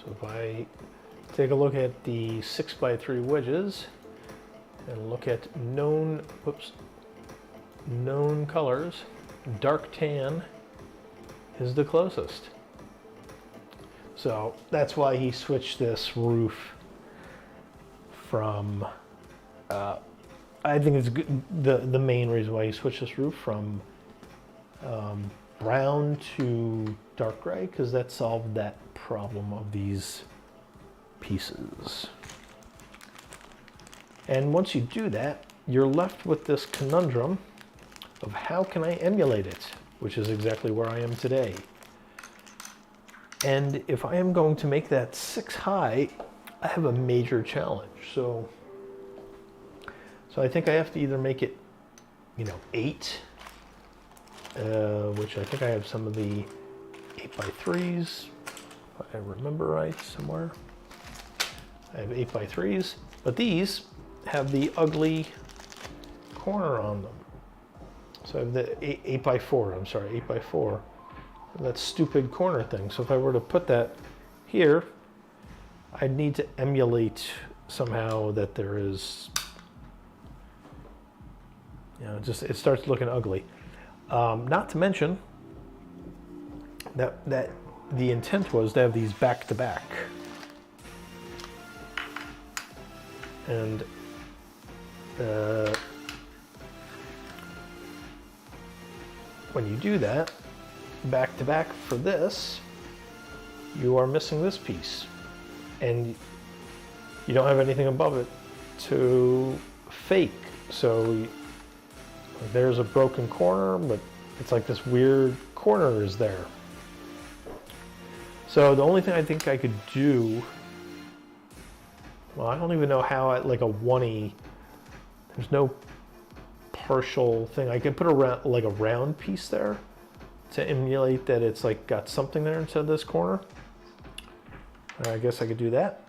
A: So if I take a look at the 6x3 wedges and look at known colors, dark tan is the closest. So that's why he switched this roof from, I think it's good, the main reason why he switched this roof from brown to dark gray, because that solved that problem of these pieces. And once you do that, you're left with this conundrum of how can I emulate it, which is exactly where I am today. And if I am going to make that 6 high, I have a major challenge. So I think I have to either make it, 8, which I think I have some of the 8x3s, if I remember right somewhere. I have 8x3s, but these have the ugly corner on them. So I have the 8x4, I'm sorry, 8x4, that stupid corner thing. So if I were to put that here, I'd need to emulate somehow that there is, it starts looking ugly. Not to mention that the intent was to have these back to back. And when you do that, back to back for this, you are missing this piece. And you don't have anything above it to fake. So there's a broken corner, but it's like this weird corner is there. So the only thing I think I could do, well, I don't even know how, like a 1E, there's no partial thing. I could put a round piece there to emulate that it's like got something there instead of this corner. I guess I could do that.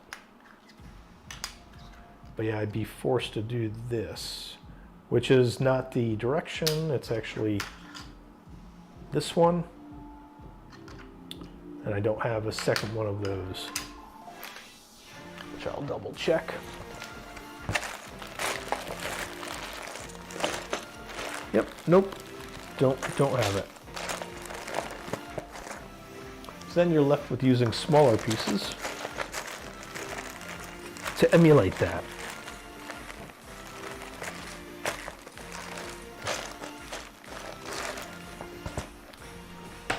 A: But yeah, I'd be forced to do this, which is not the direction, it's actually this one. And I don't have a second one of those, which I'll double check. Yep, nope, don't have it. So then you're left with using smaller pieces to emulate that.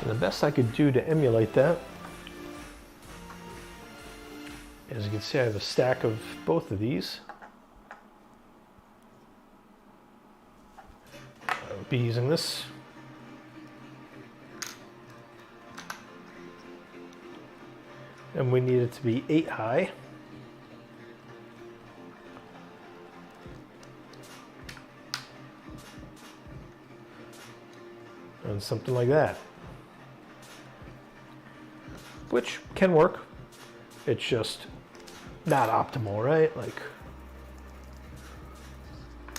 A: And the best I could do to emulate that, as you can see, I have a stack of both of these. I'll be using this. And we need it to be 8 high. And something like that. Which can work. It's just not optimal, right? Like,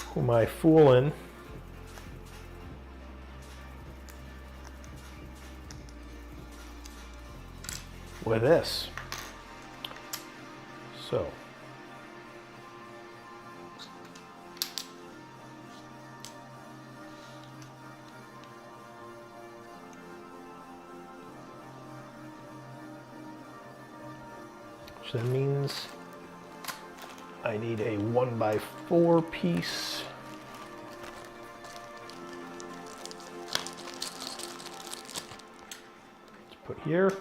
A: who am I fooling? With this. So that means I need a 1x4 piece. Let's put here.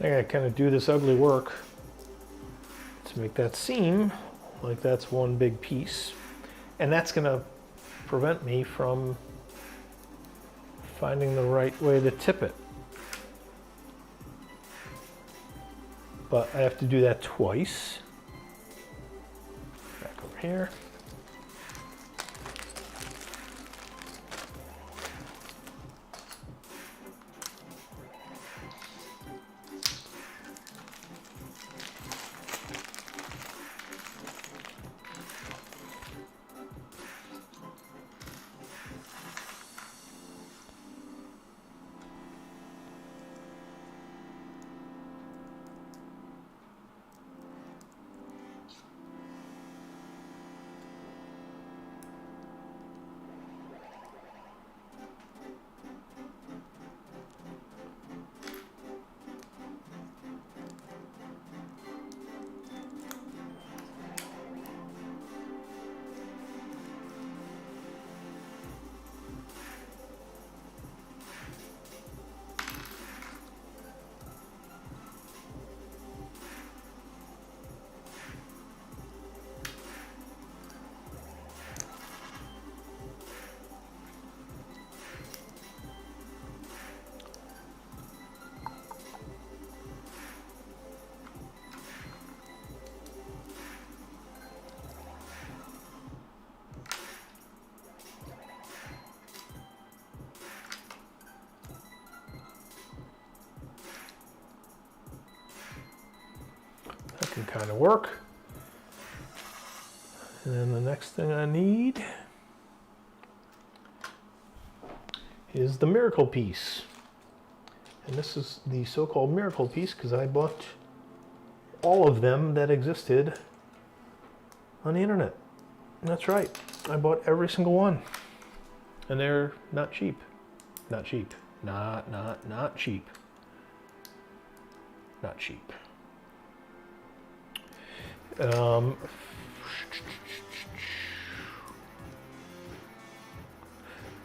A: I gotta kind of do this ugly work to make that seem like that's one big piece. And that's gonna prevent me from finding the right way to tip it. But I have to do that twice. Back over here. Can kind of work. And then the next thing I need is the miracle piece. And this is the so-called miracle piece because I bought all of them that existed on the internet. And that's right. I bought every single one. And they're not cheap. Not cheap. Not cheap. Not cheap.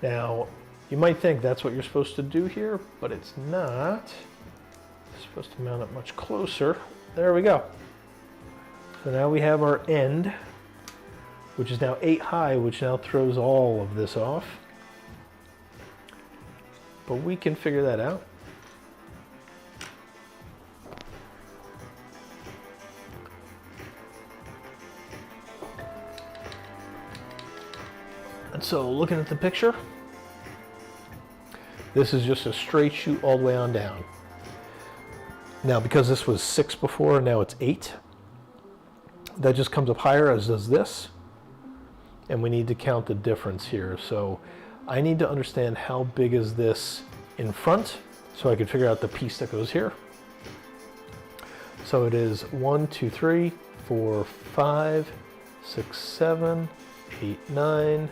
A: Now, you might think that's what you're supposed to do here, but it's not. You're supposed to mount it much closer. There we go. So now we have our end, which is now 8 high, which now throws all of this off. But we can figure that out. And so looking at the picture, this is just a straight shoot all the way on down. Now because this was 6 before, now it's 8. That just comes up higher, as does this. And we need to count the difference here. So I need to understand how big is this in front so I can figure out the piece that goes here. So it is 1, 2, 3, 4, 5, 6, 7, 8, 9,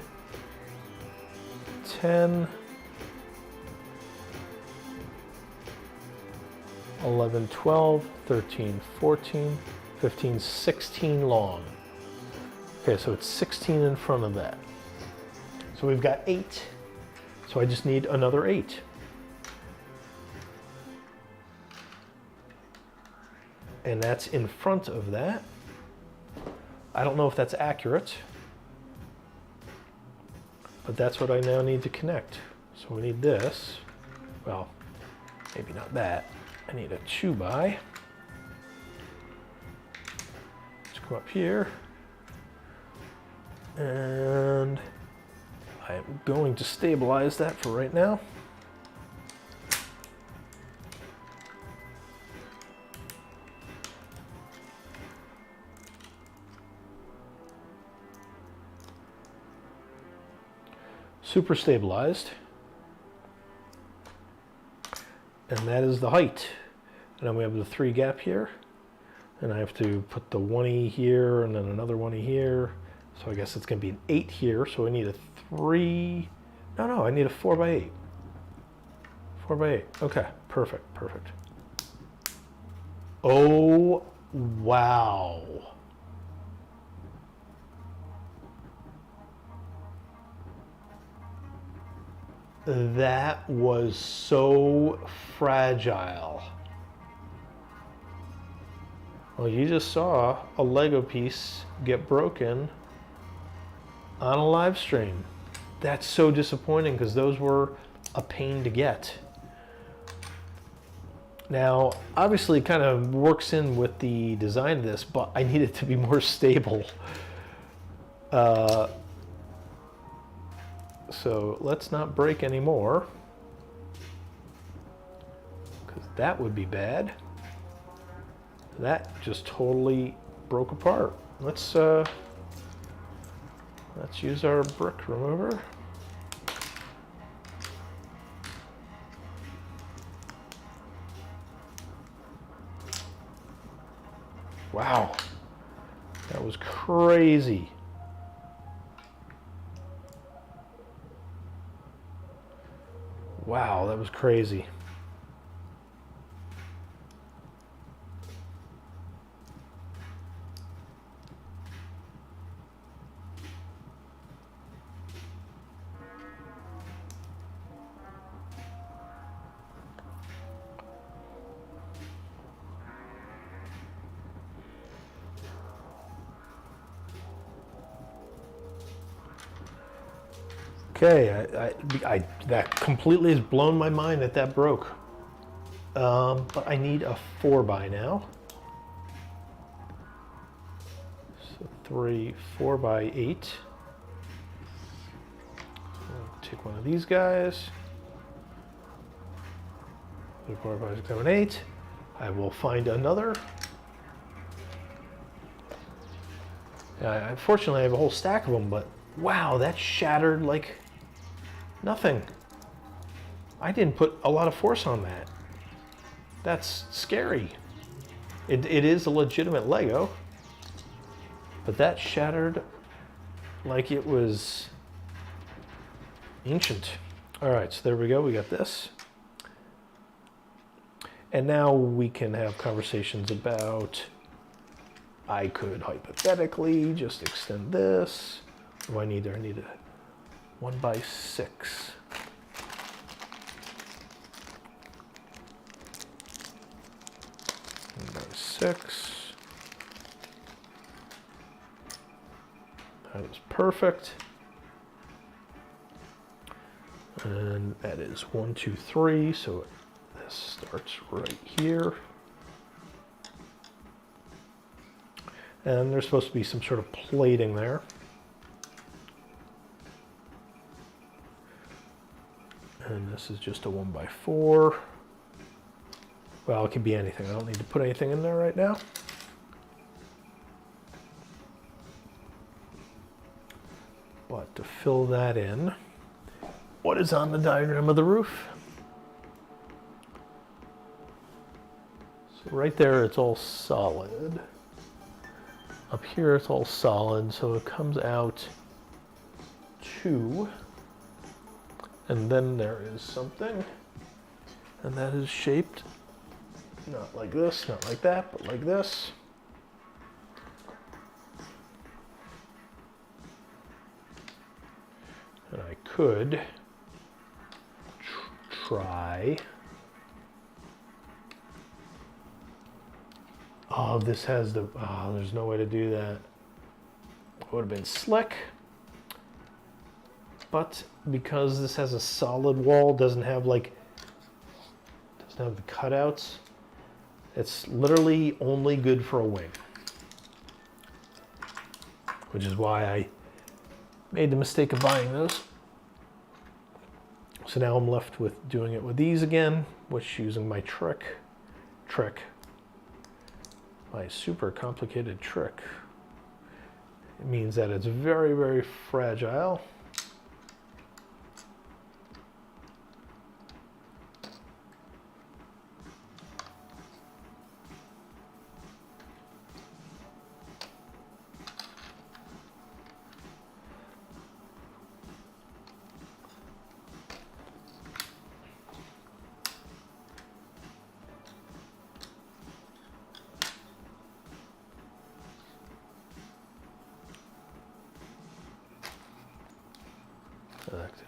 A: 10, 11, 12, 13, 14, 15, 16 long. Okay, so it's 16 in front of that. So we've got 8. So I just need another 8. And that's in front of that. I don't know if that's accurate, but that's what I now need to connect. So we need this. Well, maybe not that. I need a 2x. Let's go up here. And I'm going to stabilize that for right now. Super stabilized. And that is the height. And then we have the 3 gap here. And I have to put the 1E here and then another 1E here. So I guess it's going to be an 8 here. So I need a 3. No, I need a 4x8. 4x8. Okay, perfect, perfect. Oh, wow. That was so fragile. Well, you just saw a Lego piece get broken on a live stream. That's so disappointing because those were a pain to get. Now, obviously it kind of works in with the design of this, but I need it to be more stable. So let's not break any more, because that would be bad. That just totally broke apart. Let's use our brick remover. Wow, that was crazy. Wow, that was crazy. Okay, that completely has blown my mind that that broke. But I need a 4x now. So 4x8. I'll take one of these guys. 4, 5, 6, 7, 8. I will find another. Unfortunately, I have a whole stack of them, but wow, that shattered like nothing. I didn't put a lot of force on that. That's scary. It is a legitimate Lego, but that shattered like it was ancient. All right, so there we go. We got this. And now we can have conversations about, I could hypothetically just extend this. What do I need there? I need a 1x6. 1x6. That is perfect. And that is 1, 2, 3. So this starts right here. And there's supposed to be some sort of plating there. And this is just a 1x4. Well, it could be anything. I don't need to put anything in there right now. But to fill that in, what is on the diagram of the roof? So right there, it's all solid. Up here, it's all solid, so it comes out 2. And then there is something, and that is shaped not like this, not like that, but like this. And I could try. Oh, this has the, oh, there's no way to do that. It would have been slick. But because this has a solid wall, doesn't have the cutouts, it's literally only good for a wing. Which is why I made the mistake of buying those. So now I'm left with doing it with these again, which using my my super complicated trick. It means that it's very, very fragile.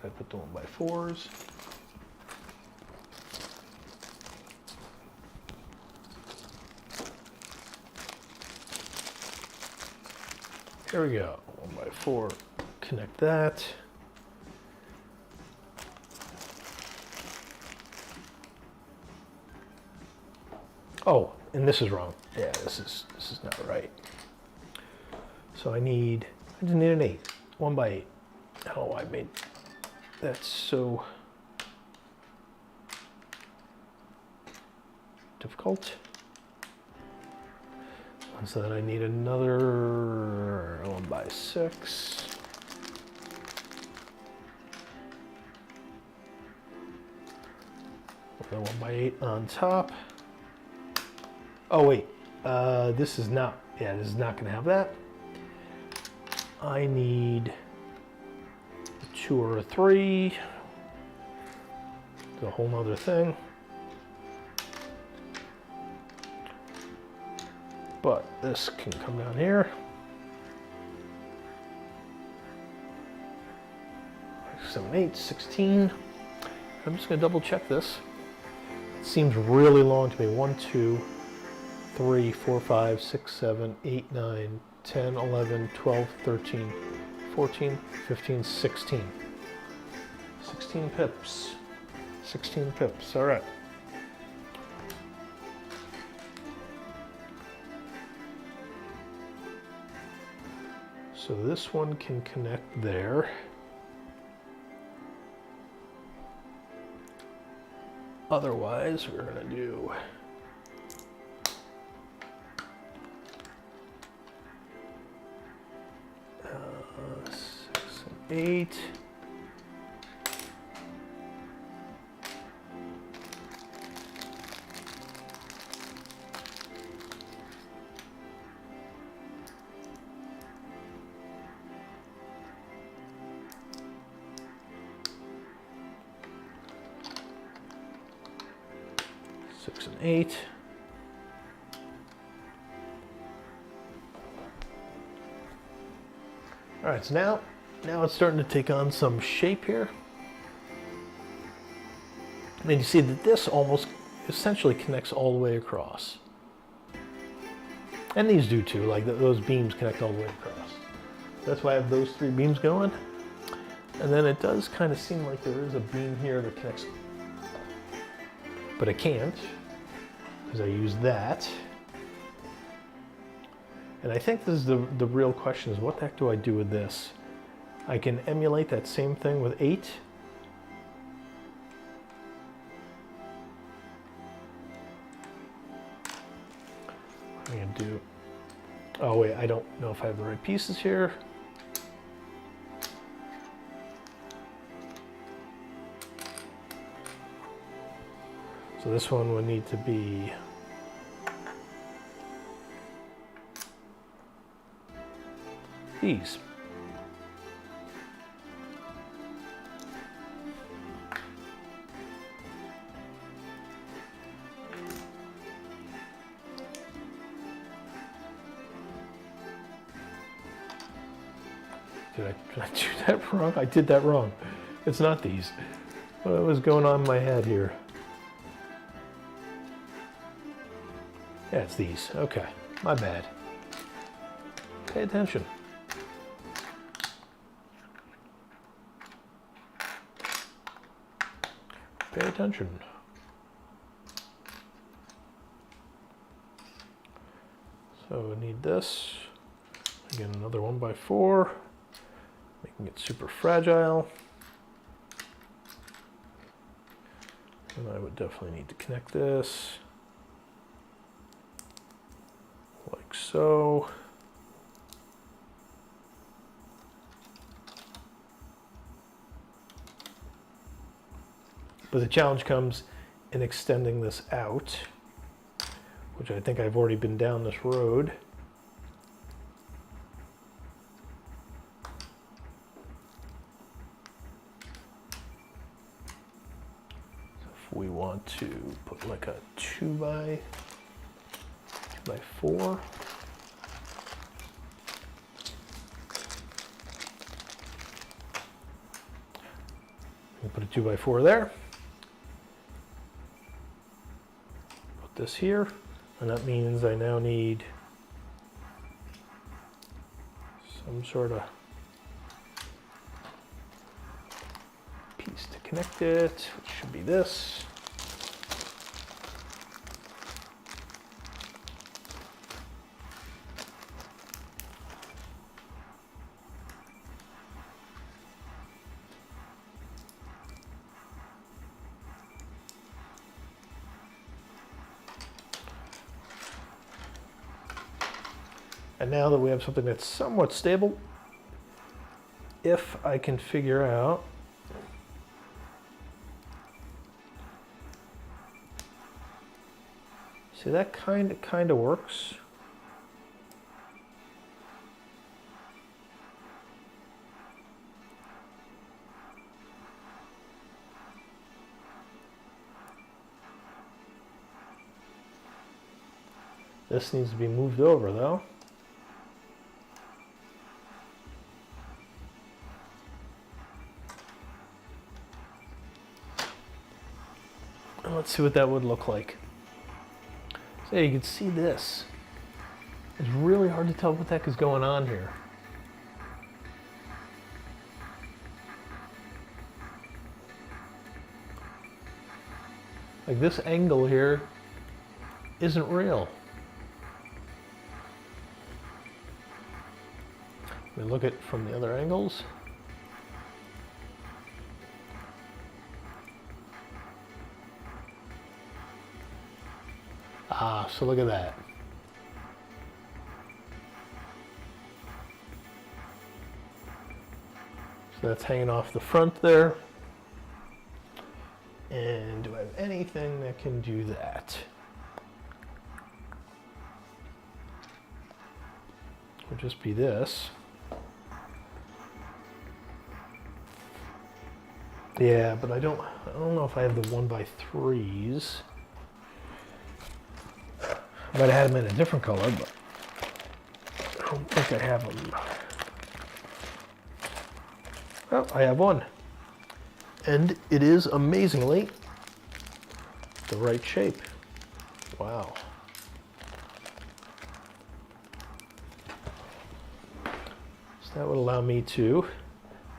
A: I put the 1x4s. Here we go, 1x4, connect that. Oh, and this is wrong. Yeah, this is not right. So I just need an 8, 1x8. I don't know why I made that so difficult. And so then I need another 1x6. Another 1x8 on top. Oh wait, this is not gonna have that. I need a 2 or a 3. It's a whole nother thing. But this can come down here. 7, 8, 16. I'm just gonna double check this. It seems really long to me. 1, 2, 3, 4, 5, 6, 7, 8, 9, 10, 11, 12, 13, 14, 15, 16. 16 pips. 16 pips, all right. So this one can connect there. Otherwise, we're gonna do six and 8. Six and 8. All right, so now it's starting to take on some shape here. And you see that this almost essentially connects all the way across. And these do too, like those beams connect all the way across. That's why I have those 3 beams going. And then it does kind of seem like there is a beam here that connects, but I can't because I use that. And I think this is the real question is what the heck do I do with this? I can emulate that same thing with 8. What am I gonna do? Oh wait, I don't know if I have the right pieces here. So this one would need to be these. Did I do that wrong? I did that wrong. It's not these. What was going on in my head here? Yeah, it's these. Okay, my bad. Pay attention. Pay attention. So I need this. Again, another 1x4, making it super fragile. And I would definitely need to connect this like so. But the challenge comes in extending this out, which I think I've already been down this road. So if we want to put like a 2x4, we put a 2x4 there. This here, and that means I now need some sort of piece to connect it, which should be this. And now that we have something that's somewhat stable, if I can figure out see, that kind of works. This needs to be moved over though. And let's see what that would look like. So you can see this. It's really hard to tell what the heck is going on here. Like this angle here isn't real. We look at it from the other angles. Ah, so look at that. So that's hanging off the front there. And do I have anything that can do that? It would just be this. Yeah, but I don't know if I have the 1x3s. I might have had them in a different color, but I don't think I have them. Well, I have one. And it is amazingly the right shape. Wow. So that would allow me to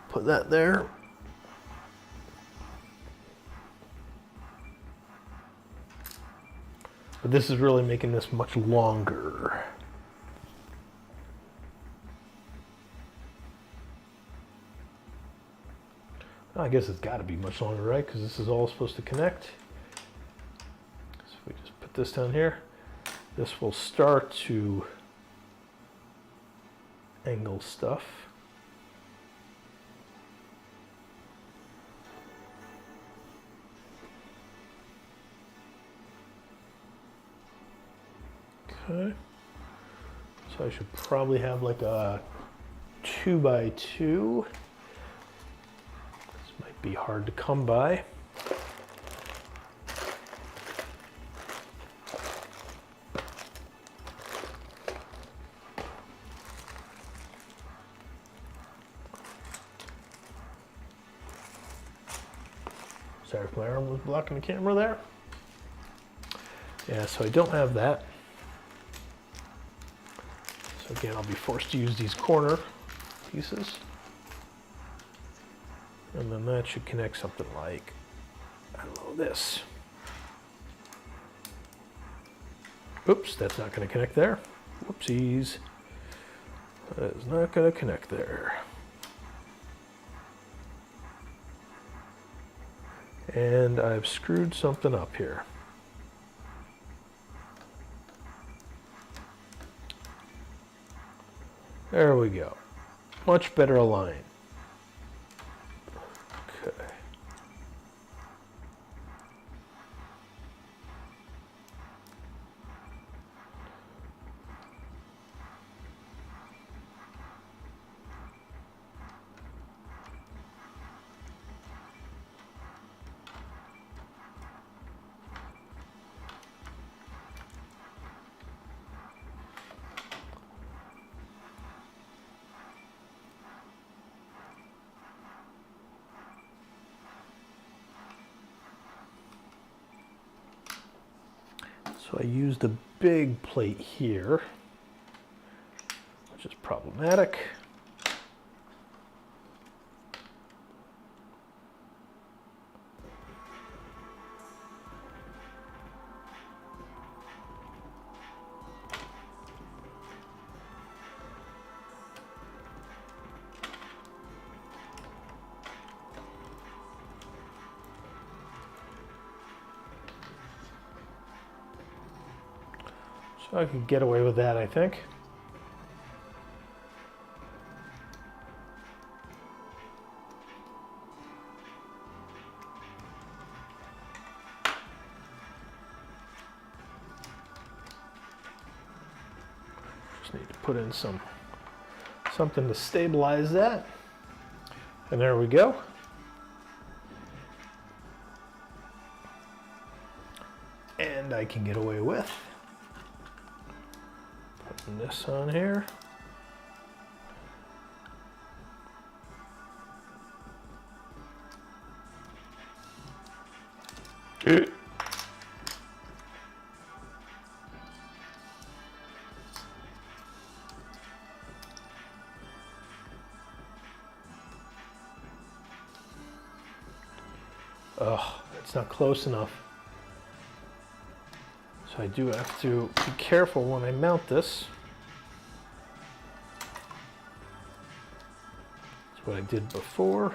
A: put that there. But this is really making this much longer. Well, I guess it's got to be much longer, right? Because this is all supposed to connect. So we just put this down here. This will start to angle stuff. Okay. So I should probably have like a 2x2. This might be hard to come by. Sorry if my arm was blocking the camera there. Yeah, so I don't have that. So again, I'll be forced to use these corner pieces. And then that should connect something like, I don't know, this. Oops, that's not going to connect there. Whoopsies. That is not going to connect there. And I've screwed something up here. There we go. Much better aligned. Okay. So I used a big plate here, which is problematic. So I could get away with that, I think. Just need to put in something to stabilize that. And there we go. And I can get away with putting this on here. Oh, it's not close enough. So I do have to be careful when I mount this. That's what I did before.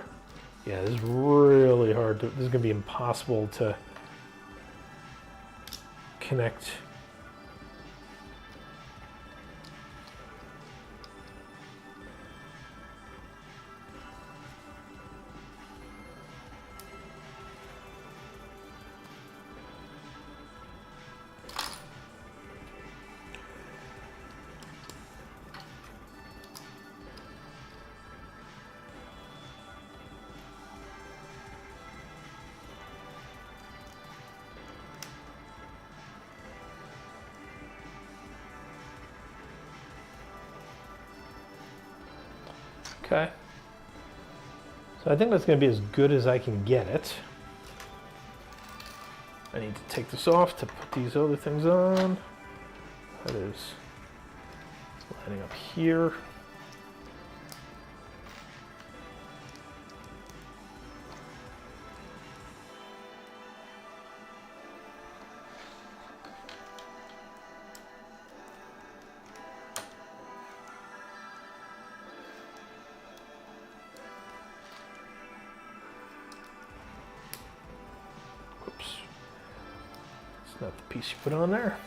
A: Yeah, this is really hard to, this is gonna be impossible to connect. Okay. So I think that's going to be as good as I can get it. I need to take this off to put these other things on. That is lining up here. Not the piece you put on there.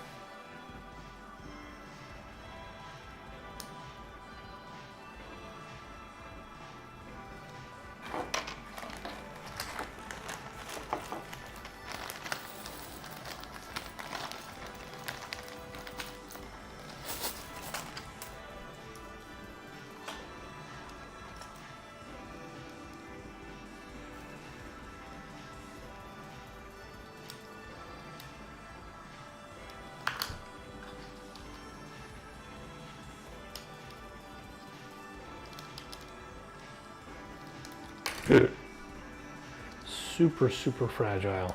A: Super, super fragile.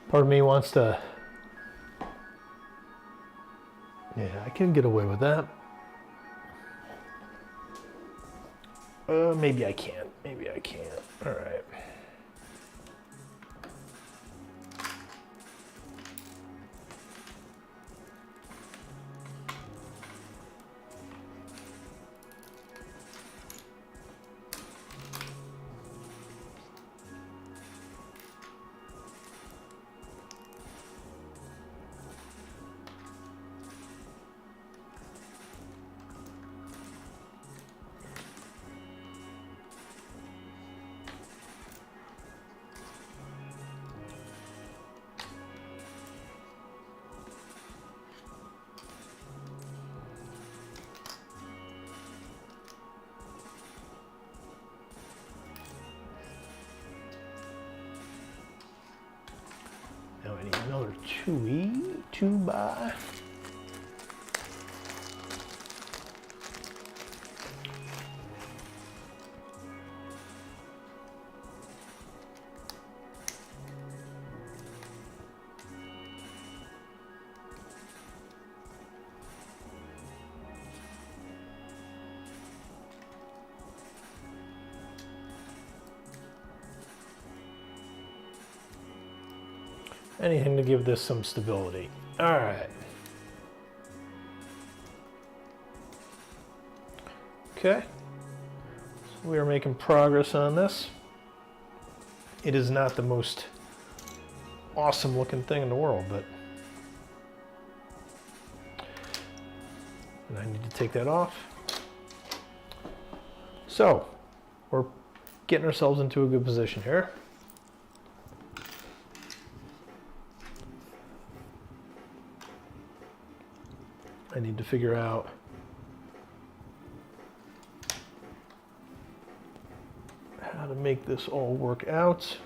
A: Part of me wants to, yeah, I can get away with that. Maybe I can't, maybe I can't. All right. Now I need another 2by. anything to give this some stability. All right. Okay. So we are making progress on this. It is not the most awesome looking thing in the world, but and I need to take that off. So we're getting ourselves into a good position here. I need to figure out how to make this all work out.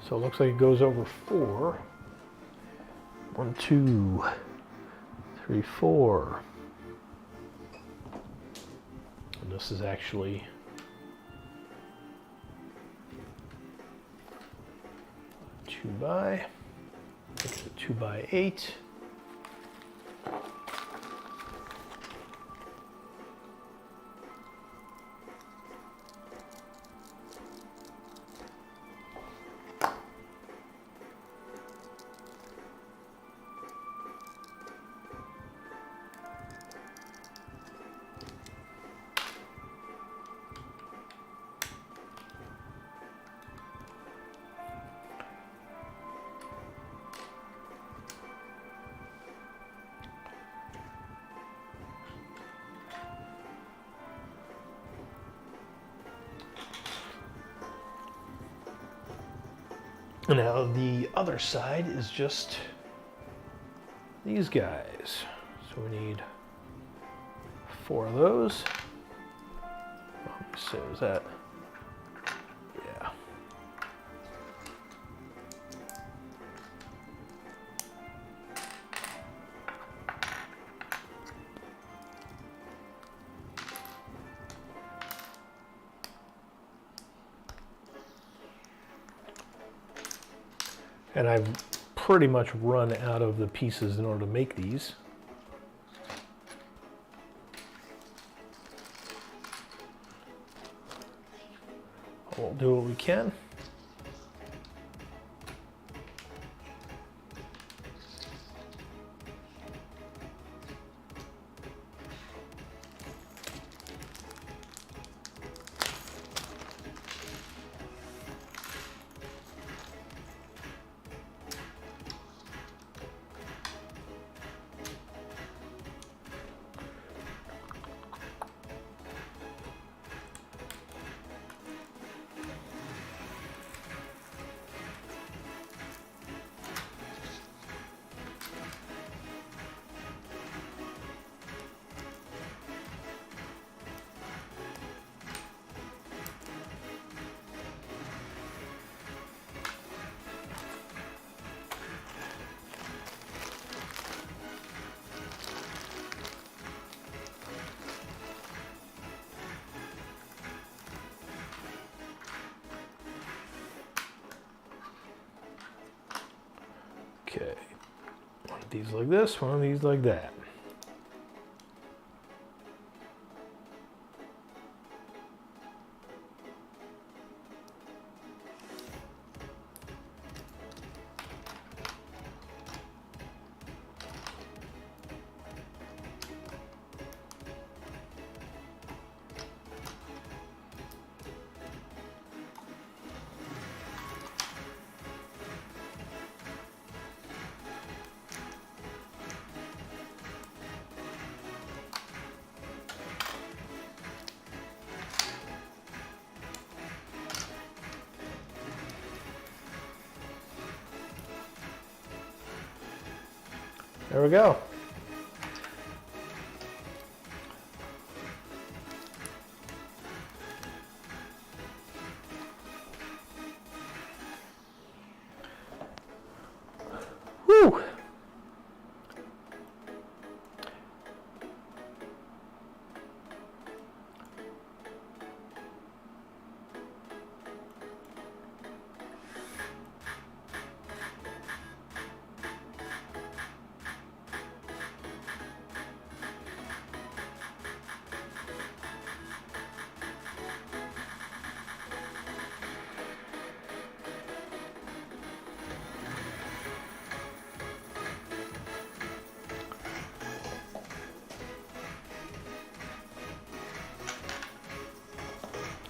A: So it looks like it goes over 4. 1, 2, 3, 4. And this is actually a 2 by, it's a 2 by 8. Now the other side is just these guys. So we need 4 of those. So is that, yeah. And I've pretty much run out of the pieces in order to make these. We'll do what we can. Okay, one of these like this, one of these like that. There we go. Whew.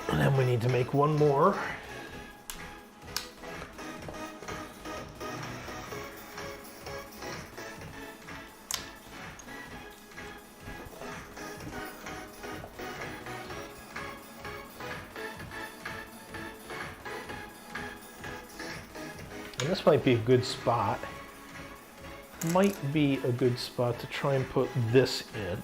A: And then we need to make one more. And this might be a good spot. Might be a good spot to try and put this in.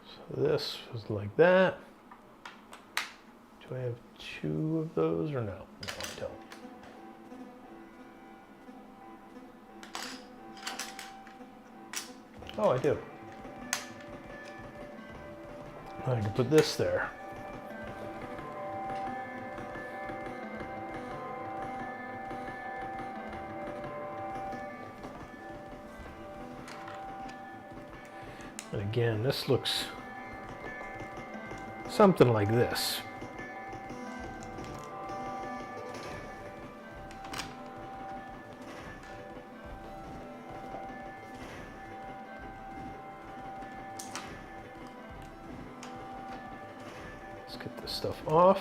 A: So this was like that. Do I have two of those or no? No, I don't. Oh, I do. I can put this there. And again, this looks something like this. Let's get this stuff off.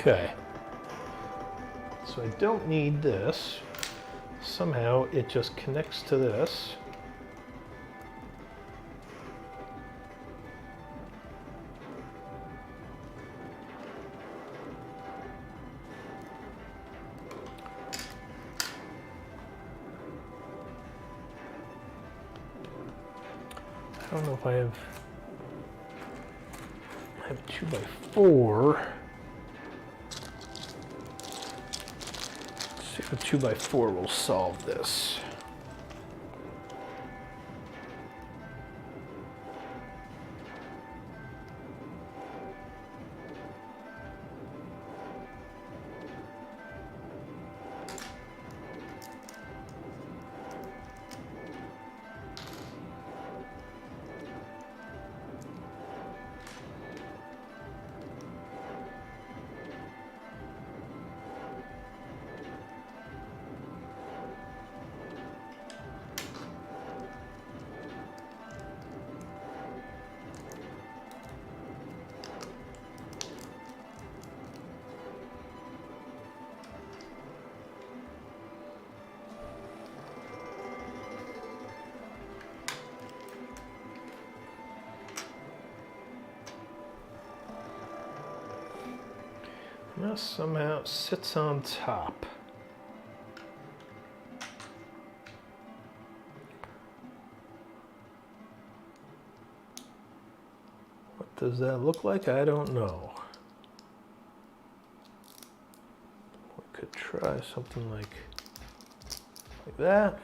A: Okay, so I don't need this. Somehow it just connects to this. I don't know if I have 2x4. See if a 2x4 will solve this. Now somehow it sits on top. What does that look like? I don't know. We could try something like that.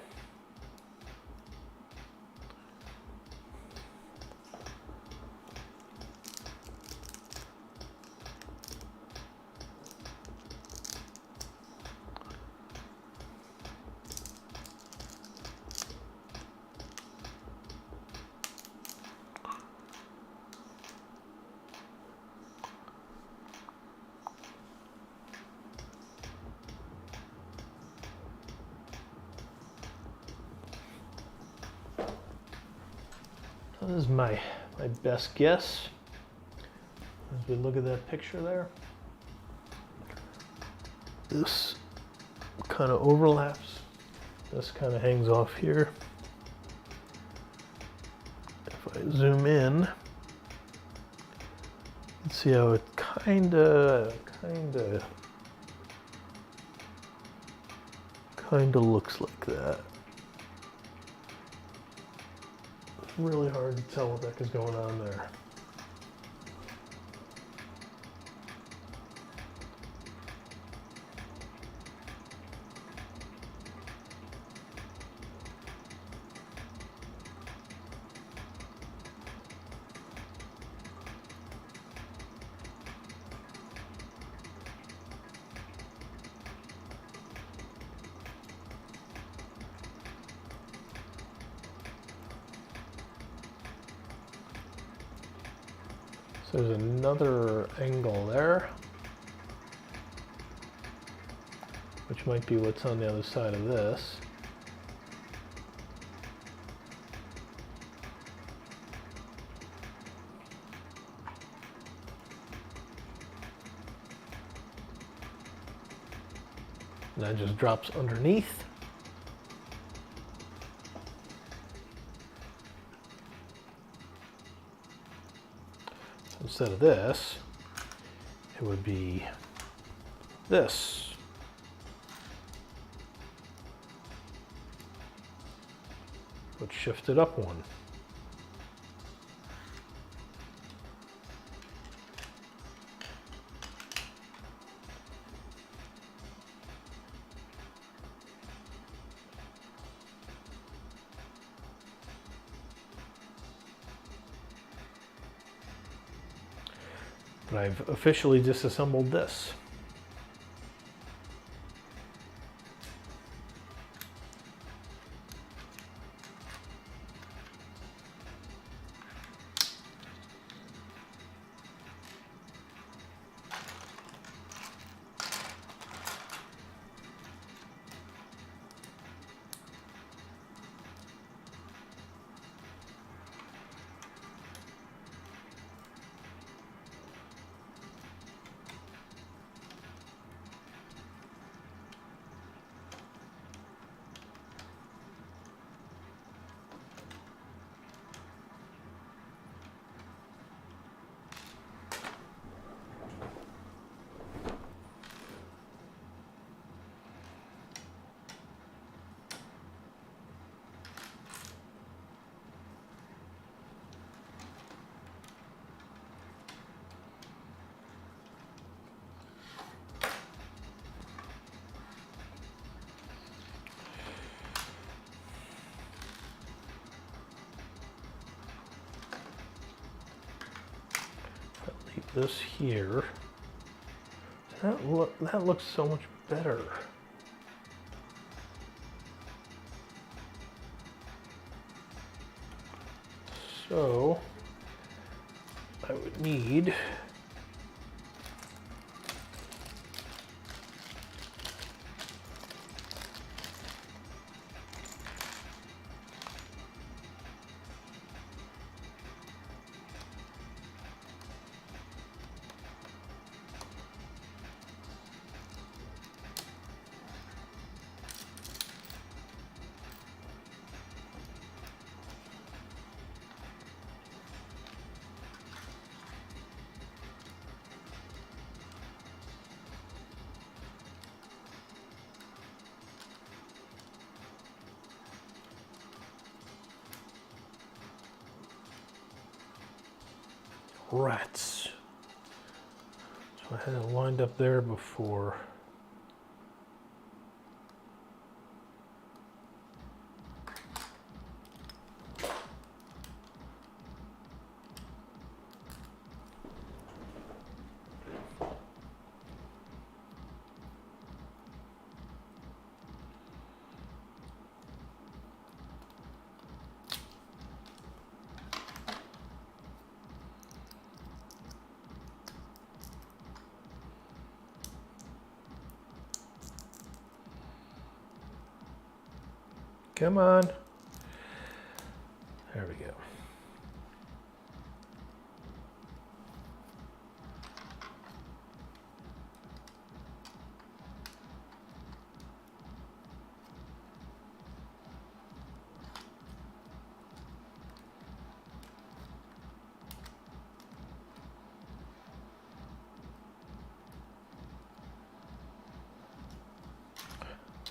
A: This is my best guess as we look at that picture there. This kind of overlaps. This kind of hangs off here. If I zoom in, let's see how it kind of looks like that. really hard to tell what the heck is going on there. So there's another angle there, which might be what's on the other side of this. And that just drops underneath. Instead of this, it would be this. Would shift it up one. But I've officially disassembled this. This here, that looks so much better. So I would need rats. So I had it lined up there before. Come on. There we go.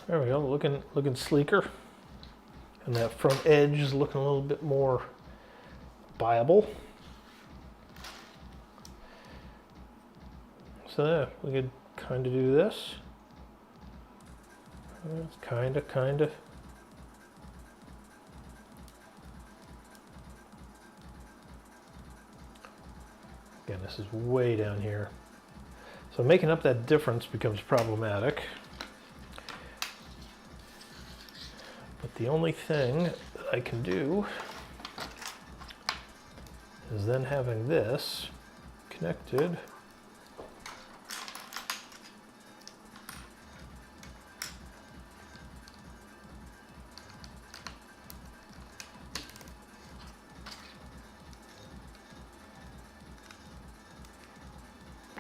A: There we go, looking sleeker. And that front edge is looking a little bit more viable. So yeah, we could kind of do this. It's kind of. Again, this is way down here. So making up that difference becomes problematic. But the only thing that I can do is then having this connected.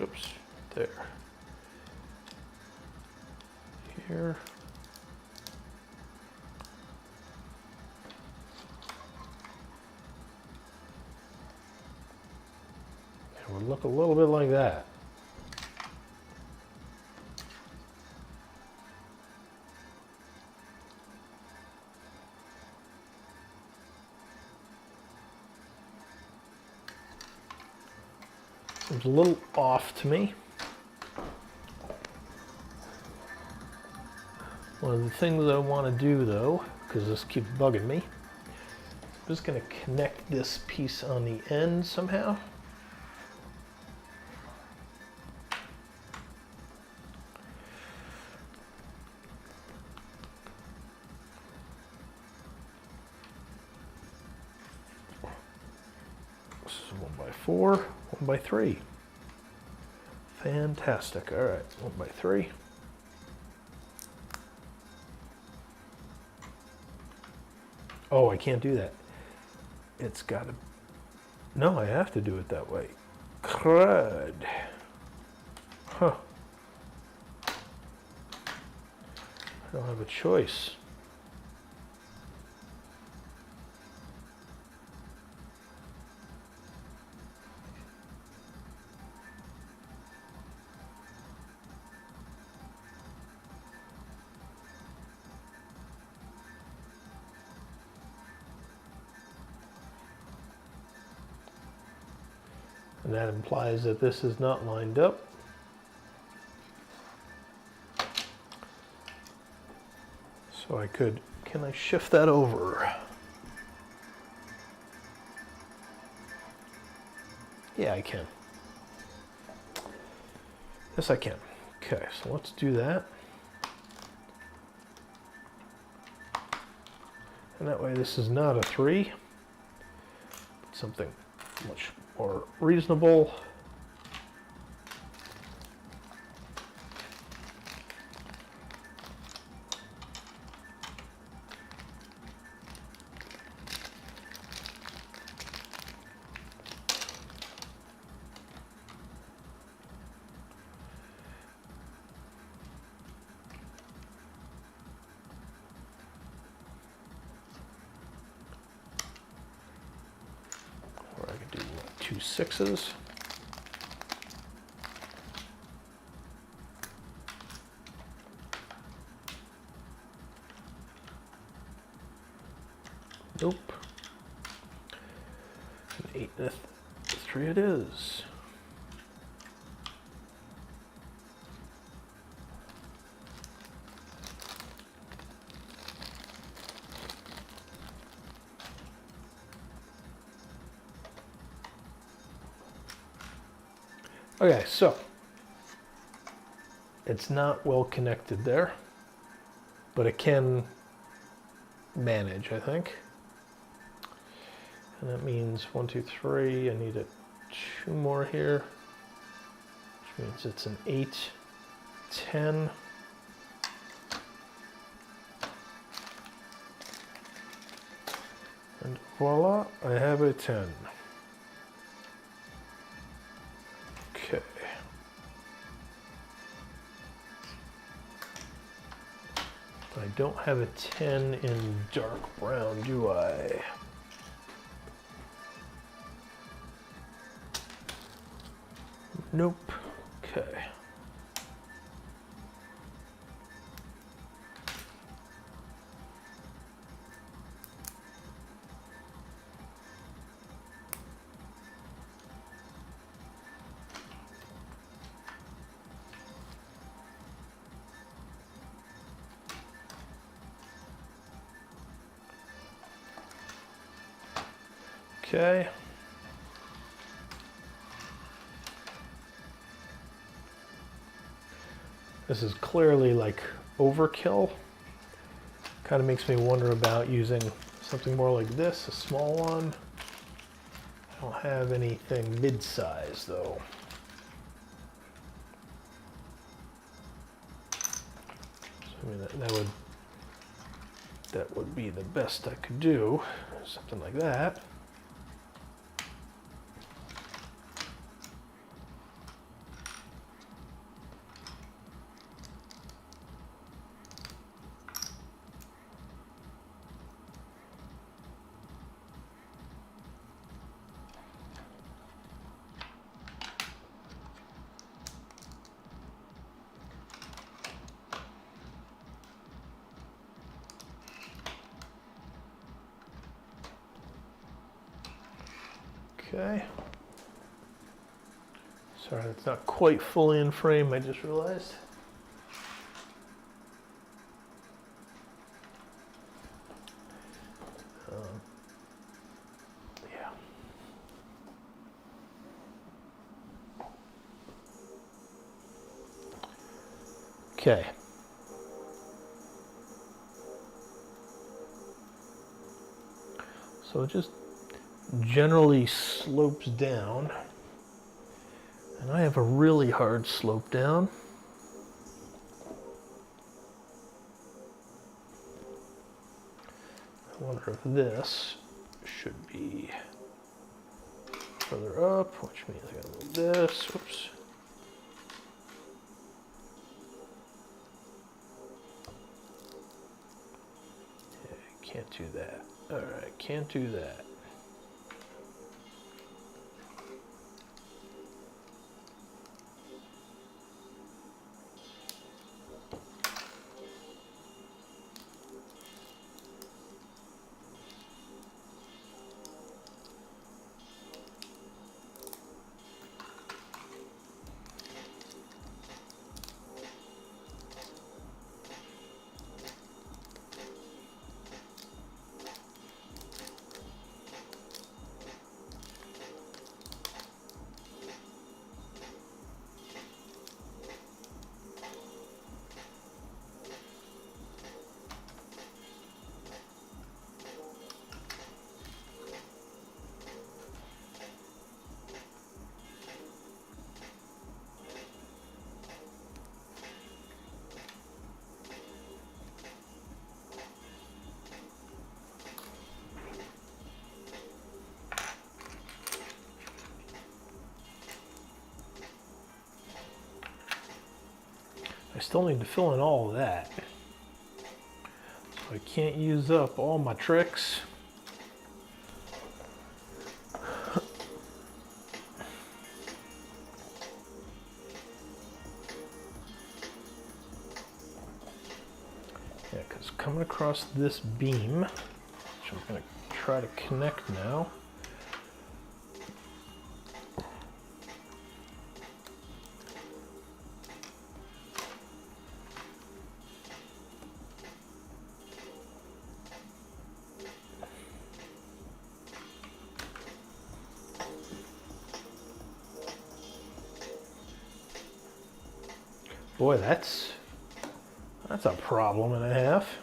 A: Oops, there. Here. It would look a little bit like that. Seems a little off to me. One of the things I want to do though, because this keeps bugging me, I'm just going to connect this piece on the end somehow. This is 1x4, 1x3. Fantastic. All right, 1x3. Oh, I can't do that. It's got to... No, I have to do it that way. Crud. Huh. I don't have a choice. And that implies that this is not lined up. So I could, can I shift that over? Yeah, I can. Yes, I can. Okay, so let's do that. And that way this is not a 3, but something much more reasonable. Or I could do 2 6s. Nope. An 8 and a 3 it is. Okay, so it's not well connected there, but it can manage, I think. And that means 1, 2, 3. I need 2 more here, which means it's an 8, 10. And voila, I have a 10. Okay. I don't have a 10 in dark brown, do I? Nope. Okay. Okay. This is clearly like overkill. Kind of makes me wonder about using something more like this, a small one. I don't have anything mid-size though. So, I mean, that would be the best I could do, something like that. Okay. Sorry, it's not quite fully in frame, I just realized. Yeah. Okay. So it just generally slopes down. And I have a really hard slope down. I wonder if this should be further up, which means I gotta move this. Whoops. Yeah, can't do that. All right, can't do that. I still need to fill in all of that. So I can't use up all my tricks. Yeah, because coming across this beam, which I'm going to try to connect now. Boy, that's a problem and a half.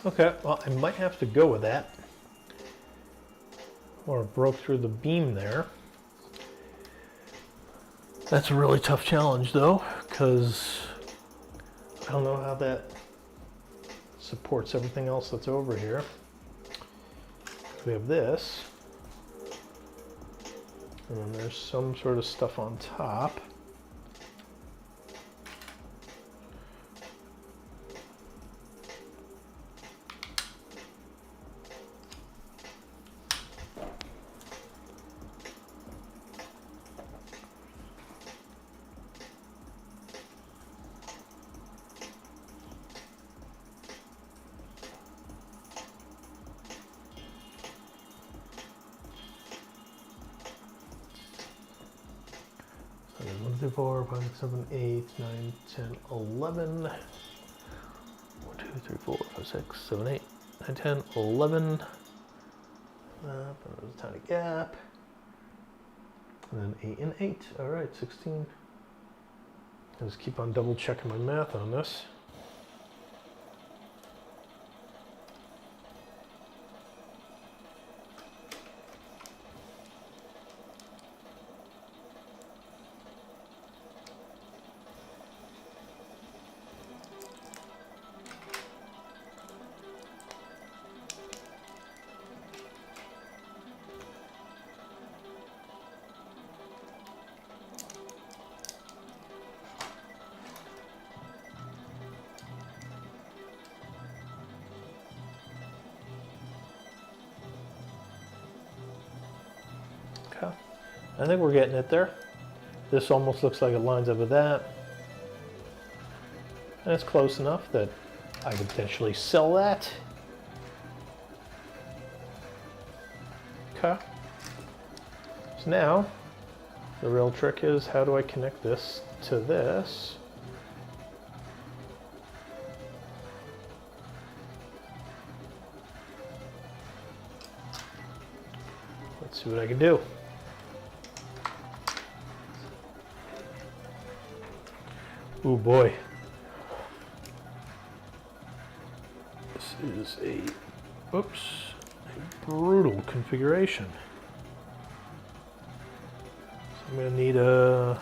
A: Okay, well, I might have to go with that. Or broke through the beam there. That's a really tough challenge though, because I don't know how that supports everything else that's over here. We have this, and then there's some sort of stuff on top. So there's 1, 2, 4, 5, 6, 7, 8, 9, 10, 11. 1, 2, 3, 4, 5, 6, 7, 8, 9, 10, 11. There's a tiny gap. And then 8 and 8. All right, 16. I just keep on double checking my math on this. Okay. I think we're getting it there. This almost looks like it lines up with that. And it's close enough that I could potentially sell that. Okay. So now, the real trick is, how do I connect this to this? Let's see what I can do. Oh boy. This is a brutal configuration. So I'm going to need a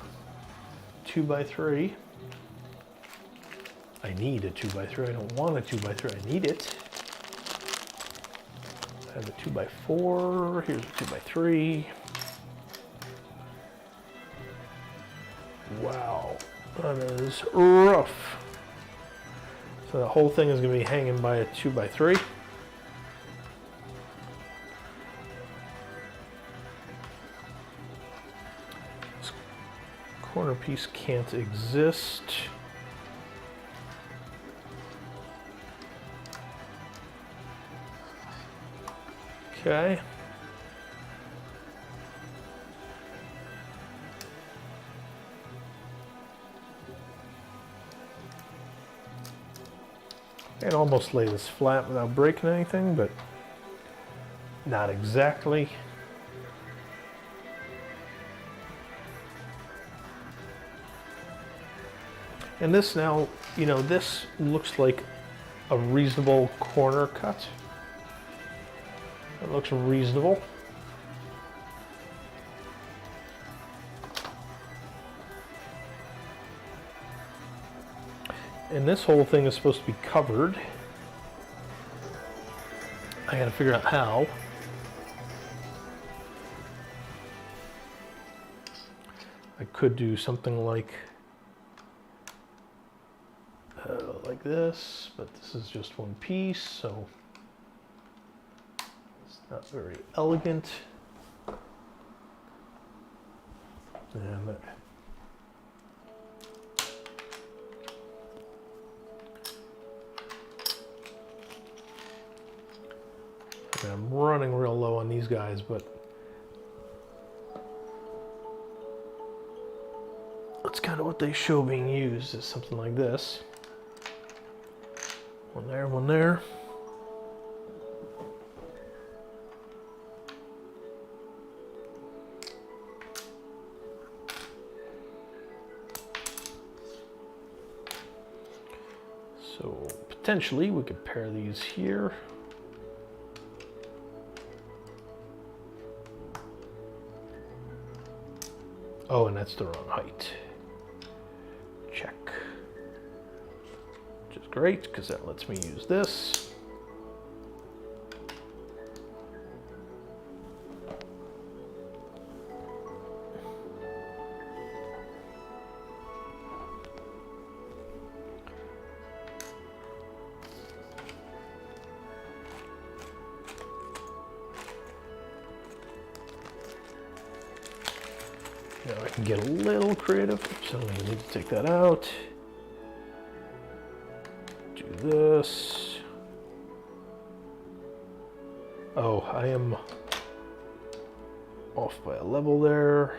A: 2x3. I need a 2x3. I don't want a 2x3. I need it. I have a 2x4. Here's a 2x3. Wow, that is rough. So the whole thing is going to be hanging by a 2x3. This corner piece can't exist. Okay. I can almost lay this flat without breaking anything, but not exactly. And this now, you know, this looks like a reasonable corner cut. It looks reasonable. And this whole thing is supposed to be covered. I gotta figure out how. I could do something like this, but this is just one piece, so it's not very elegant. And I'm running real low on these guys, but that's kind of what they show being used, is something like this. One there, one there. So potentially we could pair these here. Oh, and that's the wrong height. Check. Which is great, because that lets me use this. Now I can get a little creative, so I need to take that out. Do this. Oh, I am off by a level there.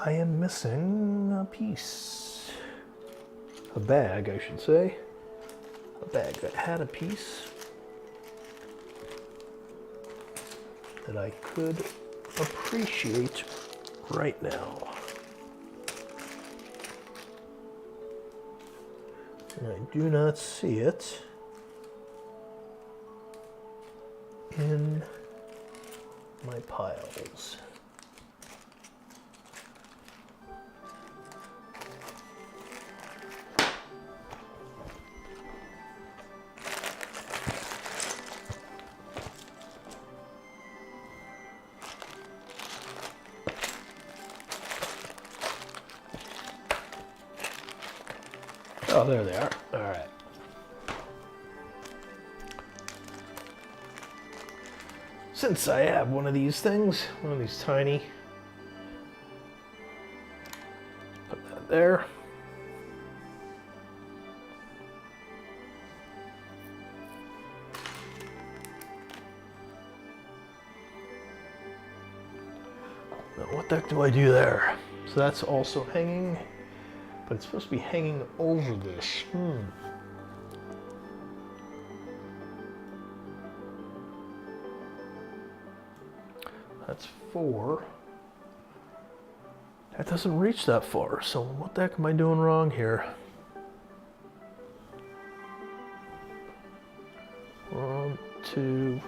A: I am missing a piece. A bag, I should say. A bag that had a piece that I could appreciate right now. And I do not see it in my piles. Oh, there they are. All right. Since I have one of these things, one of these tiny, put that there. Now, what the heck do I do there? So that's also hanging. But it's supposed to be hanging over this. That's 4. That doesn't reach that far, so what the heck am I doing wrong here? 1, 2...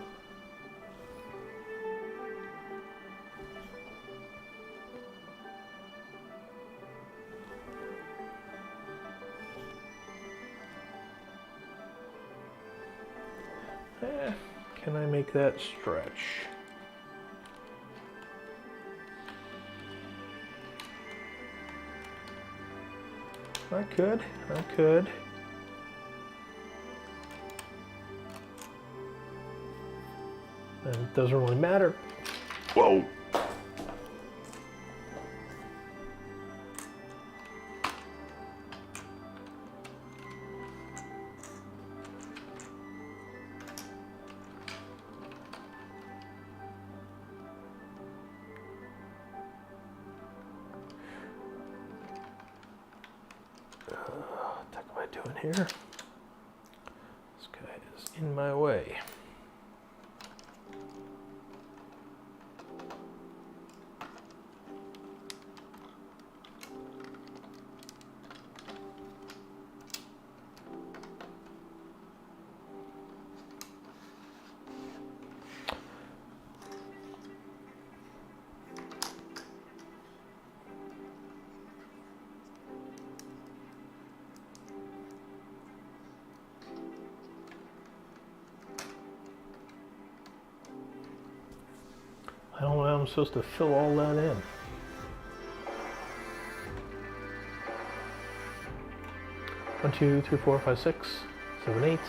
A: Can I make that stretch? I could. And it doesn't really matter. Whoa! What am I doing here? This guy is in my way. I don't know how I'm supposed to fill all that in. 1, 2, 3, 4, 5, 6, 7, 8,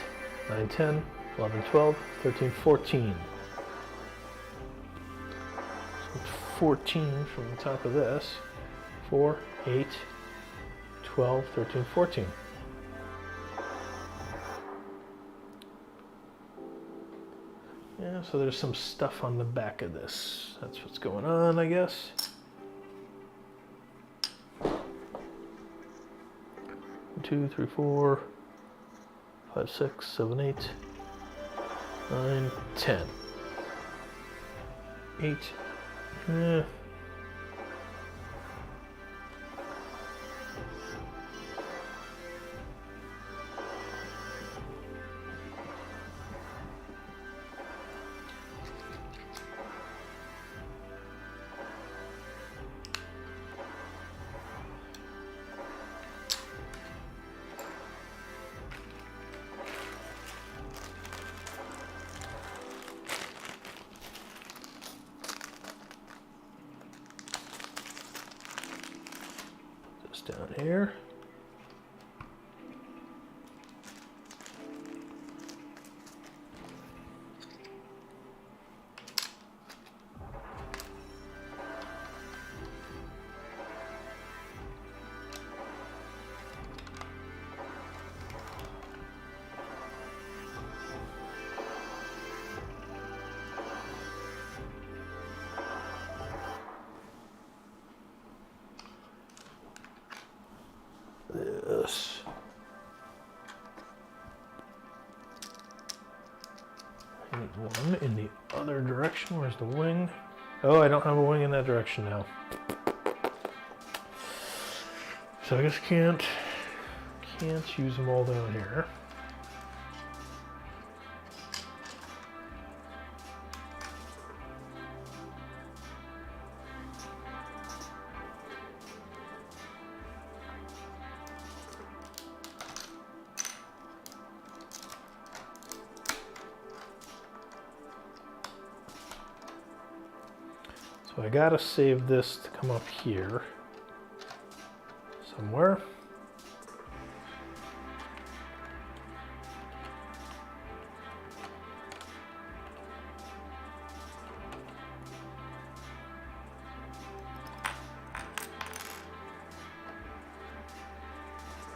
A: 9, 10. 11, 12, 13, 14. So 14 from the top of this. 4, 8, 12, 13, 14. Yeah, so there's some stuff on the back of this. That's what's going on, I guess. 2, 3, 4, 5, 6, 7, 8, 9, 10. 8. Down here. This. I need one in the other direction. Where's the wing? Oh, I don't have a wing in that direction now. So I guess can't use them all down here. So I gotta save this to come up here somewhere.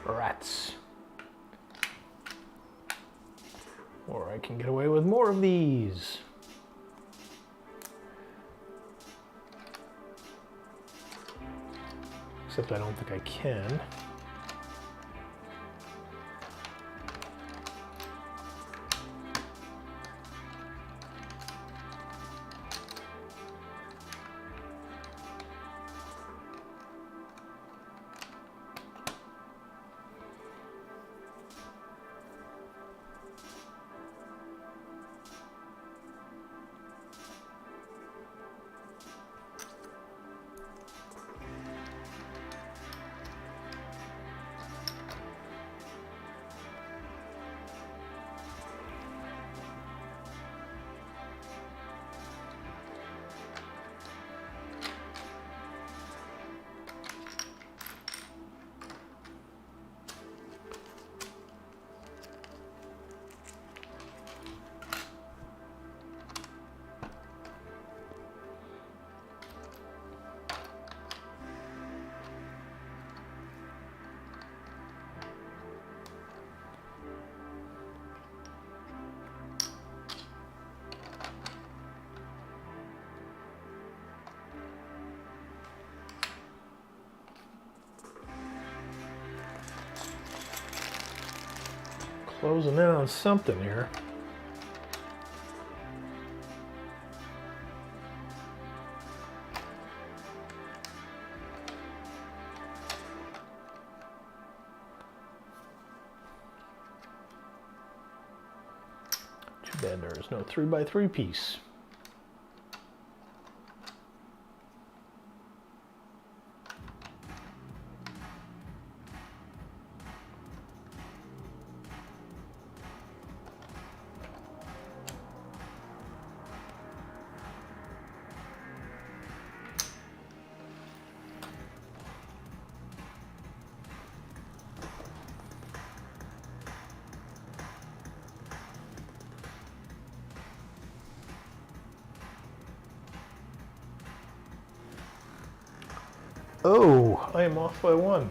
A: Rats. Or I can get away with more of these. Except I don't think I can. Closing in on something here. Too bad there is no 3x3 piece. Oh, I am off by 1.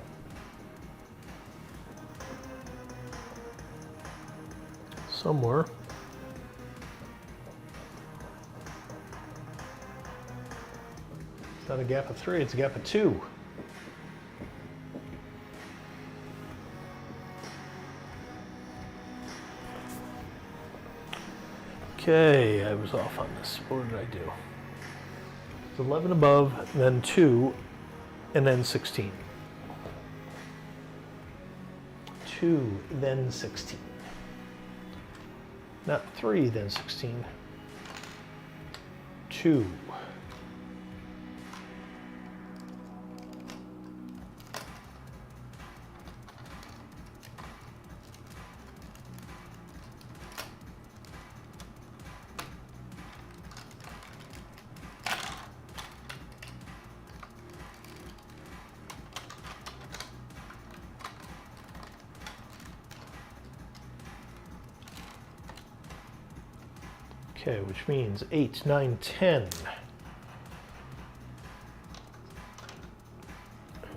A: Somewhere. It's not a gap of 3, it's a gap of 2. Okay, I was off on this. What did I do? It's 11 above, then 2, and then 16. 2, then 16. Not 3, then 16. 2. Okay, which means 8, 9, 10.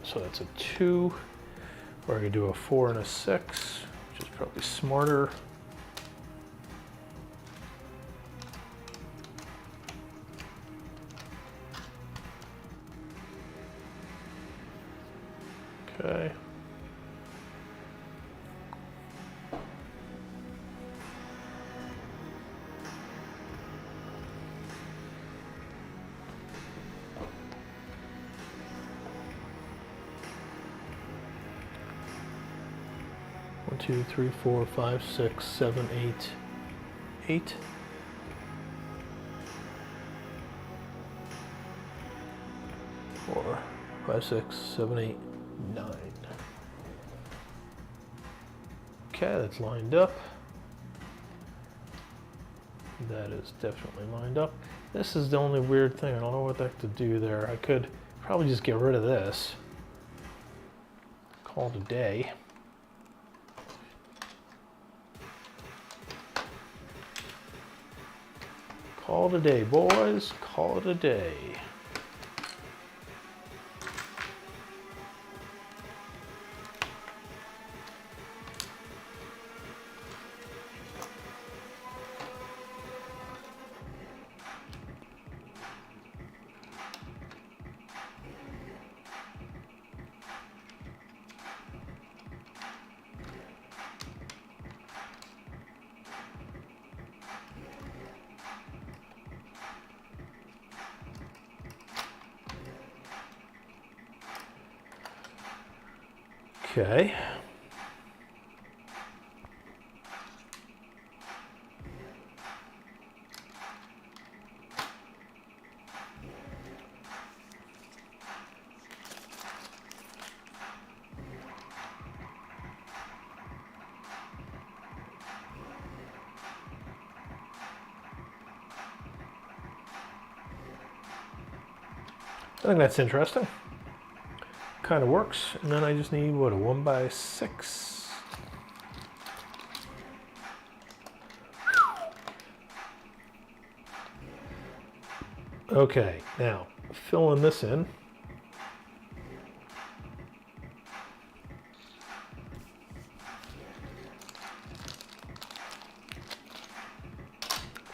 A: So that's a 2. Or I could do a 4 and a 6, which is probably smarter. Okay. One, 2, 3, 4, 5, 6, 7, 8. 8. Four, 5, 6, 7, 8, 9. Okay, that's lined up. That is definitely lined up. This is the only weird thing. I don't know what the heck to do there. I could probably just get rid of this. Call it a day. Call it a day, boys. Call it a day. Okay. I think that's interesting. Kind of works. And then I just need, what, a 1 by 6? Okay, now filling this in.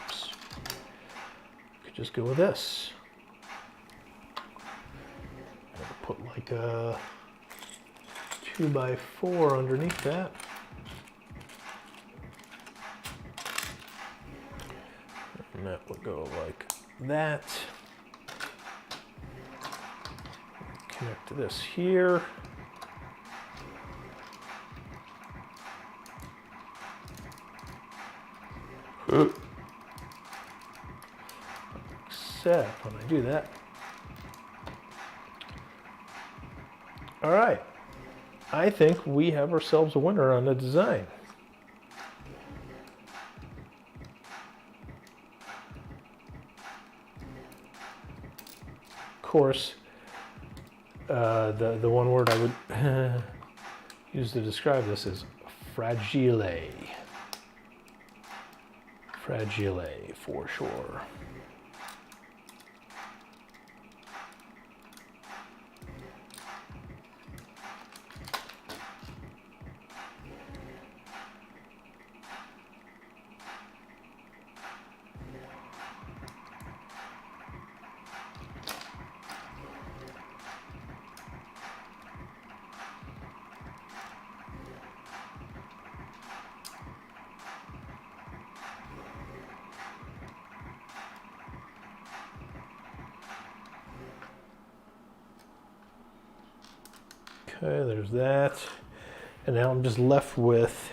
A: Oops. Could just go with this. Put like a 2 by 4 underneath that. And that would go like that. Connect to this here. Except when I do that. All right, I think we have ourselves a winner on the design. Of course, the one word I would use to describe this is fragile. Fragile, for sure. Okay, there's that. And now I'm just left with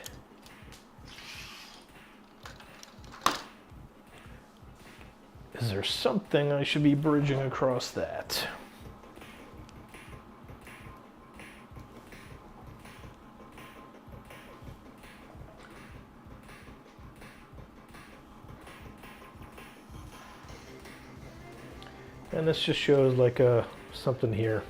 A: is there something I should be bridging across that? And this just shows like something here.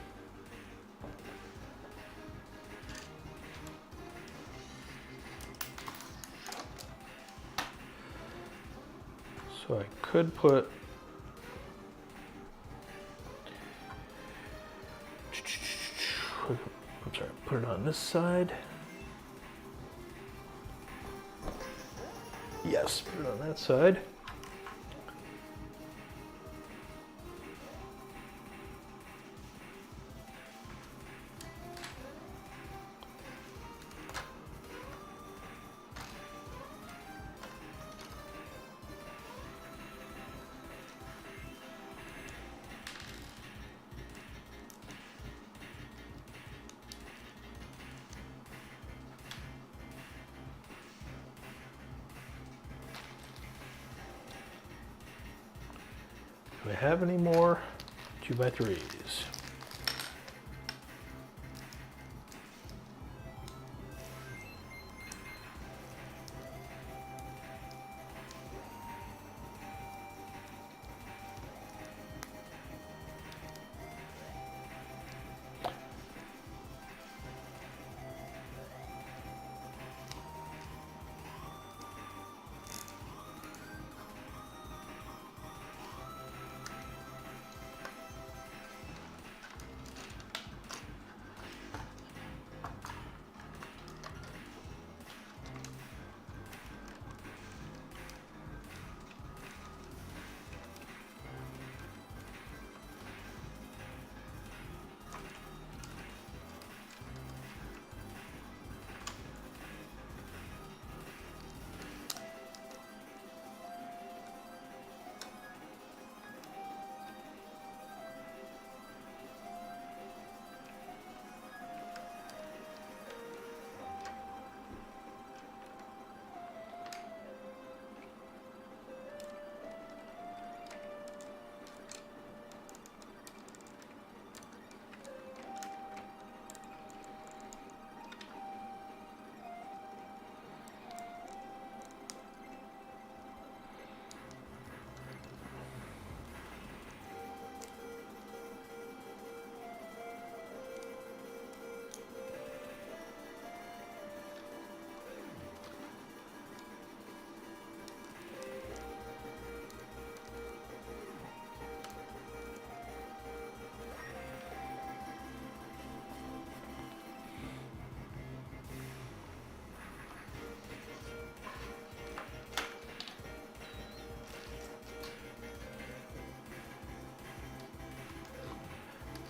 A: So I could put I'm sorry, put it on this side. Yes, put it on that side. Do I have any more 2x3s?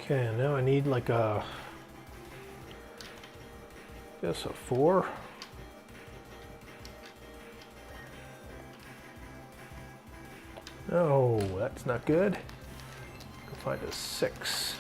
A: Okay, now I need like a, I guess a 4. No, that's not good. Go find a 6.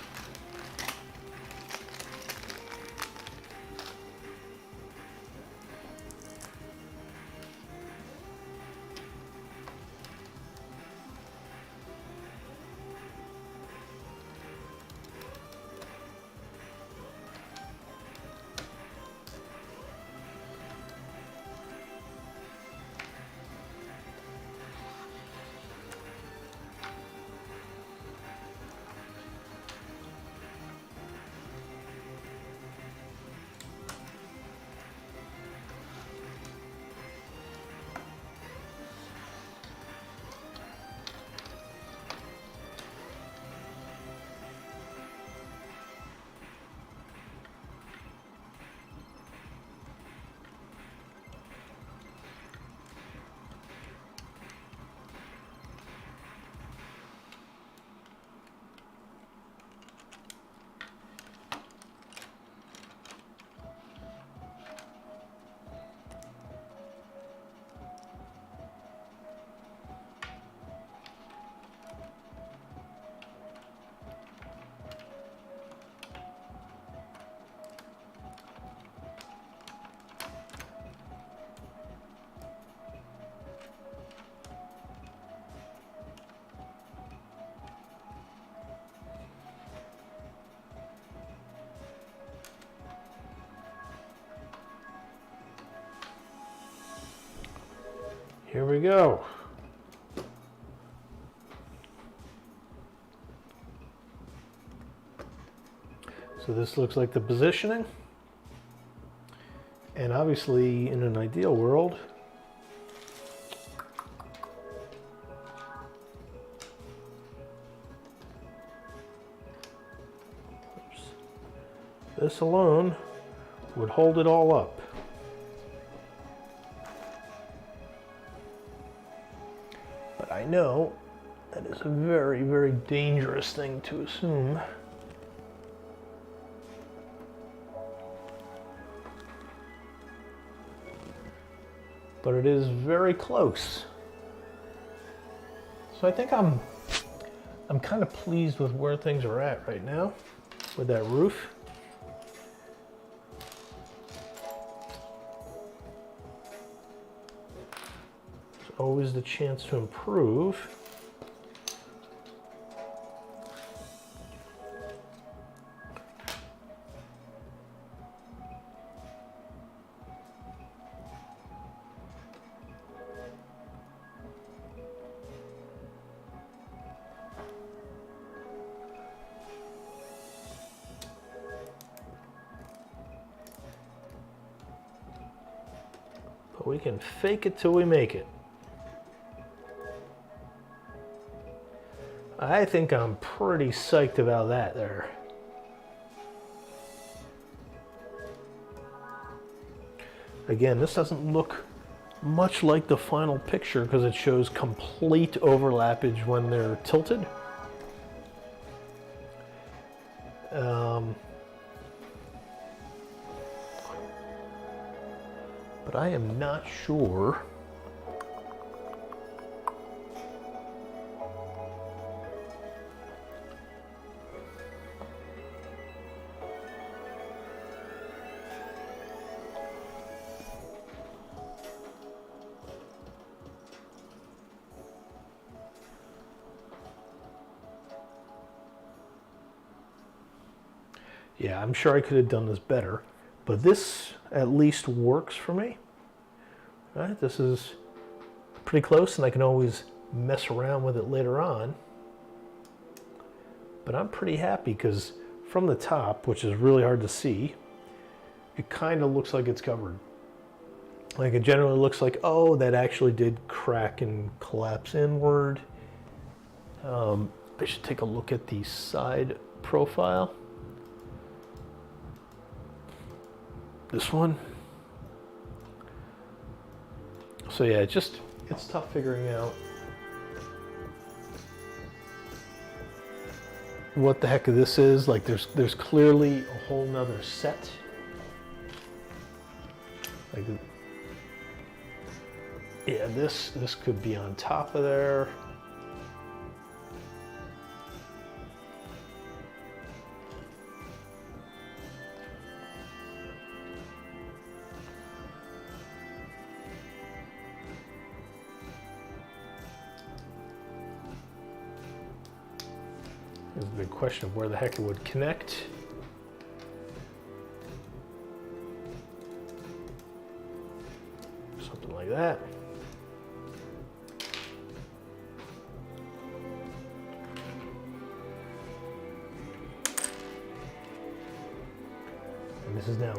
A: Here we go. So this looks like the positioning. And obviously, in an ideal world, this alone would hold it all up. But I know that is a very, very dangerous thing to assume. But it is very close. So I think I'm kind of pleased with where things are at right now with that roof. There's always the chance to improve. But we can fake it till we make it. I think I'm pretty psyched about that there. Again, this doesn't look much like the final picture because it shows complete overlappage when they're tilted. But I am not sure yeah, I'm sure I could have done this better, but this at least works for me. All right, this is pretty close, and I can always mess around with it later on. But I'm pretty happy because from the top, which is really hard to see, it kind of looks like it's covered. Like it generally looks like, oh, that actually did crack and collapse inward. I should take a look at the side profile. This one. So yeah, it's tough figuring out what the heck this is. Like there's clearly a whole nother set. Like, yeah, this could be on top of there. There's a big question of where the heck it would connect. Something like that. And this is now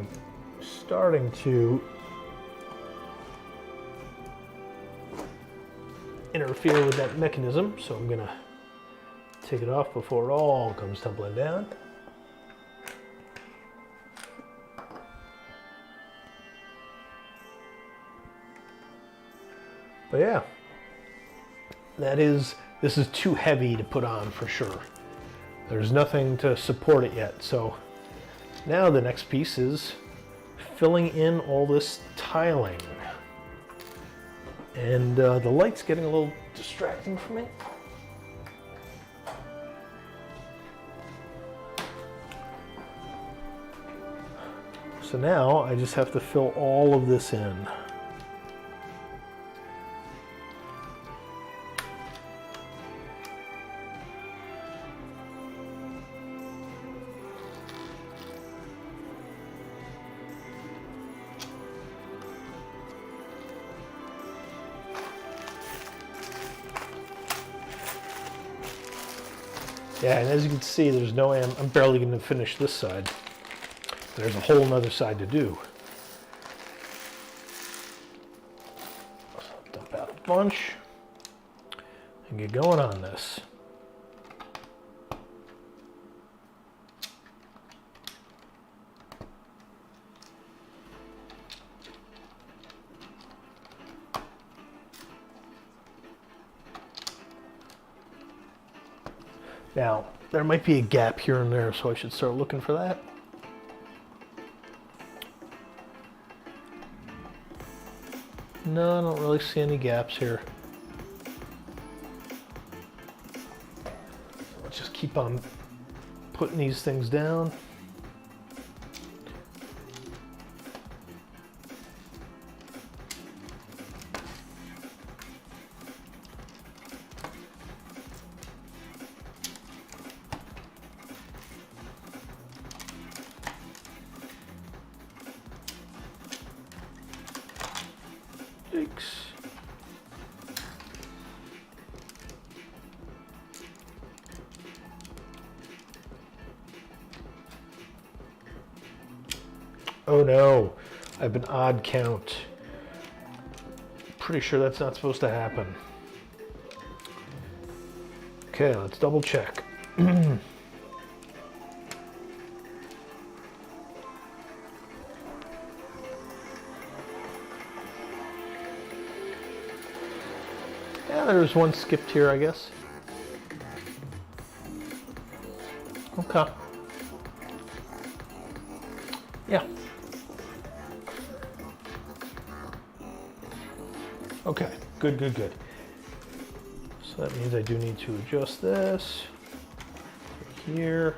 A: starting to interfere with that mechanism, so I'm gonna take it off before it all comes tumbling down. But yeah, this is too heavy to put on for sure. There's nothing to support it yet. So now the next piece is filling in all this tiling. And the light's getting a little distracting for me. So now I just have to fill all of this in. Yeah, and as you can see, there's no I'm barely going to finish this side. There's a whole nother side to do. So dump out a bunch and get going on this. Now, there might be a gap here and there, so I should start looking for that. No, I don't really see any gaps here. Let's just keep on putting these things down. Oh no, I have an odd count. Pretty sure that's not supposed to happen. Okay, let's double check. Yeah, there's one skipped here, I guess. Okay. Yeah. Okay, good, good, good. So that means I do need to adjust this here.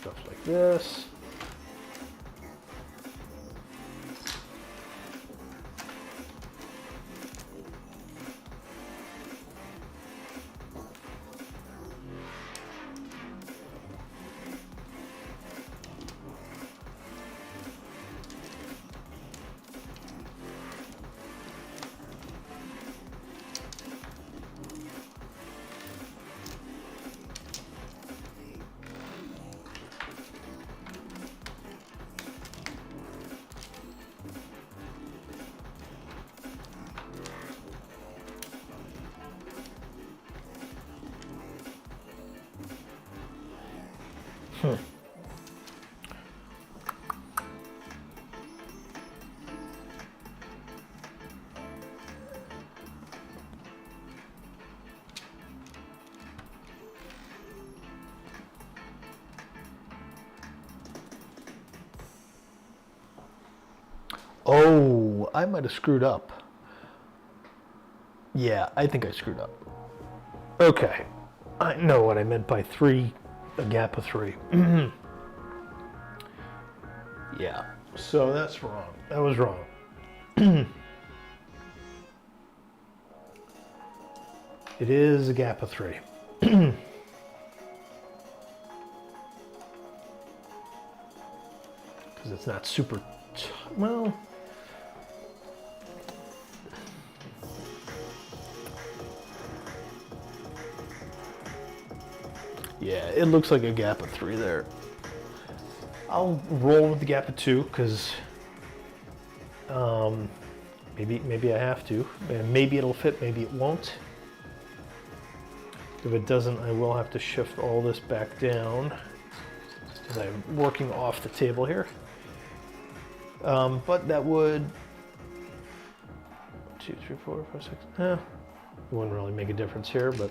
A: Stuff like this. Oh, I might have screwed up. Yeah, I think I screwed up. Okay, I know what I meant by 3, a gap of 3. Yeah, so that's wrong. That was wrong. It is a gap of 3. Because it's not super, well, yeah, it looks like a gap of 3 there. I'll roll with the gap of 2 because maybe I have to. And maybe it'll fit, maybe it won't. If it doesn't, I will have to shift all this back down because I'm working off the table here. But that would 2, 3, 4, 5, 6. It wouldn't really make a difference here, but.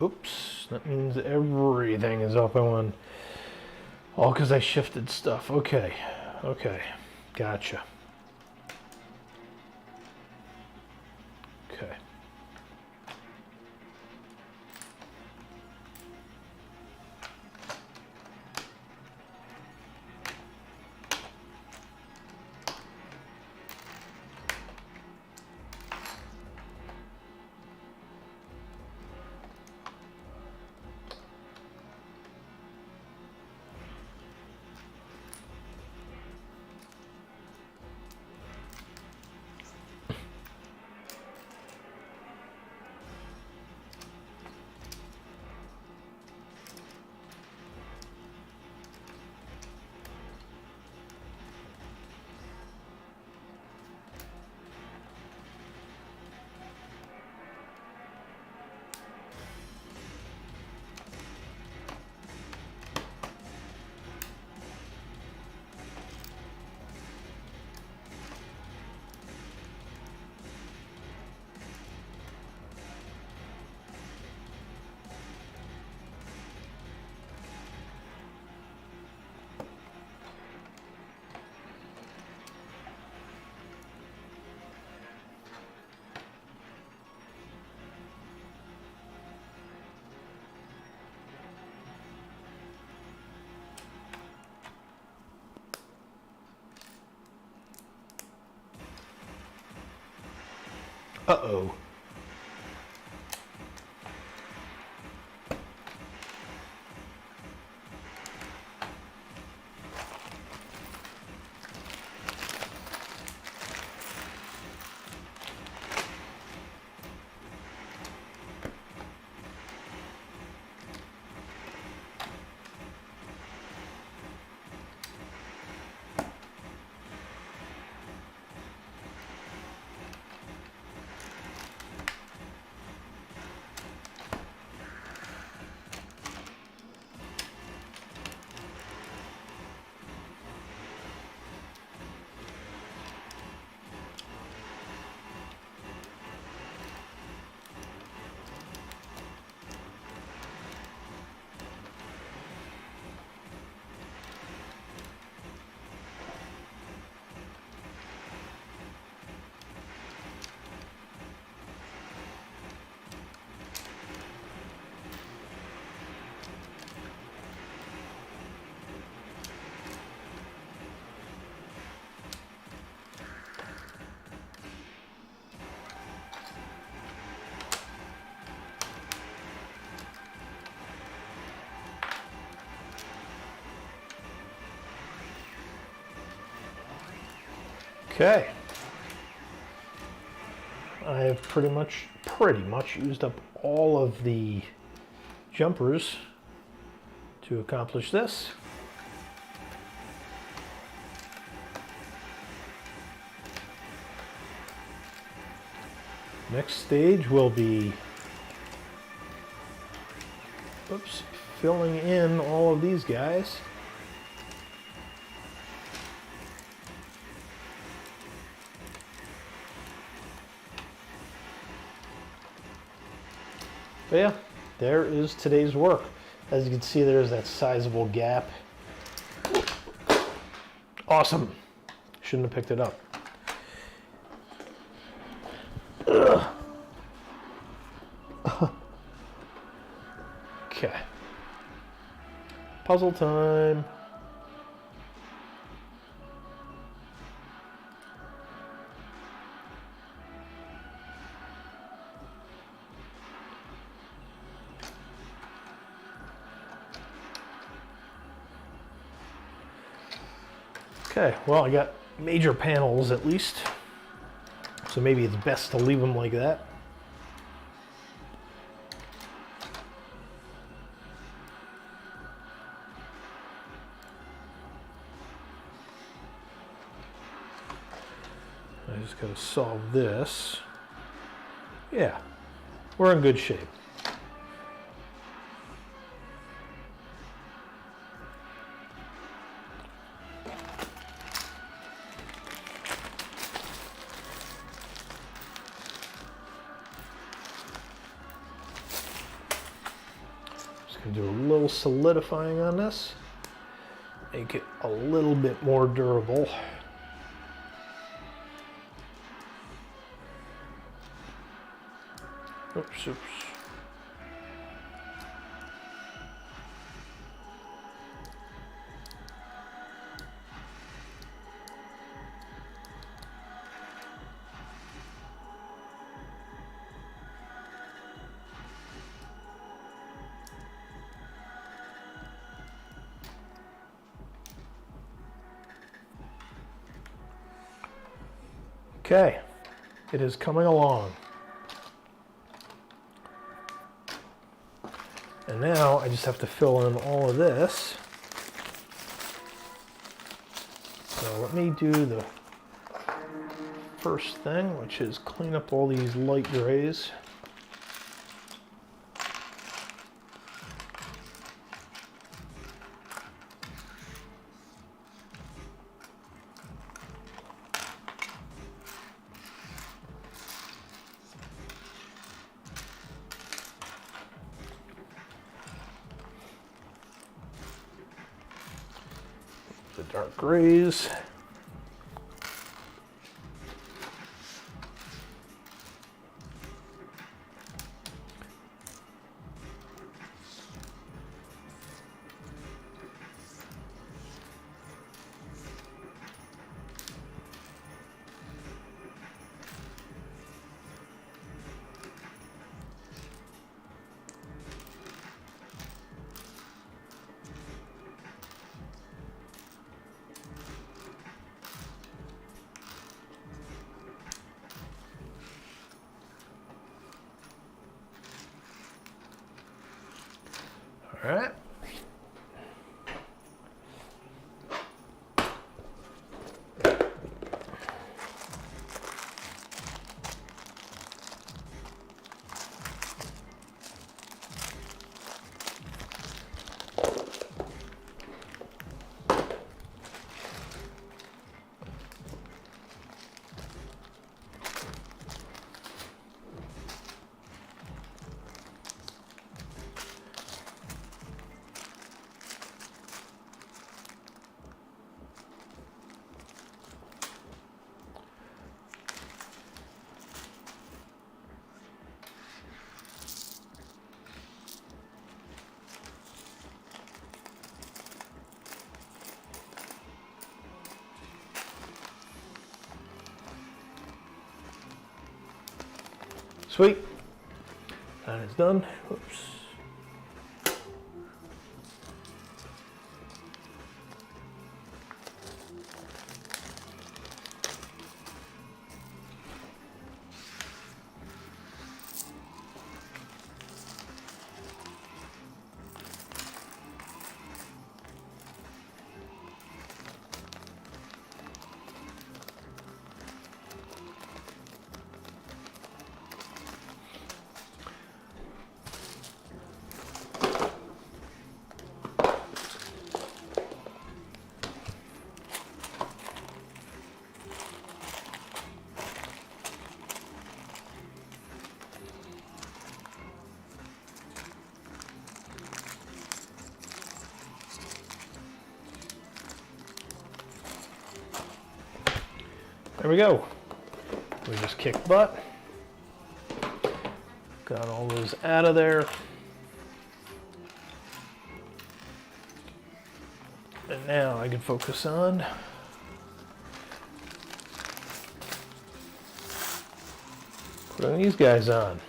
A: Oops, that means everything is up in one. All because I shifted stuff. Okay, okay, gotcha. Okay. Uh-oh. Okay. I have pretty much used up all of the jumpers to accomplish this. Next stage will be filling in all of these guys. But yeah, there is today's work. As you can see, there's that sizable gap. Awesome. Shouldn't have picked it up. Okay. Puzzle time. Okay, well, I got major panels at least, so maybe it's best to leave them like that. I just gotta solve this. Yeah, we're in good shape. Gonna do a little solidifying on this. Make it a little bit more durable. Oops, oops. Okay, it is coming along. And now I just have to fill in all of this. So let me do the first thing, which is clean up all these light grays. The dark grays. All right. Sweet. That is done. Oops. There we go. We just kicked butt. Got all those out of there. And now I can focus on putting these guys on.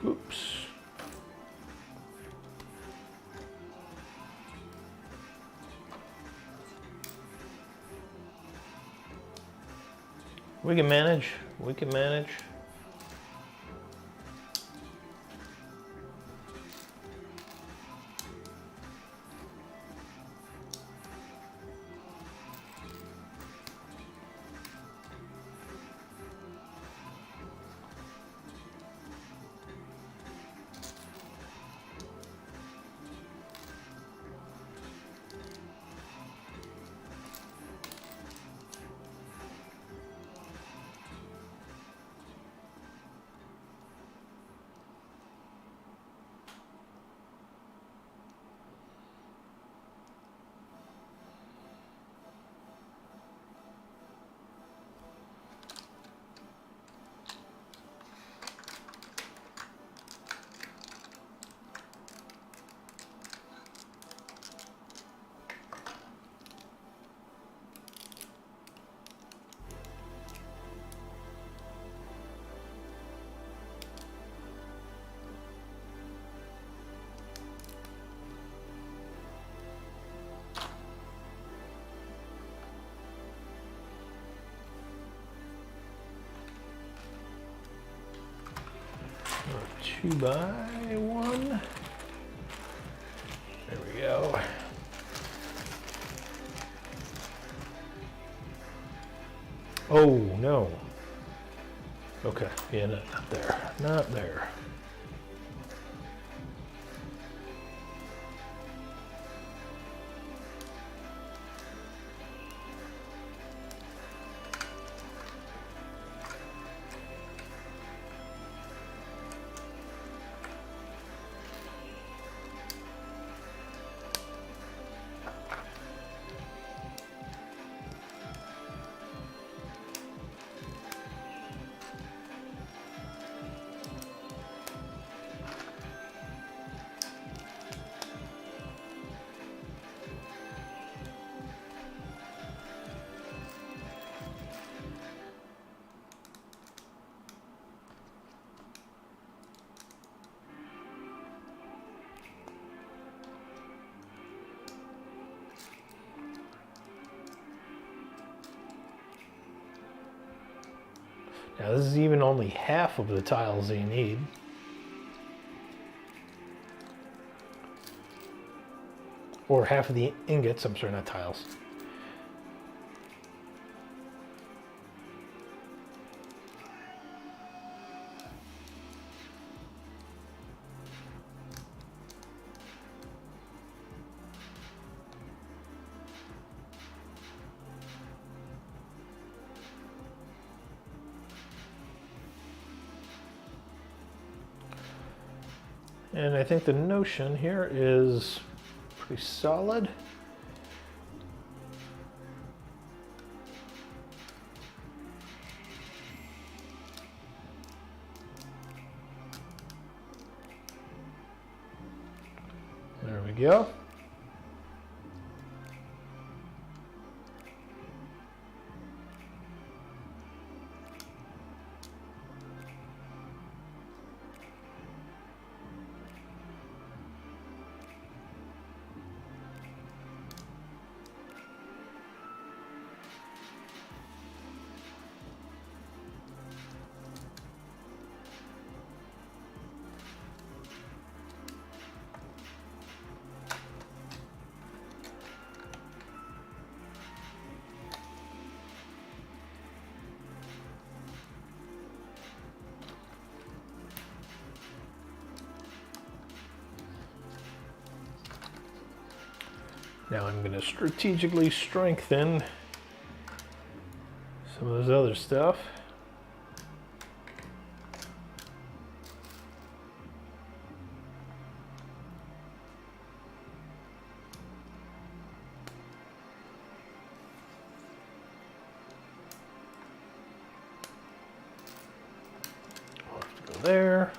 A: Oops. We can manage. We can manage. A 2x1. There we go. Oh no. Okay, yeah, not there. Not there. Now this is even only half of the tiles you need. Or half of the ingots, I'm sorry, not tiles. And I think the notion here is pretty solid. There we go. Now I'm going to strategically strengthen some of this other stuff. I'll have to go there.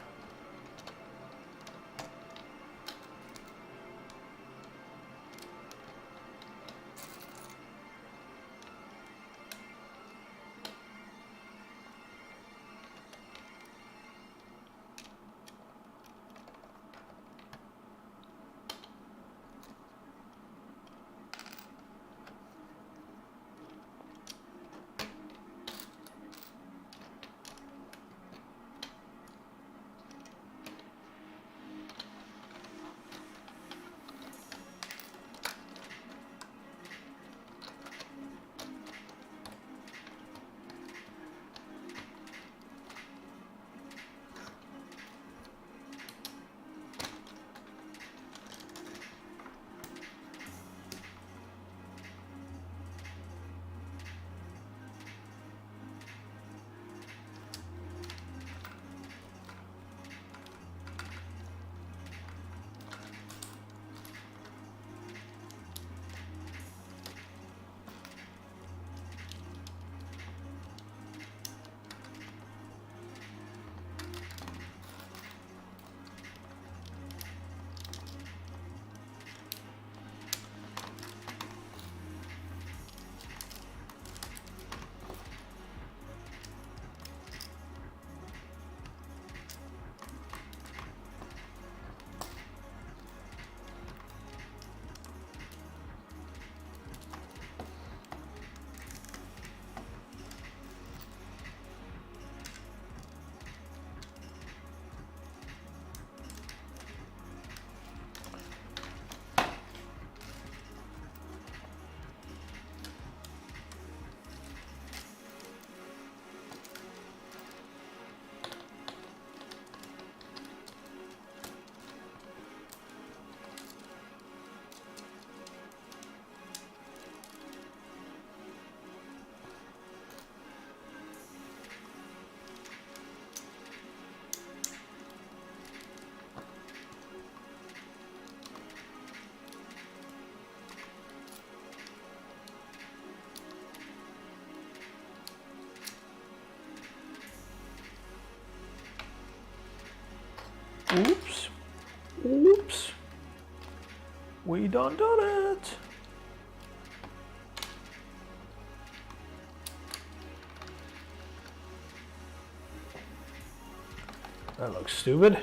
A: We done it. That looks stupid.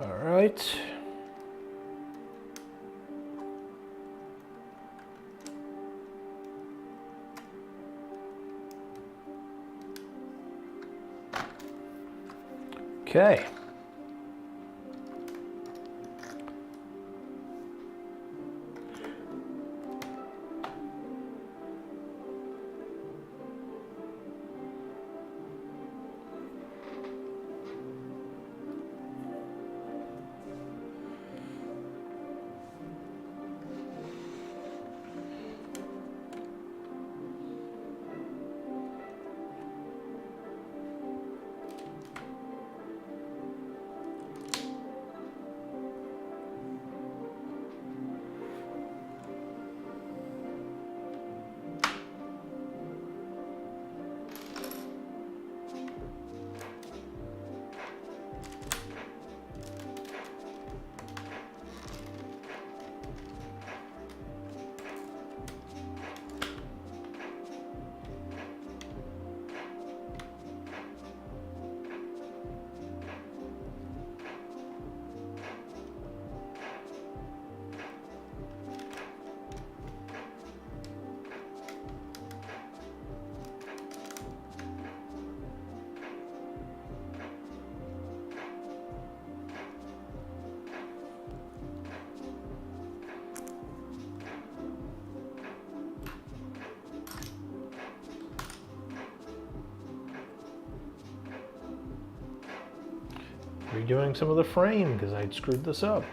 A: All right. Okay. Redoing some of the frame because I'd screwed this up.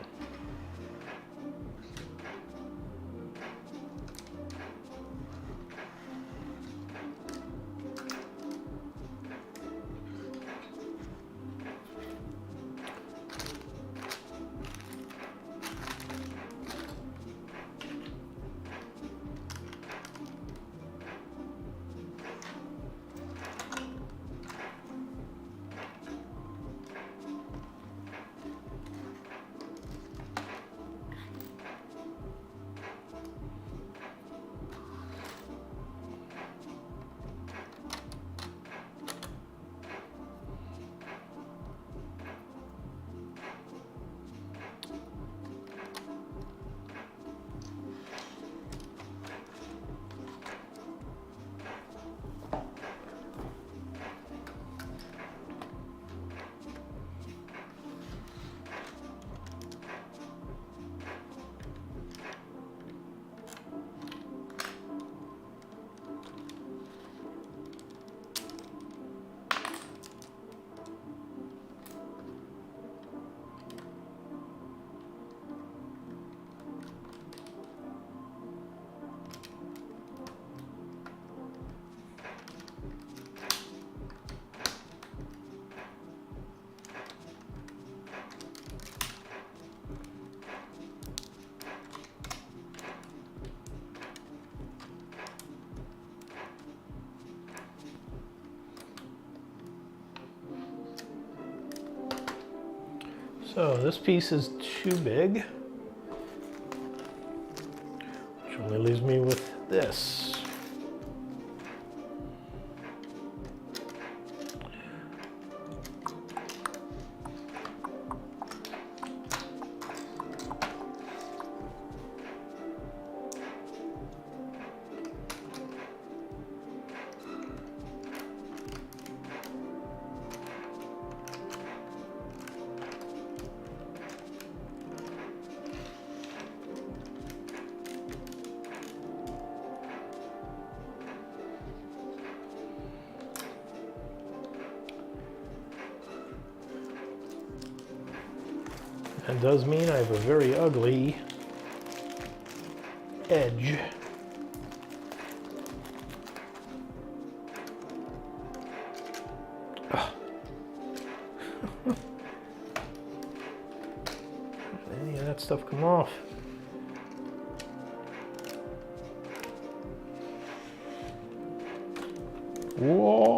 A: So this piece is too big, which only leaves me with this. That does mean I have a very ugly edge. Any of that stuff come off? Whoa!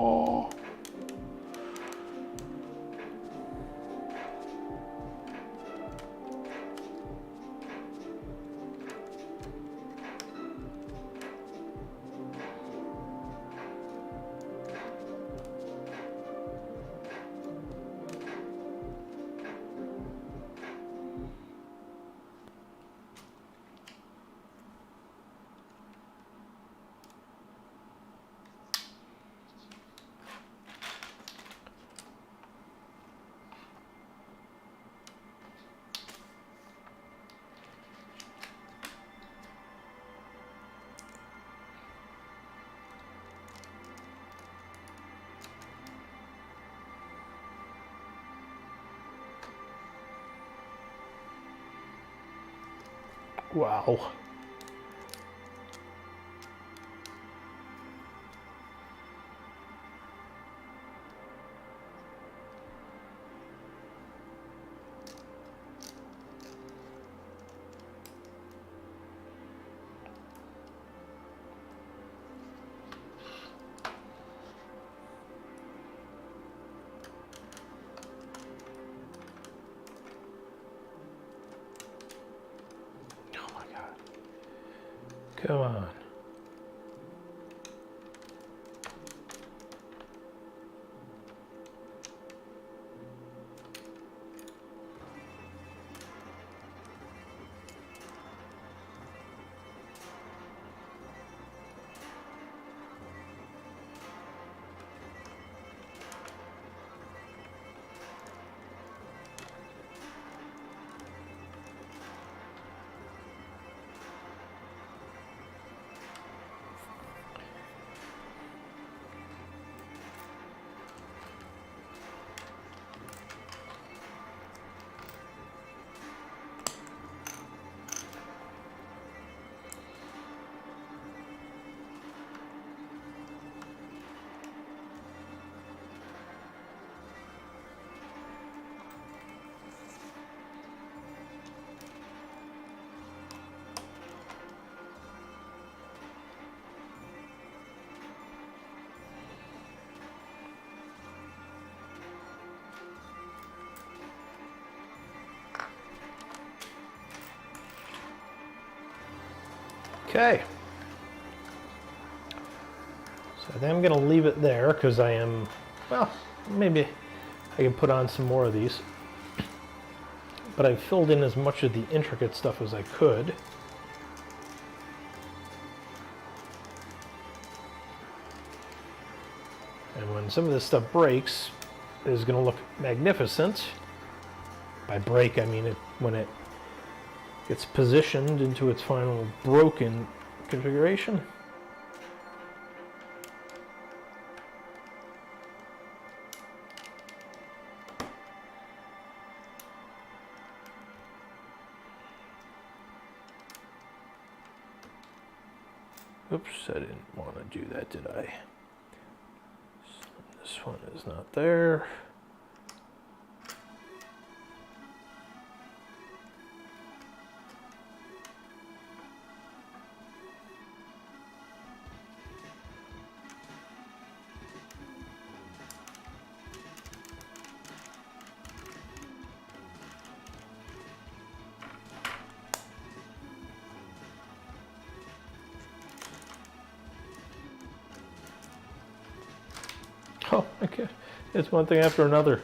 A: Wow. Come on. Okay. So then I'm going to leave it there because I am, well, maybe I can put on some more of these. But I've filled in as much of the intricate stuff as I could. And when some of this stuff breaks, it's going to look magnificent. By break, I mean when it gets positioned into its final broken configuration. Oops, I didn't want to do that, did I? This one is not there. Oh my god, it's one thing after another.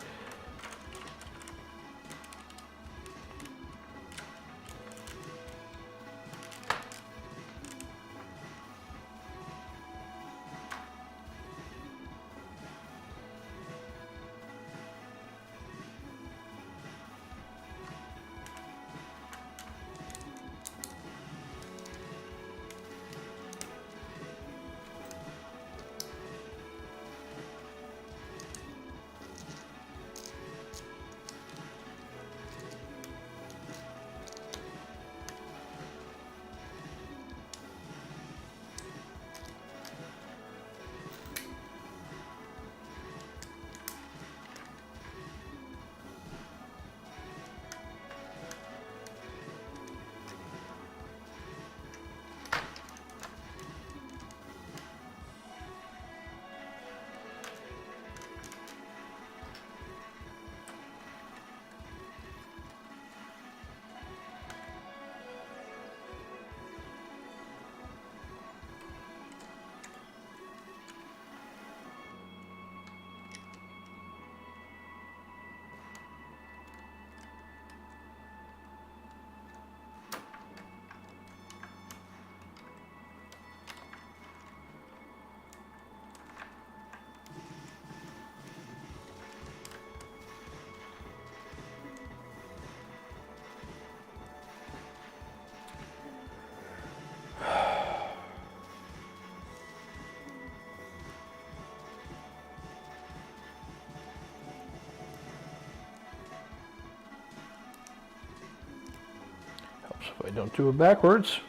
A: Helps if I don't do it backwards.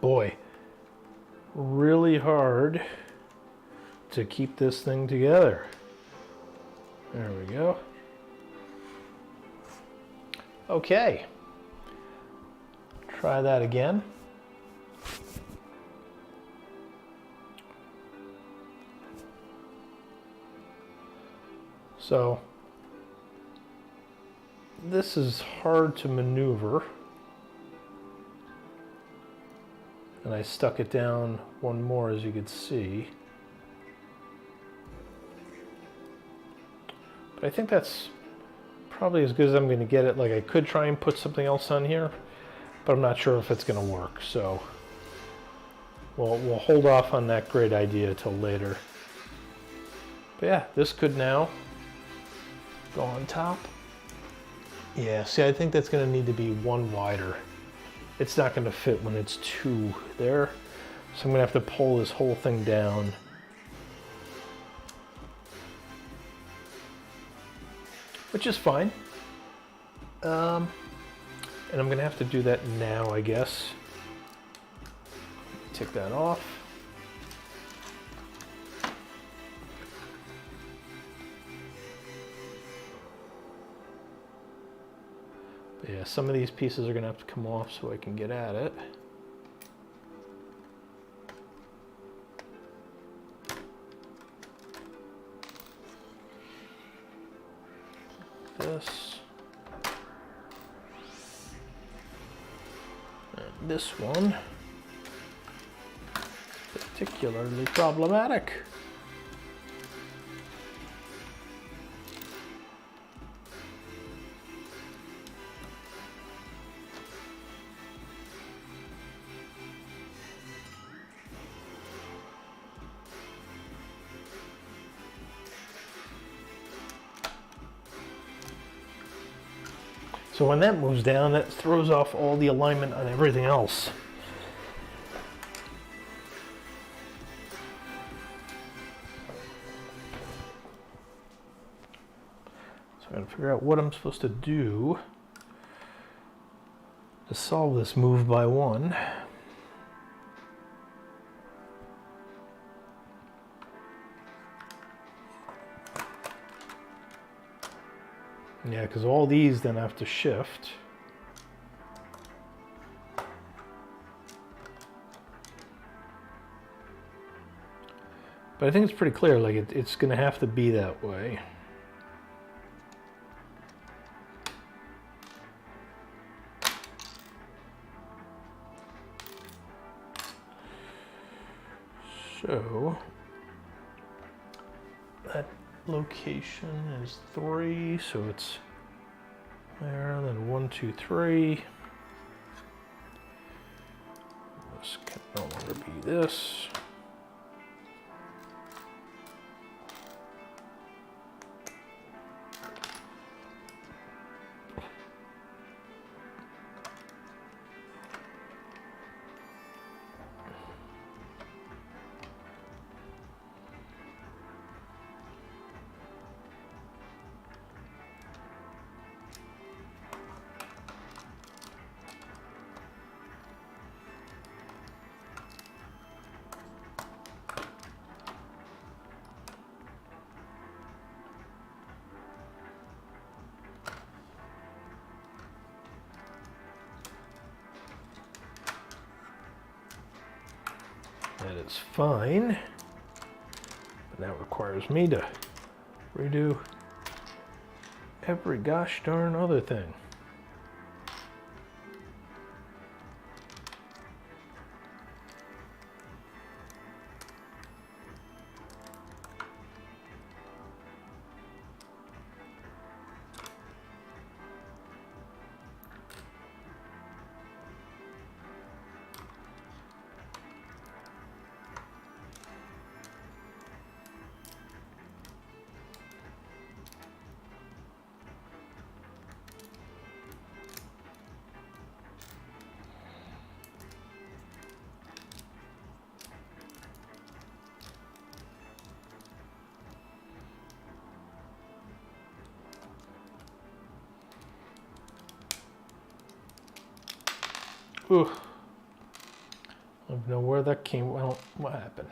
A: Boy, really hard to keep this thing together. There we go. Okay. Try that again. So, this is hard to maneuver. And I stuck it down one more, as you could see. But I think that's probably as good as I'm going to get it. Like, I could try and put something else on here, but I'm not sure if it's going to work. So we'll hold off on that great idea till later. But yeah, this could now go on top. Yeah, see, I think that's going to need to be one wider. It's not going to fit when it's two there. So I'm going to have to pull this whole thing down. Which is fine. And I'm going to have to do that now, I guess. Take that off. But yeah, some of these pieces are going to have to come off so I can get at it. this one particularly problematic. So when that moves down, that throws off all the alignment on everything else. So I'm going to figure out what I'm supposed to do to solve this move by one. Yeah, because all these then have to shift. But I think it's pretty clear, like it's going to have to be that way. So that location is 3, so it's there, then 1, 2, 3. This can no longer be this. That is fine, but that requires me to redo every gosh darn other thing. Ooh. I don't know where that came. Well, what happened?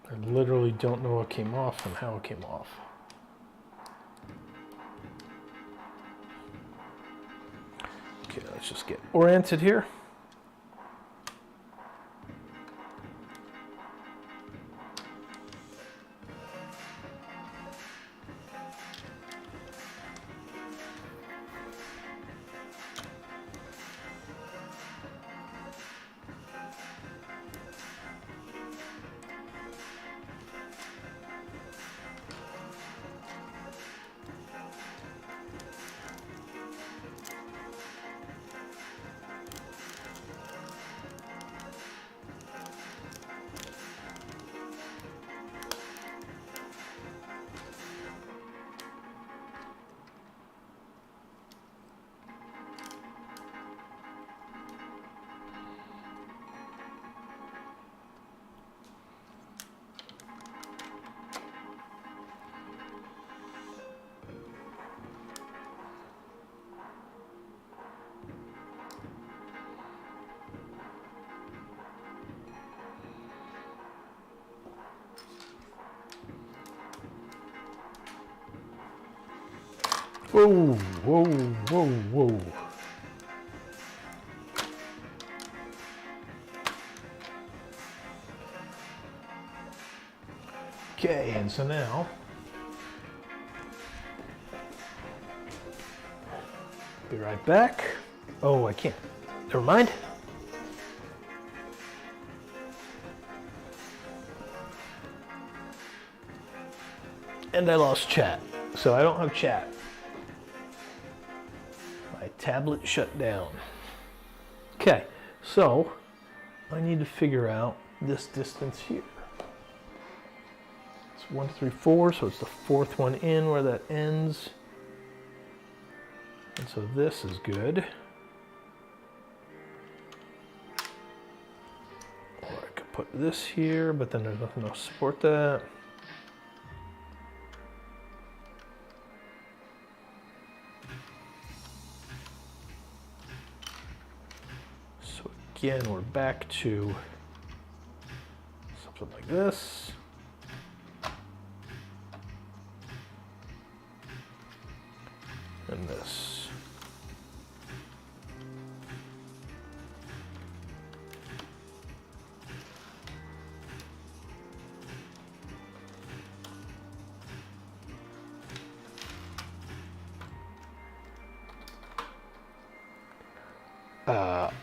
A: I literally don't know what came off and how it came off. Okay, let's just get oriented here. Whoa, whoa, whoa, whoa. Okay, and so now Be right back. Oh, I can't. Never mind. And I lost chat, so I don't have chat. My tablet shut down. Okay, so I need to figure out this distance here. It's 1, 2, 3, 4, so it's the fourth one in where that ends. And so this is good. Or I could put this here, but then there's nothing to support that. So again, we're back to something like this. And this.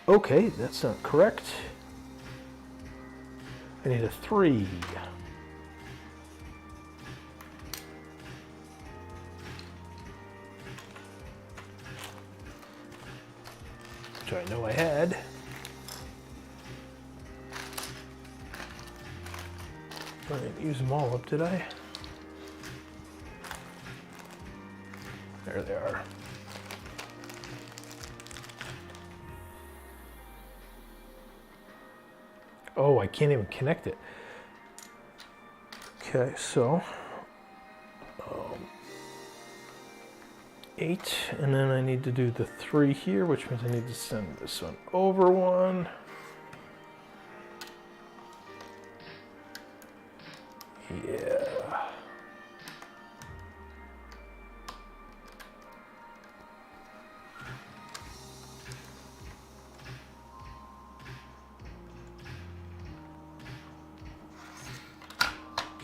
A: Okay, that's not correct. I need a 3. Which I know I had. I didn't use them all up, did I? There they are. Oh, I can't even connect it. Okay, so 8, and then I need to do the 3 here, which means I need to send this one over 1. Yeah.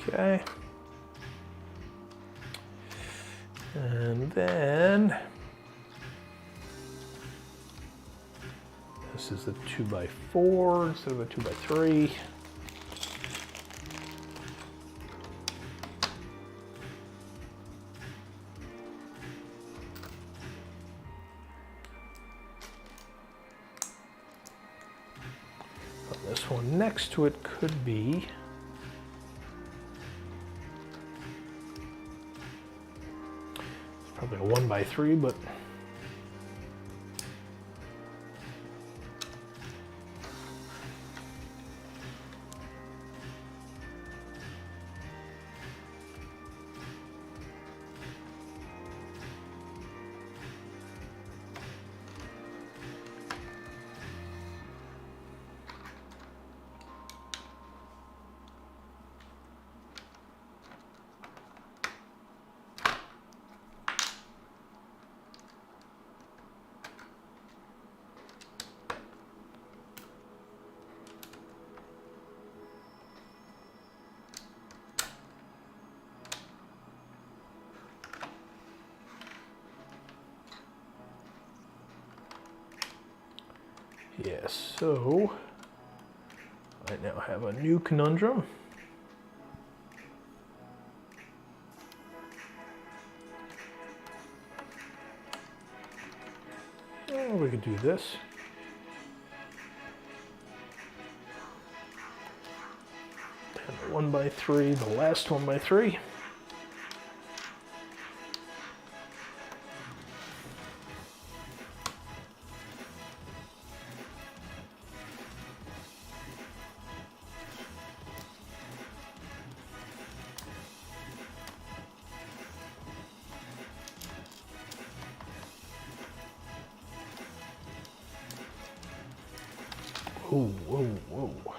A: Okay. And then this is a 2x4 instead of a 2x3. This one next to it could be probably a 1x3, but yes, so I now have a new conundrum. Oh, we could do this. And the 1x3, the last 1x3. Whoa, whoa, whoa.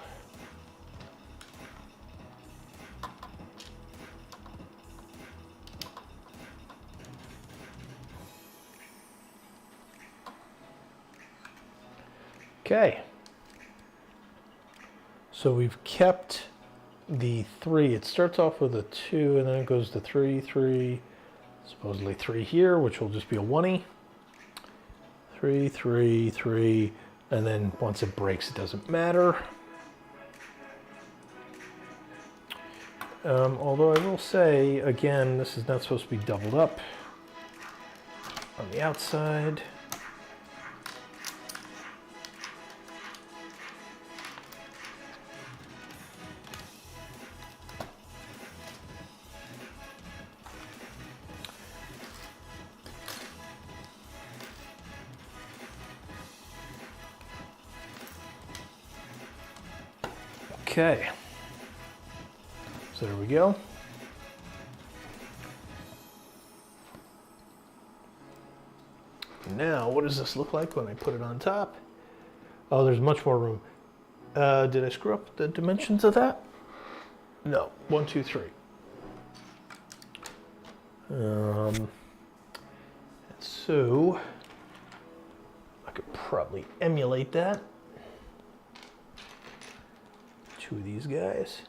A: Okay. So we've kept the 3. It starts off with a 2 and then it goes to 3, 3, supposedly 3 here, which will just be a 1-y. 3, 3, 3, and then once it breaks, it doesn't matter. Although I will say, again, this is not supposed to be doubled up on the outside. Okay, so there we go. Now, what does this look like when I put it on top? Oh, there's much more room. Did I screw up the dimensions of that? No, 1, 2, 3. So, I could probably emulate that. 2 of these guys.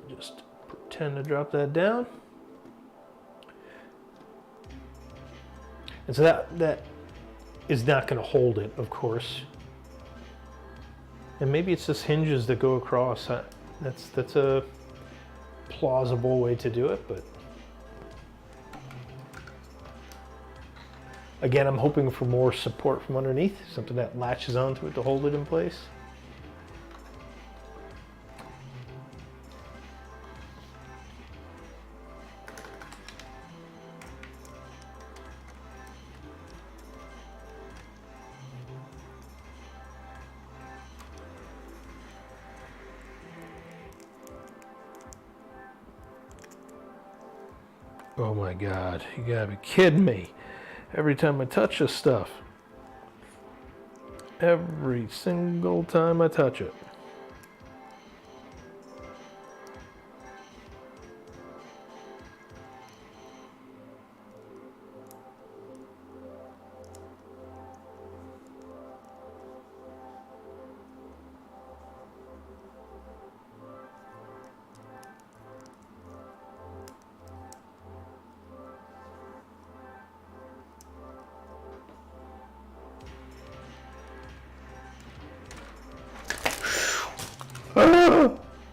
A: Just pretend to drop that down. And so that is not going to hold it, of course. And maybe it's just hinges that go across. That's a plausible way to do it, but again, I'm hoping for more support from underneath, something that latches onto it to hold it in place. Oh my God, you gotta be kidding me. Every time I touch this stuff. Every single time I touch it.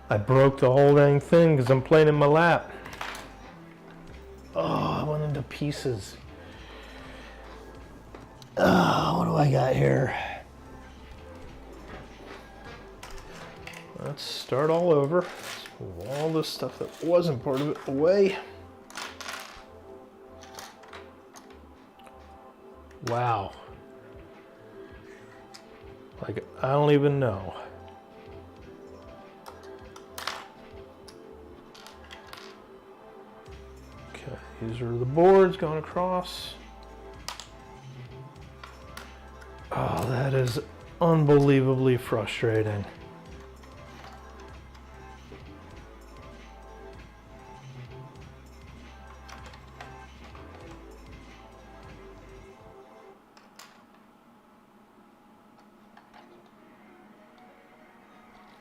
A: I broke the whole dang thing because I'm playing in my lap. Oh, I went into pieces. Oh, what do I got here? Let's start all over. Let's move all this stuff that wasn't part of it away. Wow. Like, I don't even know. Okay, these are the boards going across. Oh, that is unbelievably frustrating.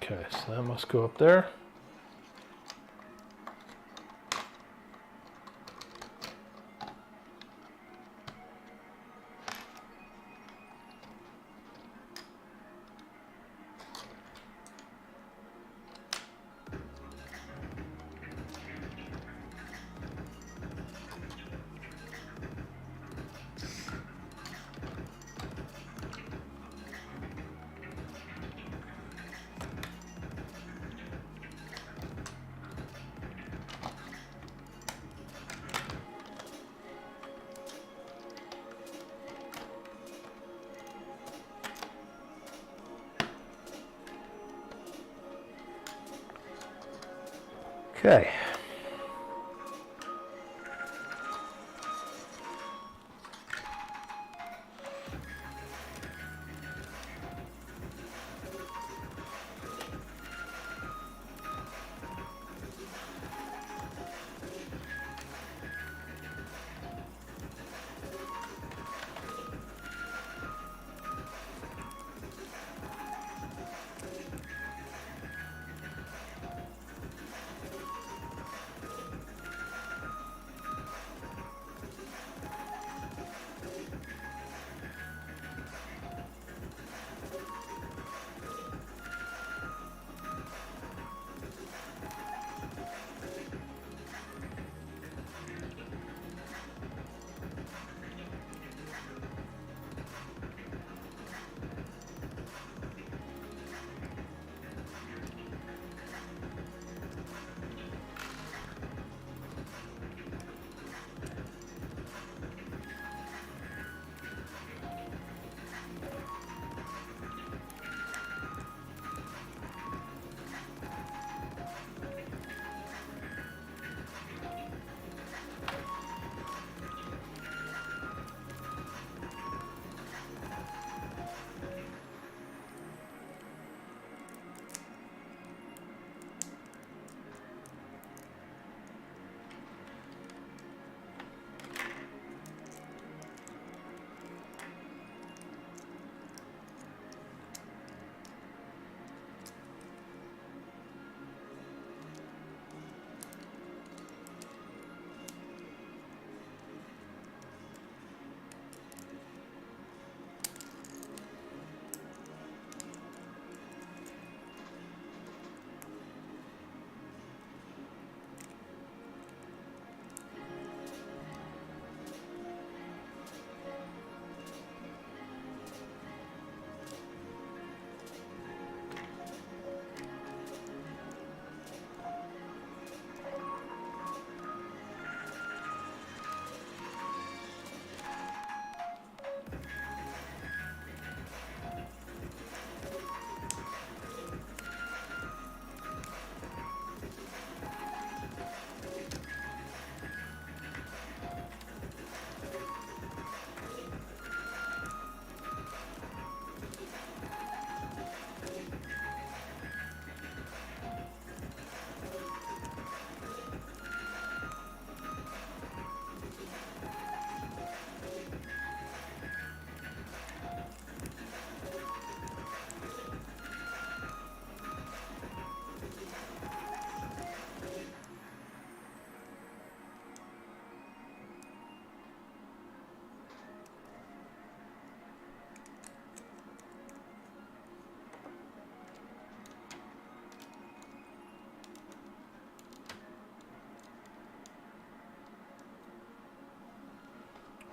A: Okay, so that must go up there. Okay.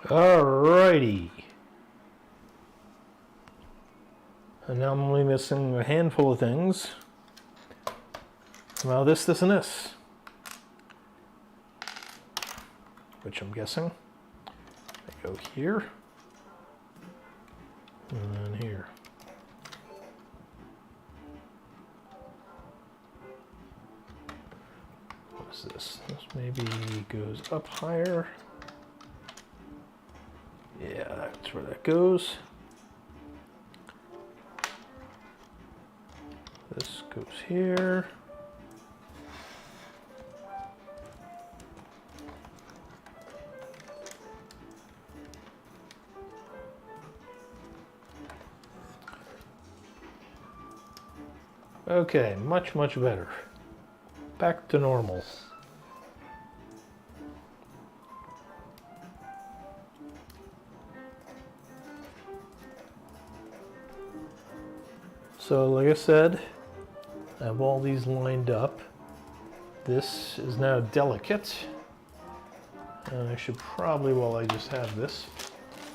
A: Alrighty. And now I'm only missing a handful of things. Well, this, and this. Which I'm guessing. I go here. And then here. What is this? This maybe goes up higher. Yeah, that's where that goes. This goes here. Okay, much, much better. Back to normal. So, like I said, I have all these lined up. This is now delicate. And I should probably, while I just have this,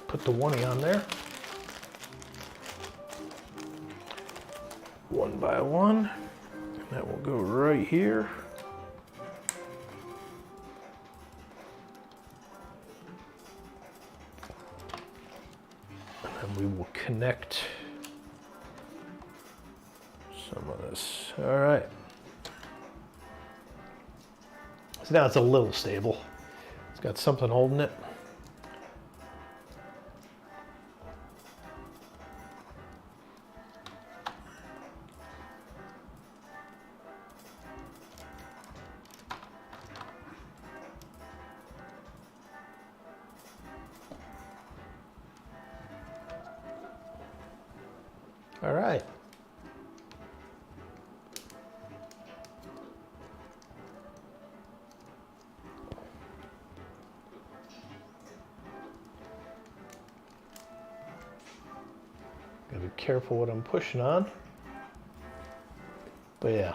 A: put the 1 on there. 1 by 1. And that will go right here. And then we will connect some of this. All right. So now it's a little stable. It's got something holding it. All right. Gotta be careful what I'm pushing on. But yeah,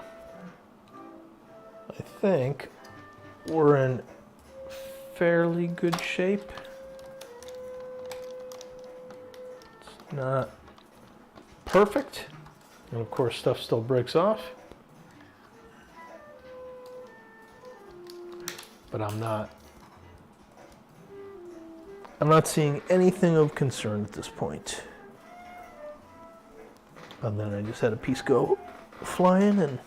A: I think we're in fairly good shape. It's not perfect, and of course stuff still breaks off, but I'm not seeing anything of concern at this point. And then I just had a piece go flying and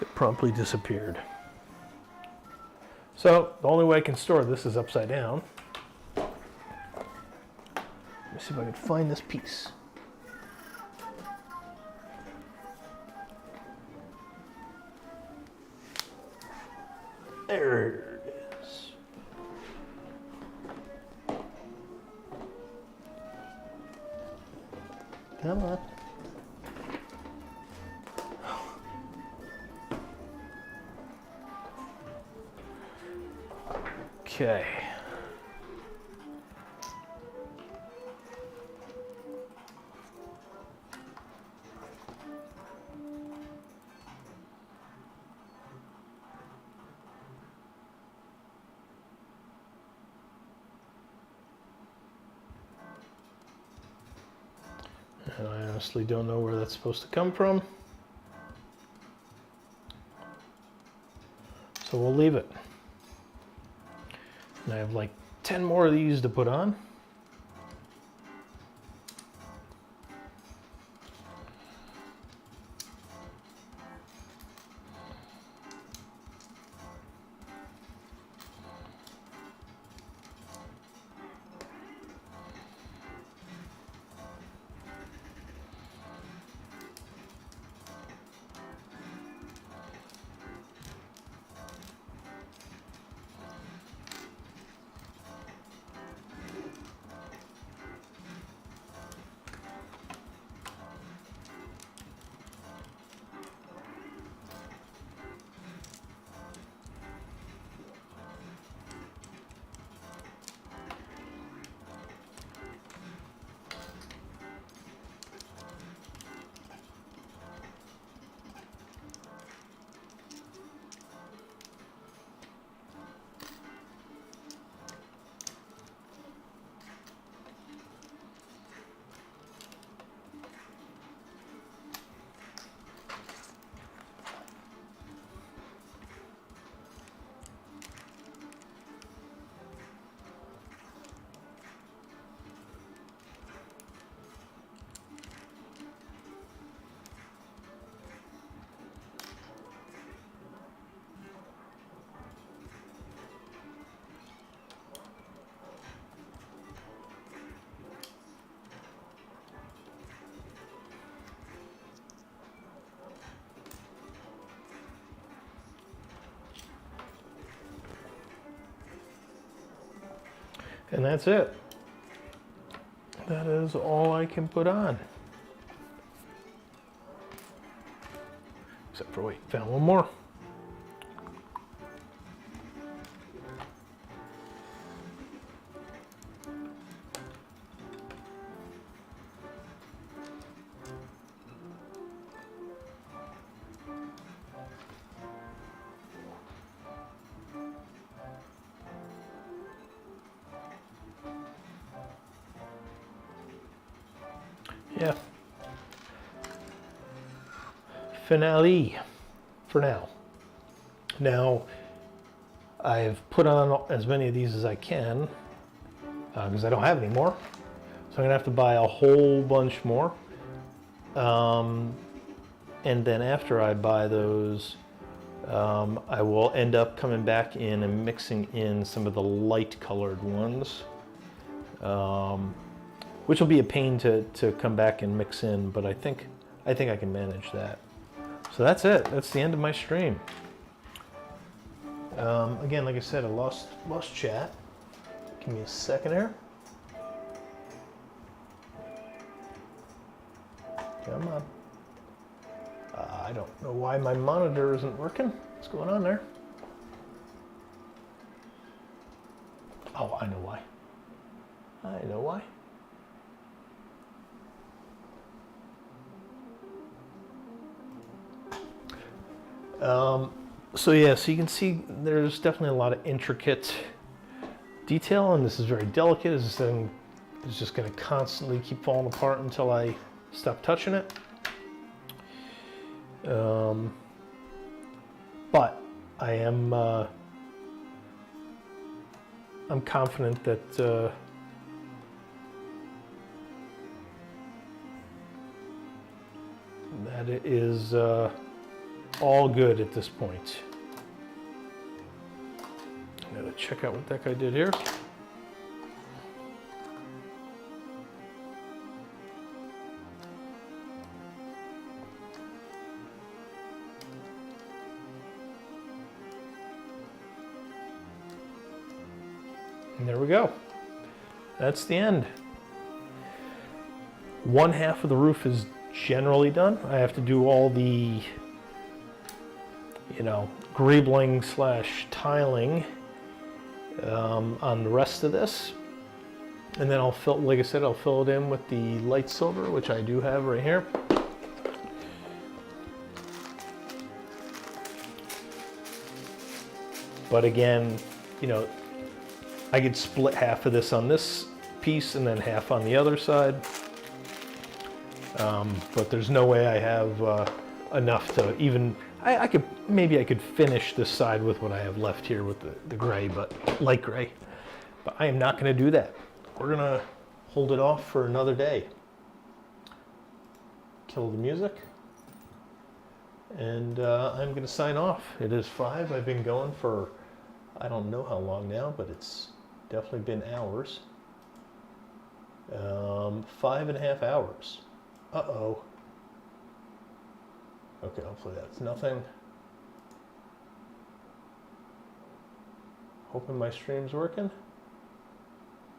A: it promptly disappeared. So the only way I can store this is upside down. Let me see if I can find this piece. There it is. Come on. Okay. And I honestly don't know where that's supposed to come from. So we'll leave it. And I have like 10 more of these to put on. And that's it. That is all I can put on. Except for, wait, found one more. Yeah. Finale for now. Now, I've put on as many of these as I can because I don't have any more. So I'm gonna have to buy a whole bunch more. And then after I buy those, I will end up coming back in and mixing in some of the light colored ones. Which will be a pain to come back and mix in, but I think I can manage that. So that's it. That's the end of my stream. Again, like I said, I lost chat. Give me a second here. Come on. I don't know why my monitor isn't working. What's going on there? Oh, I know why. I know why. So yeah, so you can see there's definitely a lot of intricate detail, and this is very delicate. This thing is just going to constantly keep falling apart until I stop touching it. But I am I'm confident that that it is all good at this point. I'm gonna check out what that guy did here. And there we go. That's the end. One half of the roof is generally done. I have to do all the, greebling / tiling on the rest of this. And then I'll fill, like I said, I'll fill it in with the light silver, which I do have right here. But again, I could split half of this on this piece and then half on the other side. But there's no way I have enough to even, I could finish this side with what I have left here with the gray, but light gray. But I am not gonna do that. We're gonna hold it off for another day. Kill the music. And I'm gonna sign off. It is 5, I've been going for, I don't know how long now, but it's definitely been hours. 5.5 hours. Uh-oh. Okay, hopefully that's nothing. Hoping my stream's working.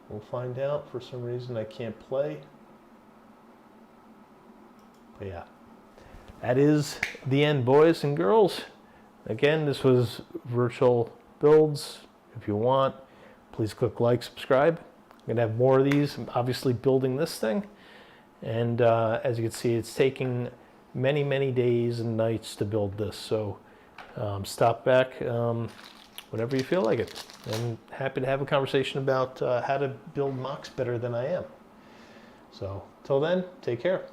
A: We'll find out. For some reason I can't play. But yeah. That is the end, boys and girls. Again, this was Virtual Builds. If you want, please click like, subscribe. I'm going to have more of these. I'm obviously building this thing. And as you can see, it's taking many, many days and nights to build this. So stop back whenever you feel like it. I'm happy to have a conversation about how to build MOCs better than I am. So till then, take care.